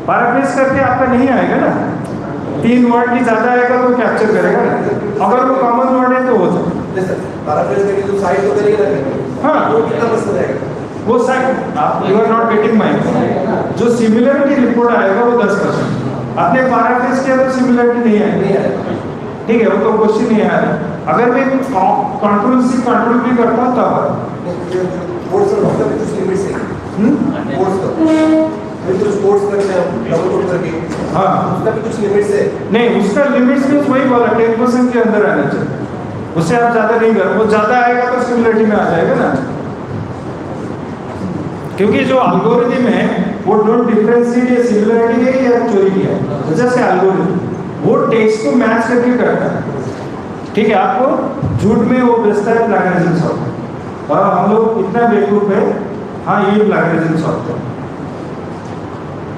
पैराफ्रेज करके आपका नहीं आएगा ना, 3 वर्ड की ज़्यादा आएगा तो कैप्चर करेगा ना, अगर वो कॉमन वर्ड है तो हो जाए। हाँ वो साइड आप you are not getting my, जो सिमिलरिटी रिपोर्ट आएगा वो 10%, आपने पैराफ्रेज किया तो सिमिलरिटी नहीं आएगी, ठीक है, वो तो क्वेश्चन नहीं आया। अगर मैं कंट्रोल सी कंट्रोल भी करता हूँ तब हाँ नहीं, उसका लिमिट्स में वही बोला 10% के अंदर आना चाहिए, उससे आप ज्यादा नहीं कर, वो ज्यादा आएगा तो सिमिलरिटी में आ जाएगा ना, क्योंकि जो एल्गोरिथम है वो डोंट डिफरेंशिएट ये सिमिलरिटी है या चोरी किया है, जैसे एल्गोरिथम वो टेक्स्ट को मैच करके करता है, ठीक है, आपको झूठ में वो बेचता है प्लैगरिज्म सॉफ्टवेयर, और हम लोग इतना बेवकूफ है, हाँ ये प्लैगरिज्म सॉफ्टवेयर,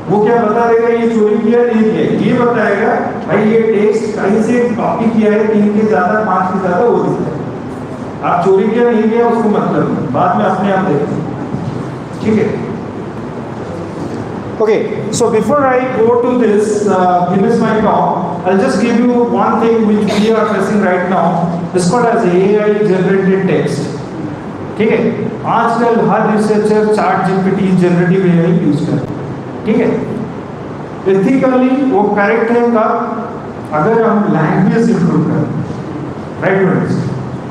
वो क्या बता देगा ये चोरी किया नहीं किया, ये बताएगा भाई ये टेक्स्ट कहीं से कॉपी किया है, 3 के ज्यादा 5 के ज्यादा वो दिखता है, आप चोरी किया नहीं किया उसको मतलब बाद में अपने आप देखें, ठीक है। Okay, so before I go to this, finish my talk, I'll just give you one thing which we are facing right now. It's called as AI generated text. ठीक है, आजकल हर researcher ChatGPT generative AI use कर, ठीक है, ethically वो correct है कब, अगर हम लैंग्वेज इंप्रूव कर रहे हैं, राइट,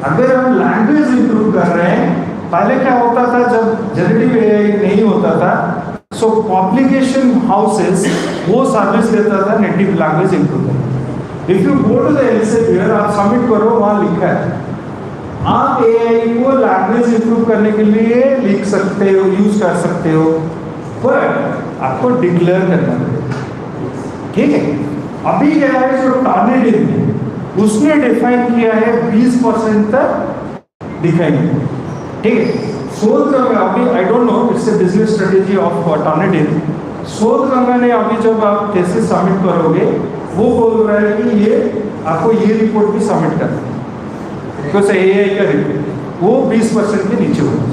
अगर हम लैंग्वेज इंप्रूव कर रहे हैं, पहले क्या होता था जब जनरेटिव AI नहीं होता था, सो पब्लिकेशन हाउसेस वो सर्विस देता था native language improve. If you go to the Elsevier, आप सबमिट करो, वहाँ लिखा है आप AI को लैंग्वेज इंप्रूव करने के लिए लिख सकते हो, यूज कर सकते हो, पर आपको डिक्लेयर करना पड़ेगा, ठीक है। अभी क्या है, जो टॉर्नेडिन है उसने डिफाइन किया है 20% तक दिखाएंगे, ठीक है। शोध गंगा अभी I don't know, it's a business strategy of टॉर्नेडिन, शोध गंगा ने अभी जब आप थीसिस सबमिट करोगे, वो बोल रहा है कि ये आपको ये रिपोर्ट भी सबमिट करना है, बिकॉज AI का रिपोर्ट वो 20% के नीचे होगा।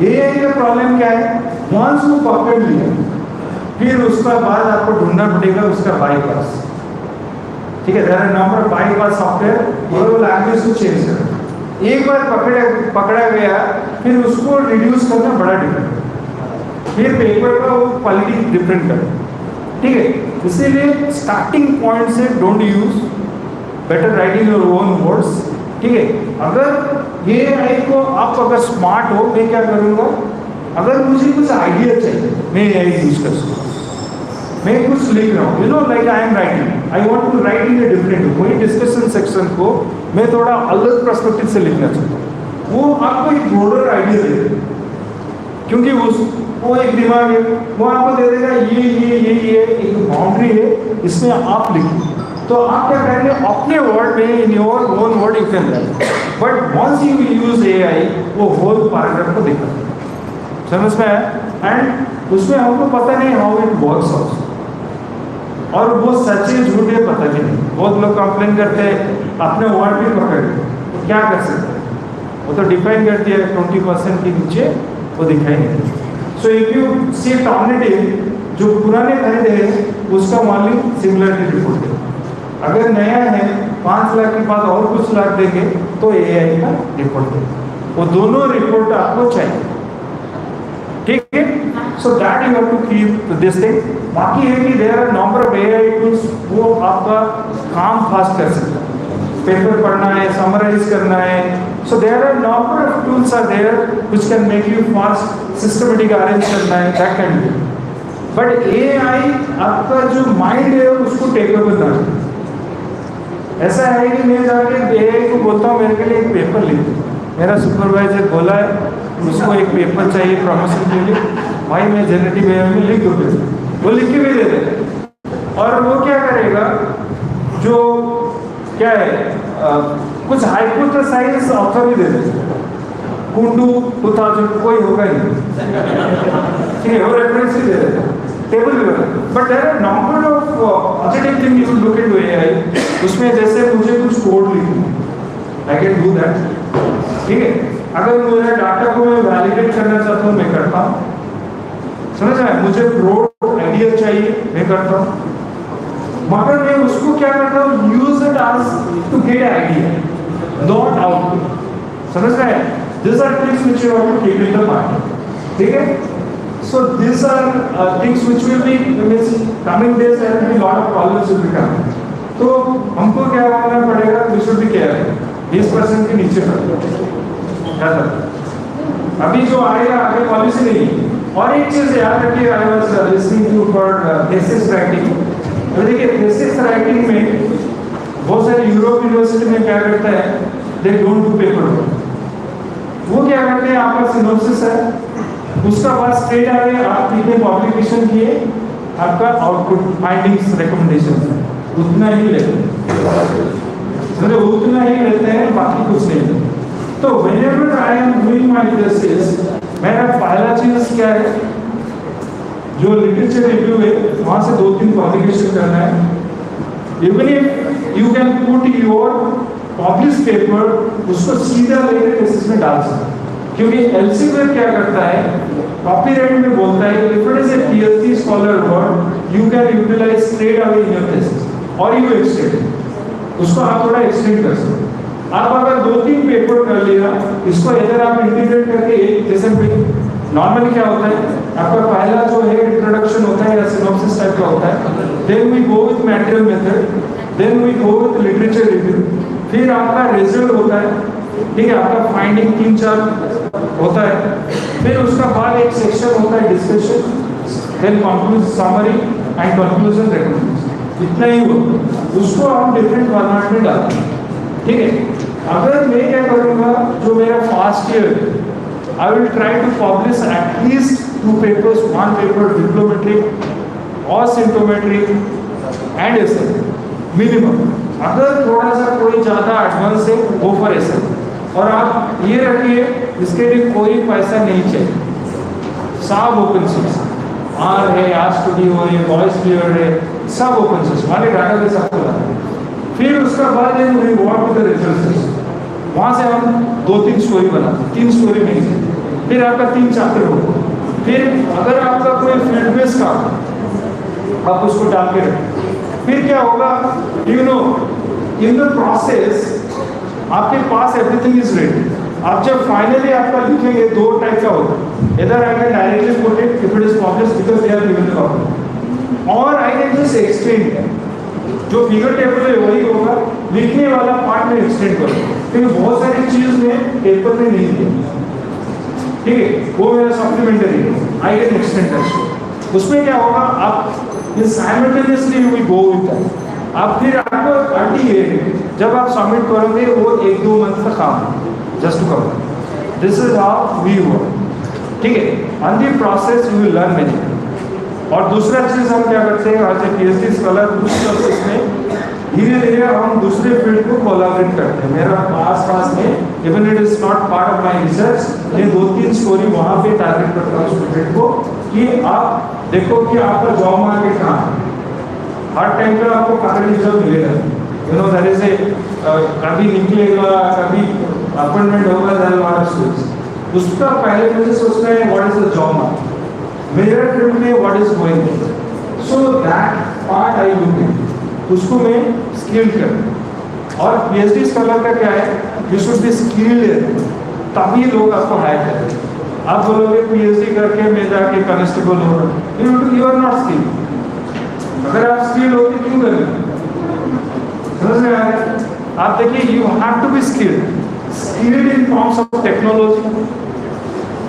AI का प्रॉब्लम क्या है, वंस वो पकड़ लिया फिर उसका बाद आपको ढूंढना पड़ेगा उसका बाईपास, ठीक है, there are number of bypass software, वो लैंग्वेज को चेंज कर, एक बार पकड़ा गया फिर उसको रिड्यूस करना बड़ा डिफरेंट, फिर पेपर का वो क्वालिटी डिफरेंट कर, ठीक है। इसीलिए स्टार्टिंग पॉइंट से don't use, better writing your own words, ठीक है। अगर ये AI को आप अगर स्मार्ट हो, मैं क्या करूँगा, अगर मुझे कुछ आइडिया चाहिए मैं AI यूज कर सकूँ, मैं कुछ लिख रहा हूँ, you know like I am writing, I want to write in a different, वही डिस्कशन सेक्शन को मैं थोड़ा अलग पर्सपेक्टिव से लिखना चाहता हूँ, वो आपको एक ब्रॉडर आइडिया दे देगा, क्योंकि वो एक दिमाग है, वो आपको दे देगा ये एक बाउंड्री है, इसमें आप लिखिए, तो आप क्या करेंगे अपने वर्ड में, in your own word you can write, but once you use AI वो होल पैराग्राफ को दिखा, समझ में आया, एंड उसमें हमको पता नहीं हाउ इट वर्क्स ऑल्सो, और वो सच है झूठ है पता भी नहीं, बहुत लोग कंप्लेन करते हैं अपने वर्ड भी पकड़, तो क्या कर सकते हैं, वो तो डिफाइन कर दिया 20% के नीचे वो दिखाई नहीं। सो इफ यू सी टॉर्नेडिन, जो पुराने खरीदे हैं उसका मालिक सिमिलरिटी रिपोर्ट है, अगर नया है 5 लाख के बाद और कुछ लाख देंगे तो AI का रिपोर्ट है, वो दोनों रिपोर्ट आपको चाहिए, ठीक है। So that you have to keep this thing. बाकी है कि there are number of AI tools, वो आपका काम फास्ट कर सकता है, पेपर पढ़ना है, समराइज करना है, so there are number of tools are there which can make you fast, systematic arrange करना है, that can be, but AI आपका जो माइंड है उसको टेक ओवर ना, ऐसा है कि मैं जाके एआई को बोलता हूँ मेरे के लिए एक पेपर लिख दो, मेरा सुपरवाइजर बोला है उसको एक पेपर चाहिए प्रमोशन के लिए, भाई मैं जनरेटिव एआई में लिख दूँ, वो लिख के भी दे देगा। और वो क्या करेगा, जो क्या है कुछ हाइपोथेसाइज ऑथर ही दे देगा, कुंडू 2000 कोई होगा ही नहीं, ठीक है, वो रेफरेंस ही दे देगा, टेबल भी बना। But there are number of positive thing you look into AI, उसमें जैसे मुझे कुछ कोड लिखना, आई कैन डू दैट, ठीक है। अगर मेरा डाटा को मैं वैलिडेट करना चाहता हूँ, मैं करता हूँ, समझ रहे हैं। मुझे ब्रॉड आइडिया चाहिए, मैं करता हूँ, मगर मैं उसको क्या करता हूँ, use it as to get idea, not output, समझ रहे हैं। These are things which you have to keep in the mind, ठीक है। So these are things which will be coming days, there will be lot of problems will be coming. तो हमको क्या करना पड़ेगा, we should be careful, 20% के नीचे कर अभी जो आएगा आगे पॉलिसी नहीं। और एक चीज याद रखिए, I was listening to for thesis writing, तो देखिए थीसिस राइटिंग में बहुत सारे यूरोप यूनिवर्सिटी में क्या करता है, they don't do paper work, वो क्या करते हैं, आपका सिनोप्सिस है, उसका बाद स्ट्रेट आगे आप कितने पब्लिकेशन किए, आपका आउटपुट फाइंडिंग्स रिकमेंडेशन उतना ही लेते हैं, मतलब उतना ही लेते हैं, बाकी कुछ नहीं लेते। तो whenever I am doing my thesis, मेरा पहला चीज क्या है, जो लिटरेचर रिव्यू है वहां से 2-3 पब्लिकेशन करना है। Even if you can put your publish paper उसको सीधा लेकर थीसिस में डाल सकते, क्योंकि एल्सेवियर क्या करता है, कॉपीराइट में बोलता है if it is a PhD scholar work you can utilise straight away in your thesis, और यू एक्सटेंड उसको, आप थोड़ा एक्सटेंड कर सकते। आप अगर 2-3 पेपर कर लिया, इसको इधर आप इंटीग्रेट करके एक, जैसे नॉर्मली क्या होता है, आपका पहला जो है इंट्रोडक्शन होता है या सिनॉप्सिस टाइप का होता है, then we go with material method, then we go with literature review, फिर आपका रिजल्ट होता है, ठीक है, आपका फाइंडिंग 3-4 होता है, फिर उसका बाद एक सेक्शन होता है discussion, then conclusion summary and conclusion recommendation, इतना ही हो, उसको हम डिफरेंट फॉर्मेट में डालते हैं, ठीक है। अगर मैं क्या करूँगा, जो मेरा first year, I will try to publish at least 2 papers, 1 paper डिप्लोमेट्रिक और सिम्टोमेट्रिक एंड एसे मिनिमम। अगर थोड़ा सा कोई ज़्यादा एडवांस है, गो फॉर एसे। और आप ये रखिए, इसके लिए कोई पैसा नहीं चाहिए, सब ओपन सोर्स, आर है, आर स्टूडियो है, वॉइस क्लियर है, सब ओपन सोर्स, हमारे डाटाबेस आपको लाते हैं। फिर उसका बाद we work with the results, वहाँ से हम 2-3 स्टोरी बनाते, 3 स्टोरी नहीं, फिर आपका 3 चैप्टर होगा। फिर अगर आपका कोई फील्ड बेस्ड काम, आप उसको डाल के रखें। फिर क्या होगा, you know in the process आपके पास एवरीथिंग इज रेडी। आप जब फाइनली आपका लिखेंगे, 2 टाइप का होता है, इधर I can directly put it if it is published because they are given the copy, और आई कैन जस्ट एक्सटेंड, जो फिगर टेबल है वही होगा, लिखने वाला पार्ट में एक्सटेंड करो, क्योंकि बहुत सारी चीज में पेपर में नहीं है, ठीक है, वो मेरा सप्लीमेंटरी है, आई कैन एक्सटेंड दैट। उसमें क्या होगा, आप simultaneously we go with that. आप फिर आपको आरटीए जब आप सबमिट करोगे, वो 1-2 मंथ का काम है, just to cover, this is how we work, ठीक है। On the process you will learn many. और दूसरा चीज हम क्या करते हैं, आज एक पीएचडी स्कॉलर उस प्रोसेस में धीरे धीरे हम दूसरे फील्ड को कोलैबोरेट करते हैं। मेरा पास में even it is not part of my research, ये 2-3 स्टोरी वहाँ पे टारगेट करता हूँ स्टूडेंट को, कि आप देखो कि आपका जॉब मार्केट कहाँ है, हर टाइम पे आपको फैकल्टी जॉब मिलेगा, you know that is a, कभी निकलेगा, कभी अपॉइंटमेंट होगा, दैट आर स्टूडेंट्स, उसका पहले मुझे सोचना है what is the job market, मेरे फील्ड में what is going, so that part I look in, उसको मैं स्किल कर। और पीएचडी स्कॉलर का क्या है, यू शुड बी स्किल्ड, तभी लोग आपको हायर करें। आप बोलोगे पीएचडी करके मैं जाके कांस्टेबल हो रहा हूँ, यू आर नॉट स्किल्ड। अगर आप स्किल्ड होते क्यों करें, समझ में आ रहा है? आप देखिए, you have to be skilled in terms of technology,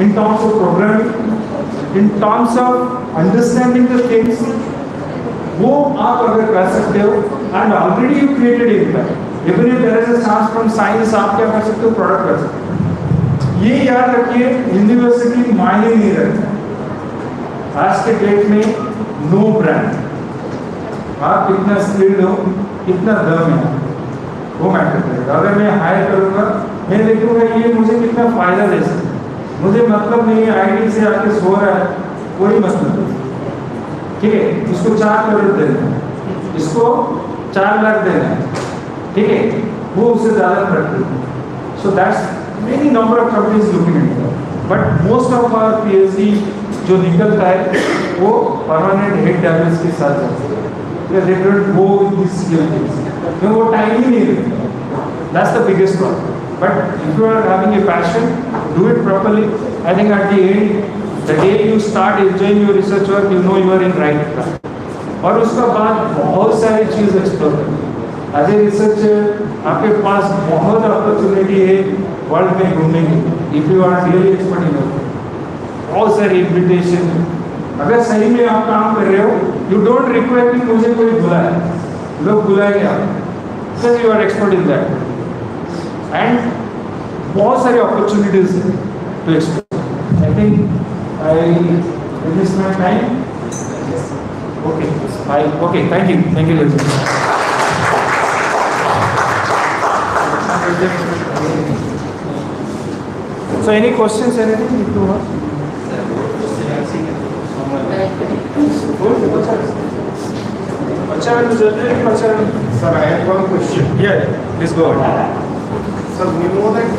in terms of programming, in terms of understanding the things. वो आप अगर कर सकते हो and already you created impact. Even if there is a chance from science, आप क्या कर सकते हो, प्रोडक्ट कर सकते हो. ये याद रखिए, यूनिवर्सिटी मायने नहीं रखता. आज के डेट में नो ब्रांड, आप कितना स्किल्ड हो, कितना दम है, वो मैटर करेगा. अगर मैं हायर करूंगा, मैं देखूंगा ये मुझे कितना फायदा दे सकता है. मुझे मतलब नहीं है आईटी से आके सो रहा है, कोई मतलब नहीं. ठीक है, इसको 4 करोड़ देना है, इसको 4 लाख देना है, ठीक है, वो उससे ज़्यादा practice. So that's many number of companies looking at that. But most of our PhD जो निकलता है वो परमानेंट हेड टैबलेट्स के साथ जाता है. They don't go with this skill things, क्योंकि वो टाइम ही नहीं रहता. That's the biggest problem. But if you are having a passion, do it properly. I think at the end, the day you start enjoying your research work, you know you are in right track. और उसका बाद बहुत सारी चीज़ explore करनी. As a researcher आपके पास बहुत अपॉर्चुनिटी है वर्ल्ड में घूमने की. If you are really expert in it, बहुत सारी इन्विटेशन. अगर सही में आप काम कर रहे हो, यू डोंट रिक्वायर कि मुझे कोई बुलाए, लोग बुलाएंगे आप, because you are expert in that. And बहुत सारी opportunities to explore. I think I finish my time. Okay bye. Okay, thank you very much. So any questions, anything if you want? Sir, I have one question. Yeah, please go ahead. Sir, we know that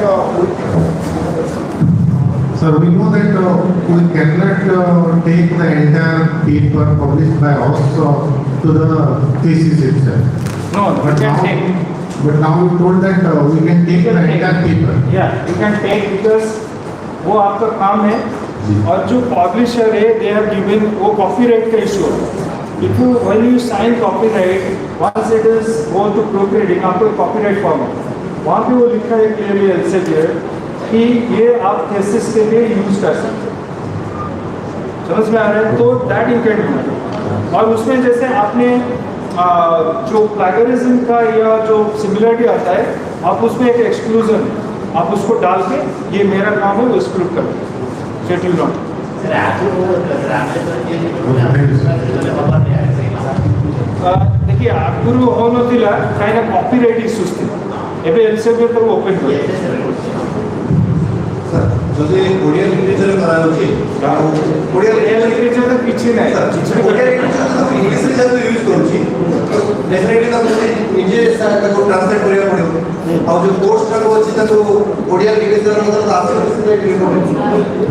we cannot take the entire paper published by us to the thesis itself. No, you can take. But now you told that we can take the entire paper. Yeah, you can take because वो आपका काम है. और जो publisher है, they have given वो copyright का issue है. If you when you sign copyright, once it is go to proofreading, आपको copyright form है. वहाँ पे वो लिखा है clearly elsewhere कि ये आप thesis के लिए यूज कर सकते हो. समझ में आ रहा है? तो that you can do. और उसमें जैसे आपने जो प्लैगरिज्म का या जो सिमिलरिटी आता है, आप उसमें एक एक्सक्लूजन आप उसको डाल के ये मेरा काम है वो एक्सक्लूड कर दो. Set you not. देखिए आगुरी होनथिला काइना कॉपीराइट इश्यूज थी. एबे एलसीबी तो ओपन कर. যদি ওড়িয়া লিটারেচার করা হচ্ছে ওড়িয়া লিটারেচার তো কিছু নাই. ওড়িয়া লিটারেচার তো ইংলিশে যেহেতু ইউজ করছি ডেফিনেটলি তো নিজে তাকে ট্রান্সলেট କରିବାକୁ ପଡ଼ିବ. ଆଉ ଯୋଉ କୋର୍ସଟା ଅଛି ତାକୁ ଓଡିଆ ଲିଟରେଚର ମତଲବ ଆସିବ ସିମିଲାରିଟି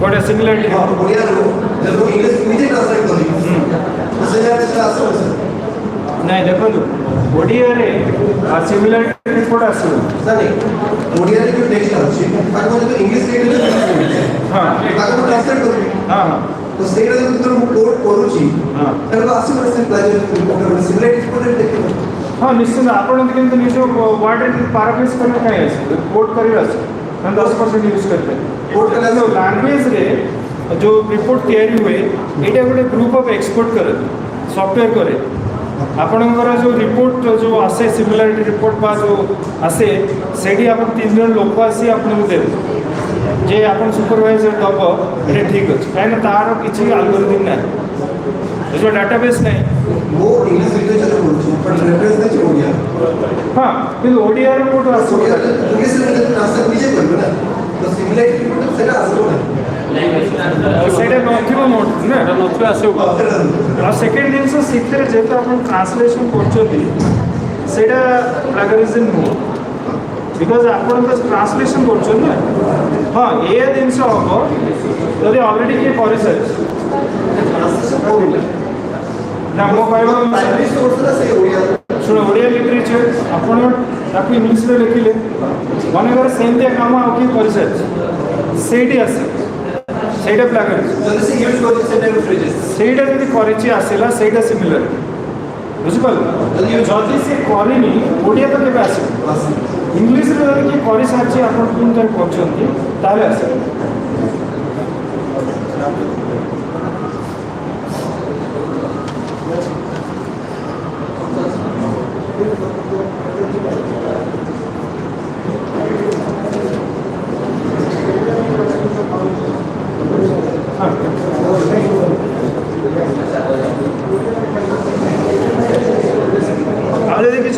ଗୋଟେ ସିମିଲାରିଟି ଓଡିଆରୁ ଯେହେତୁ ଇଂଲିଶ ନିଜେ ଟ୍ରାନ୍ସଲେଟ କରିବି ତ ସିମିଲାରିଟି ଆସିବ. ନାଇଁ ଦେଖନ୍ତୁ ଓଡ଼ିଆରେ ସିମିଲାରିଟି ରିପୋର୍ଟ ଆସିବ. ସାର୍ ଓଡିଆରେ ଯୋଉ ଟେକ୍ସଟ ଅଛି ତାକୁ ଯଦି ଇଂଲିଶ ରେ ହଁ ତାକୁ ଟ୍ରାନ୍ସଲେଟ କରିବି. ହଁ ହଁ तो सेटा जब ମୁଁ କୋଡ୍ କରୁଛି ତାହେଲେ ଆସିବ ସିମିଲାରିଟି ରିପୋର୍ଟ ଦେଖିବ. ହଁ ନିଶ୍ଚିତ. ଆପଣ କିନ୍ତୁ ନିଜ ୱାର୍ଡରେ ପାରାଫ୍ରେଜ୍ କଲେ କାହିଁ ଆସିବ, କୋଟ୍ କରିବେ ଆସିବ. 10% ୟୁଜ୍ କରିପାରିବେ. ଲାଙ୍ଗୁଏଜରେ ଯେଉଁ ରିପୋର୍ଟ ତିଆରି ହୁଏ ଏଇଟା ଗୋଟେ ଗ୍ରୁପ୍ ଅଫ୍ ଏକ୍ସପର୍ଟ କରେ, ସଫ୍ଟୱେର୍ କରେ. ଆପଣଙ୍କର ଯେଉଁ ରିପୋର୍ଟ ଯେଉଁ ଆସେ ସିମିଲାରିଟି ରିପୋର୍ଟ ବା ଯେଉଁ ଆସେ ସେଇଠି ଆପଣ 3 ଜଣ ଲୋକ ଆସି ଆପଣଙ୍କୁ ଦେବେ ଯେ ଆପଣ ସୁପରଭାଇଜର ଦେବ ଏଇଟା ଠିକ୍ ଅଛି. କାହିଁକିନା ତା'ର କିଛି ଆଲଗୋରିଦିମ୍ ନାହିଁ, जो डाटाबेस नहीं. वो इंग्लिश लिटरेचर କରୁଛି ବଟ୍ ରେଫରେନ୍ସ ଦେଇଛି ଓଡ଼ିଆ. ହଁ କିନ୍ତୁ ଓଡ଼ିଆର କୋଉଠୁ ଆସିବ? ଇଂଲିଶ ରେ ଟ୍ରାନ୍ସଲେଟ ନିଜେ କରିବ ନା, ତ ସିମିଲାରିଟି ରିପୋର୍ଟ ସେଟା ଆସିବ ନା. ସେଇଟା ନଥିବ ମୋଟ ନା, ଏଟା ନଥିବ ଆସିବ. ଆଉ ସେକେଣ୍ଡ ଜିନିଷ ସେଥିରେ ଯେହେତୁ ଆପଣ ଟ୍ରାନ୍ସଲେସନ୍ କରୁଛନ୍ତି ସେଇଟା ପ୍ଲାଗରିଜିମ୍ ନୁହଁ, ବିକଜ ଆପଣ ତ ଟ୍ରାନ୍ସଲେସନ୍ କରୁଛନ୍ତି ନା. ହଁ ଏ ଜିନିଷ ହେବ ଯଦି ଅଲରେଡ଼ି କିଏ କରିସାରିଛି ନା. ମୋ କହିବା ଶୁଣ, ଓଡ଼ିଆ ଲିଟରେଚର ଆପଣ ତାକୁ ଇଂଲିଶରେ ଲେଖିଲେ ମନେକର ସେମିତିଆ କାମ ଆଉ କିଏ କରିସାରିଛି ସେଇଠି ଆସେ, ସେଇଟା ପ୍ଲାଗରିଜିମ୍. ସେଇଟା ଯଦି କରିଛି ଆସିଲା ସେଇଟା ସିମିଲାର, ବୁଝିପାରିଲ? ଯଦି ସେ କରିନି ଓଡ଼ିଆ ତ କେବେ ଆସିବ. ଇଂଲିଶରେ ଯଦି କିଏ କରିସାରିଛି ଆପଣ ପୁଣି ଥରେ କରୁଛନ୍ତି ତାହେଲେ ଆସିବ.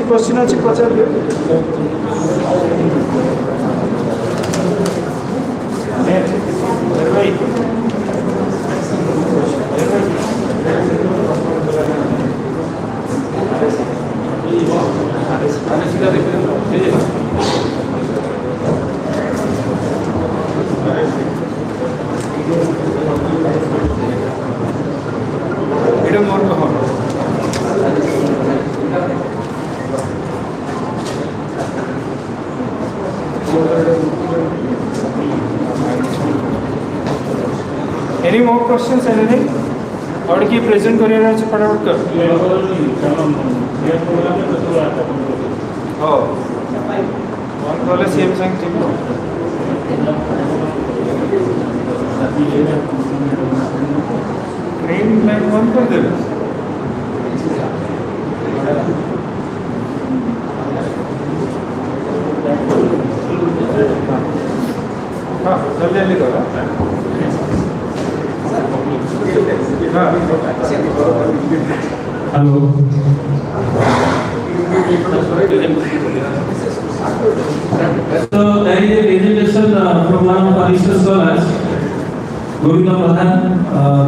क्वेश्चन अच्छी पचारे Any more questions? Anything? और की प्रेजेंट करियर है फटाफट कर हो वाले सीएम संग टीम ट्रेन में वन कर दे हाँ जल्दी करो Hello. So there is a presentation from one of our research scholars, Govinda Pradhan,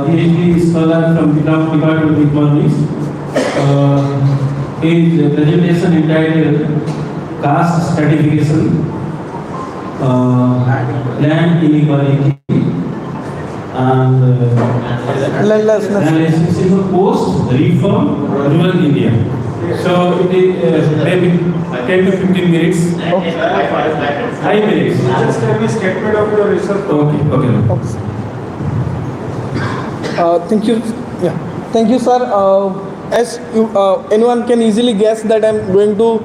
PhD scholar from Department of Economics. His presentation entitled Caste Stratification, Land Inequality, and analysis in the post-reform rural India. So it is maybe 10 to 15 minutes. 5 minutes. Just tell me statement of your research. Okay. Thank you. Yeah. Thank you, sir. As you, anyone can easily guess that I'm going to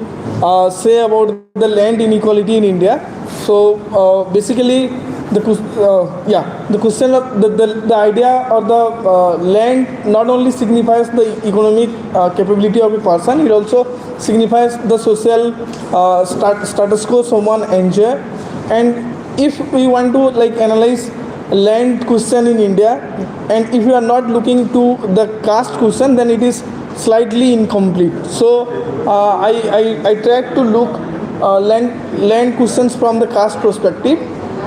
say about the land inequality in India. So basically, the question of the idea or the land not only signifies the economic capability of a person, it also signifies the social status quo someone enjoy. And if we want to analyze land question in India, and if you are not looking to the caste question, then it is slightly incomplete. So I tried to look land questions from the caste perspective,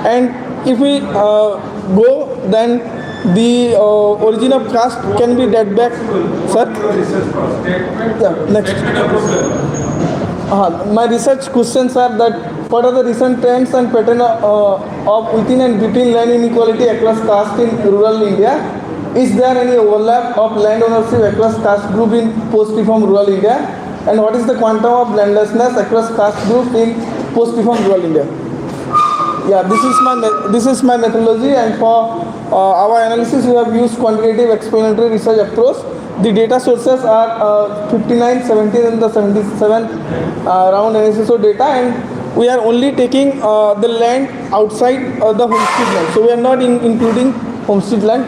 and if we go, then the origin of caste can be dated back. Sir? Yeah, next. My research questions are that what are the recent trends and pattern of within and between land inequality across caste in rural India? Is there any overlap of land ownership across caste group in post-reform rural India? And what is the quantum of landlessness across caste group in post-reform rural India? Yeah, this is my methodology, and for our analysis we have used quantitative explanatory research approach. The data sources are 59, 17 and the 77 round NSSO data, and we are only taking the land outside the homestead land. So we are not including homestead land.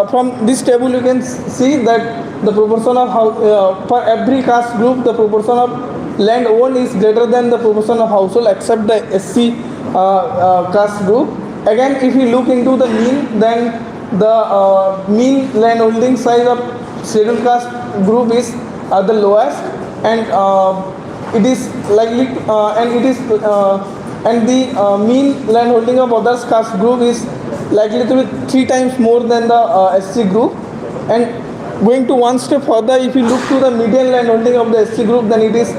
From this table you can see that the proportion of for every caste group, the proportion of land owned is greater than the proportion of household except the SC caste group. Again, if you look into the mean, then the mean land holding size of scheduled caste group is the lowest, and it is likely and the mean land holding of others caste group is likely to be 3 times more than the SC group. And going to one step further, if you look to the median land holding of the SC group, then it is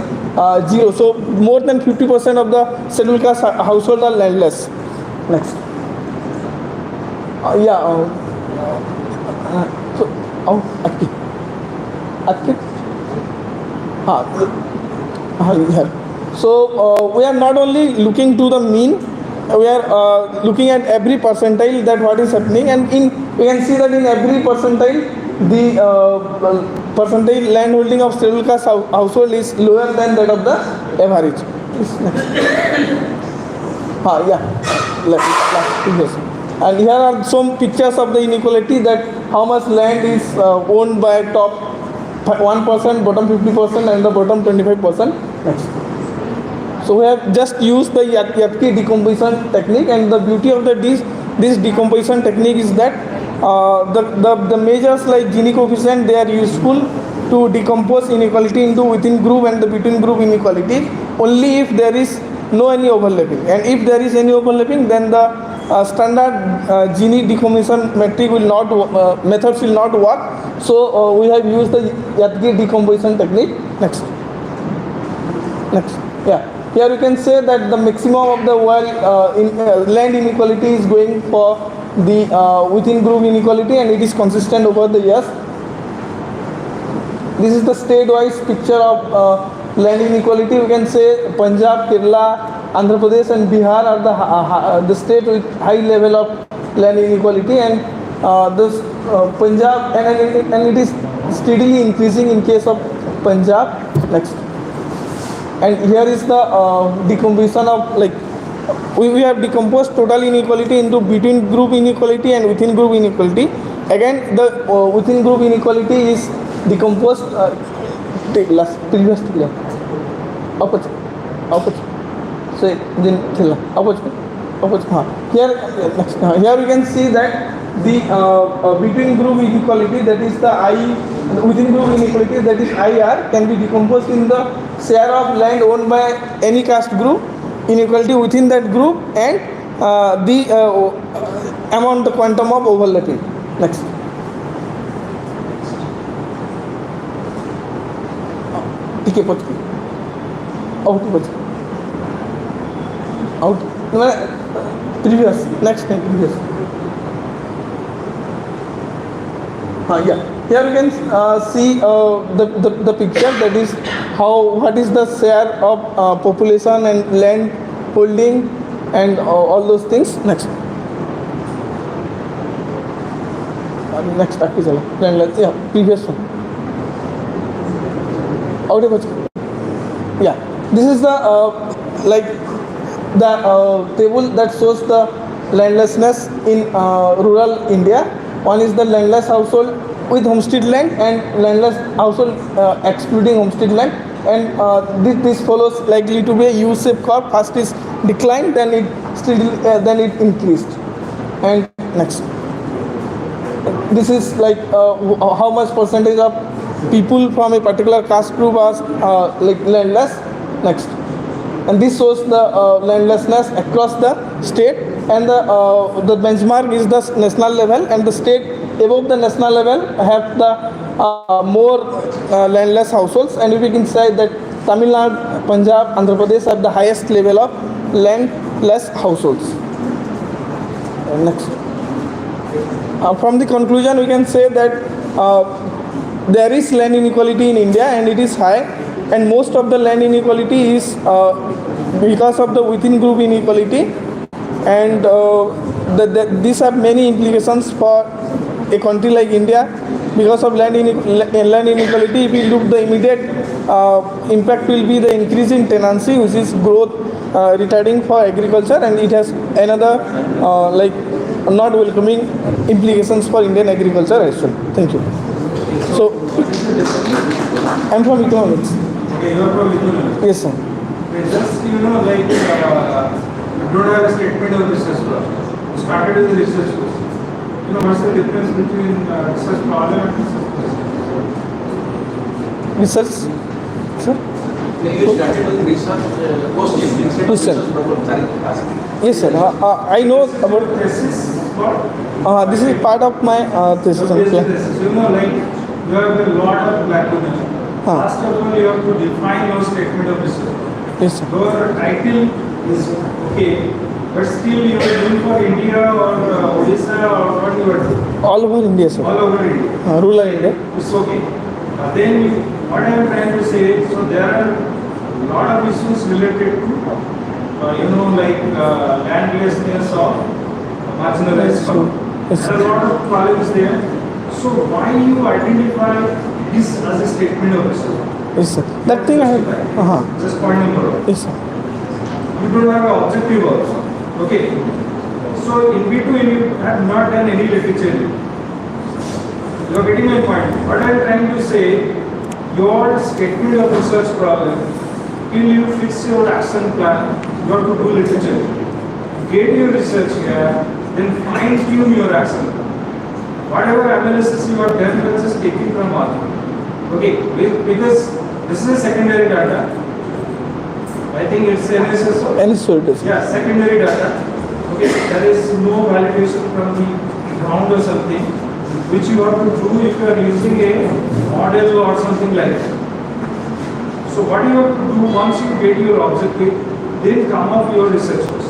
0. So more than 50% of the scheduled caste household are landless. Next. So we are not only looking to the mean, we are looking at every percentile that what is happening, and we can see that in every percentile the percentile land holding of scheduled caste household is lower than that of the average. And here are some pictures of the inequality, that how much land is owned by top 1%, bottom 50%, and the bottom 25%. Next. So we have just used the Yatki decomposition technique, and the beauty of this decomposition technique is that the measures like Gini coefficient, they are useful to decompose inequality into within group and the between group inequality only if there is no any overlapping, and if there is any overlapping, then the standard Gini decomposition metric will not methods will not work. So we have used the Yadgir decomposition technique. Next. Yeah. Here you can say that the maximum of the world land inequality is going for the within group inequality, and it is consistent over the years. This is the state-wise picture of land inequality. We can say Punjab, Kerala, Andhra Pradesh and Bihar are the state with high level of land inequality, and this Punjab and it is steadily increasing in case of Punjab. Next. And here is the decomposition of, like, we have decomposed total inequality into between group inequality and within group inequality. Again, the within group inequality is decomposed. Previous so then here we can see that the between group inequality, that is the within group inequality, that is IR, can be decomposed in the share of land owned by any caste group, inequality within that group, and the amount, the quantum of overlapping. Next. Out. Previous. Next time. Previous. Yeah. Here you can see the picture, that is what is the share of population and land holding and all those things. Next. Next. Yeah. Previous one. Yeah. This is the the table that shows the landlessness in rural India. One is the landless household with homestead land and landless household excluding homestead land, and this follows likely to be a U-shaped curve. First is decline, then it increased. And next. This is like how much percentage of people from a particular caste group are like landless. Next. And this shows the landlessness across the state, and the benchmark is the national level, and the state above the national level have the more landless households, and we can say that Tamil Nadu, Punjab, Andhra Pradesh have the highest level of landless households. Next. From the conclusion, we can say that there is land inequality in India, and it is high, and most of the land inequality is because of the within group inequality, and these have many implications for a country like India. Because of land inequality, if we look, the immediate impact will be the increase in tenancy, which is growth retarding for agriculture, and it has another like not welcoming implications for Indian agriculture as well. Thank you. So, I'm from economics. Okay, you are from economics. Yes, sir. Just, like, you don't have a statement of research problem. You started with the research question. What's the difference between research problem and research? Research, sir? You started with research question instead of research problem. Yes, sir. I know about thesis. What? this is part of my thesis. Like, you have a lot of lacuna. First of all, you have to define your statement of research. Yes, sir. Your title is okay, but still you are doing for India or Odisha or what you are doing? All over India, sir. All over India. Rural India. It's okay. Then what I am trying to say, so there are a lot of issues related to, like landlessness of marginalized community. Yes, There are a lot of problems there. So why you identify this as a statement of research? Yes, sir. That thing I have. Just point number one. Yes, sir. You don't have an objective also. Okay. So in between you have not done any literature. You are getting my point. What I am trying to say, your statement of research problem, till you fix your action plan, you have to do literature. Get your research here, then fine tune your action plan. whatever analysis you are done, you are just taking from author. Okay, because this is a secondary data. I think it's NSS. NSS. Yeah, secondary data. Okay, there is no validation from the ground or something, which you have to do if you are using a model or something like that. So what you have to do once you get your objective, then come up your researchers,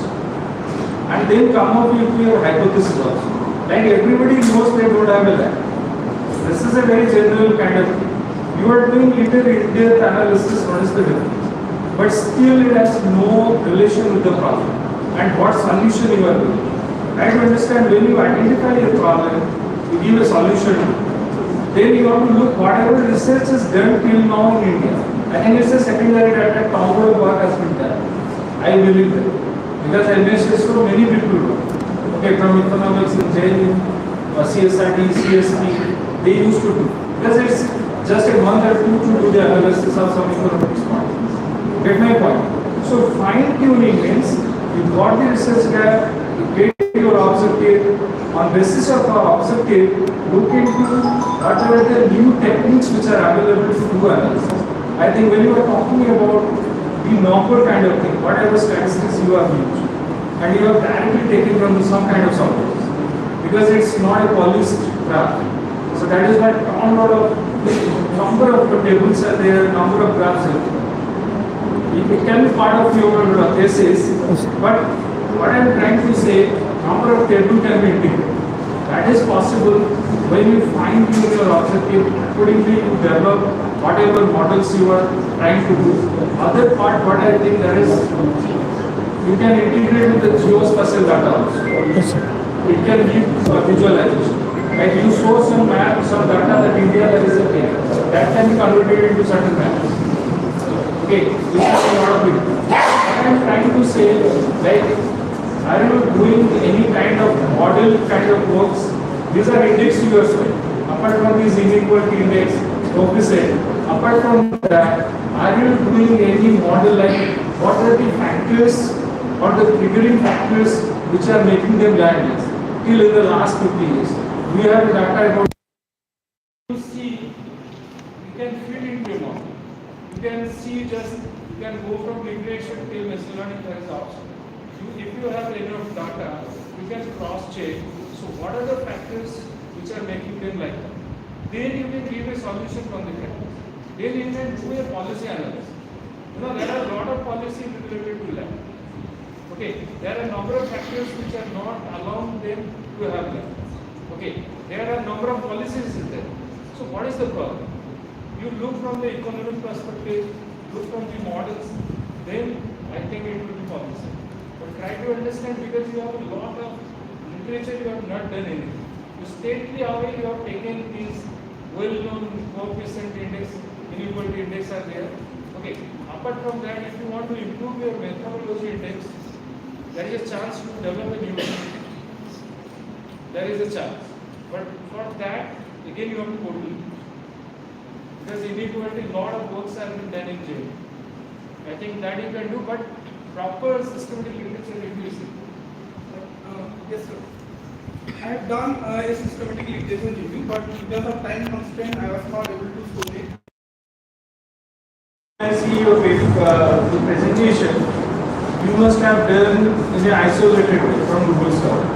and then come up with your hypothesis also. Like everybody knows they don't have a lab. This is a very general kind of thing. You are doing little in-depth analysis, what is the difference? But still it has no relation with the problem and what solution you are doing. Try to understand when you identify a problem, you give a solution, then you have to look whatever research is done till now in India. I think it's a secondary data, counter work has been done. I believe that. Because I know so many people do. Okay, from economics, engineering, CSRT, CST, they used to do. Because it's just a month or two to do the analysis of some economics point. Get my point? So fine tuning means you got the research gap, you get your objective, on basis of our objective, look into what are the new techniques which are available to do analysis. I think when you are talking about the number kind of thing, whatever statistics you have used, and you have directly taken from some kind of software, because it's not a polished graph. So that is why number of tables are there, number of graphs are there. It can be part of your thesis, but what I am trying to say, number of tables can be integrated. That is possible when you fine tune your objective, accordingly you develop whatever models you are trying to do. Other part, what I think there is, you can integrate with the geospatial data also. It can give visualization. Like you show some map, some data that India there is a thing, that can be converted into certain maps. Okay, this is a lot of it. What I am trying to say, like, are you doing any kind of model kind of works? These are indexed to your soil. Apart from these inequality index, opposite, apart from that, are you doing any model like what are the factors or the triggering factors which are making them landless till in the last 50 years? We have data about you see, you can fit into a model. You can see you can go from regression till machine learning, there is option. If you have enough data, you can cross-check. So what are the factors which are making them like that? Then you can give a solution from the factors. Then you can do a policy analysis. You know, there are a lot of policies related to that. Okay, there are a number of factors which are not allowing them to have that. Okay, there are a number of policies in there. So what is the problem? You look from the economic perspective, look from the models, then I think it will be policy. But try to understand, because you have a lot of literature, you have not done anything. You stately away, you have taken these well-known coefficient index, inequality index are there. Okay, apart from that, if you want to improve your methodology index, there is a chance to develop a new one. There is a chance. But for that, again you have to go to it. Because inequality, a lot of works have been done in jail. I think that you can do, but proper systematic literature if you see. Yes, sir. I have done a systematic literature review, but because of time constraint, I was not able to show it. I see your the presentation, you must have done in an isolated way from Google Scholar.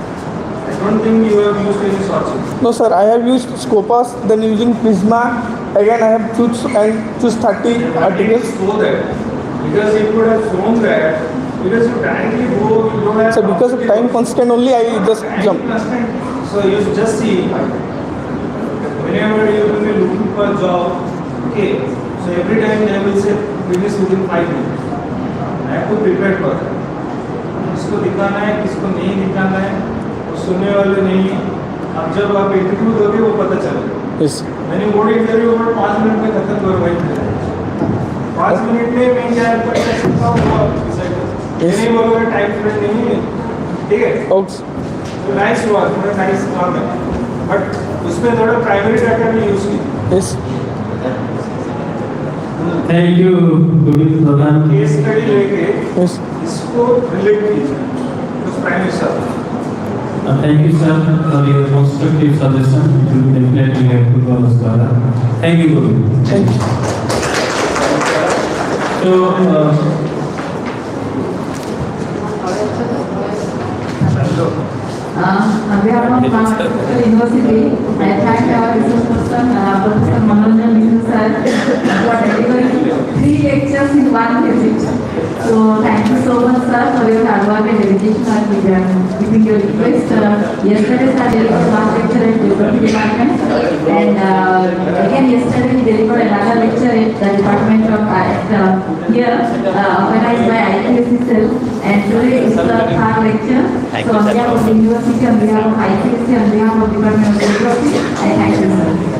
I don't think you have used any sources. No, sir. I have used Scopus, then using Prisma. Again, I have choose 30 articles. Show that, because you could have shown that, because you directly go, you don't have. So because of time constraint only, I just jump. So you just see, whenever you will be looking for a job, okay. So every time they will say finish within 5 minutes. I have to prepare for that. किसको दिखाना है, किसको नहीं दिखाना है, वो सुनने वाले नहीं है. अब जब आप इंटरव्यू दोगे वो पता चलेगा. Yes. मैंने वो इंटरव्यू और 5 मिनट में खत्म करो भाई. 5 मिनट में मैं क्या कर सकता हूँ वो डिसाइड करो. ये नहीं बोलोगे टाइम फ्रेंड नहीं है, ठीक है? Okay. नाइस वर्क, थोड़ा नाइस काम है. बट उसमें थोड़ा प्राइमरी डाटा भी यूज कीजिए. Yes. Thank you, Govind Pradhan. Case study लेके Yes. इसको रिलेट कीजिए उस प्राइमरी से. Thank you, sir, for your constructive suggestion. It will be definitely helpful for the scholar. Thank you, Guru. Thank you. So, on behalf of Maharashtra University, I thank our research person, Professor Manoranjan Mishra sir, for delivering 3 lectures in 1 visit. So thank you so much, sir, for your hard work and dedication and keeping your request. Yesterday, sir delivered one lecture at Geography Department, and again yesterday he delivered another lecture at the Department of here, organized by IQSC, and today is the 3rd lecture. So on behalf of the university, on behalf of IQSC, on behalf of Department of Geography, I thank you, sir.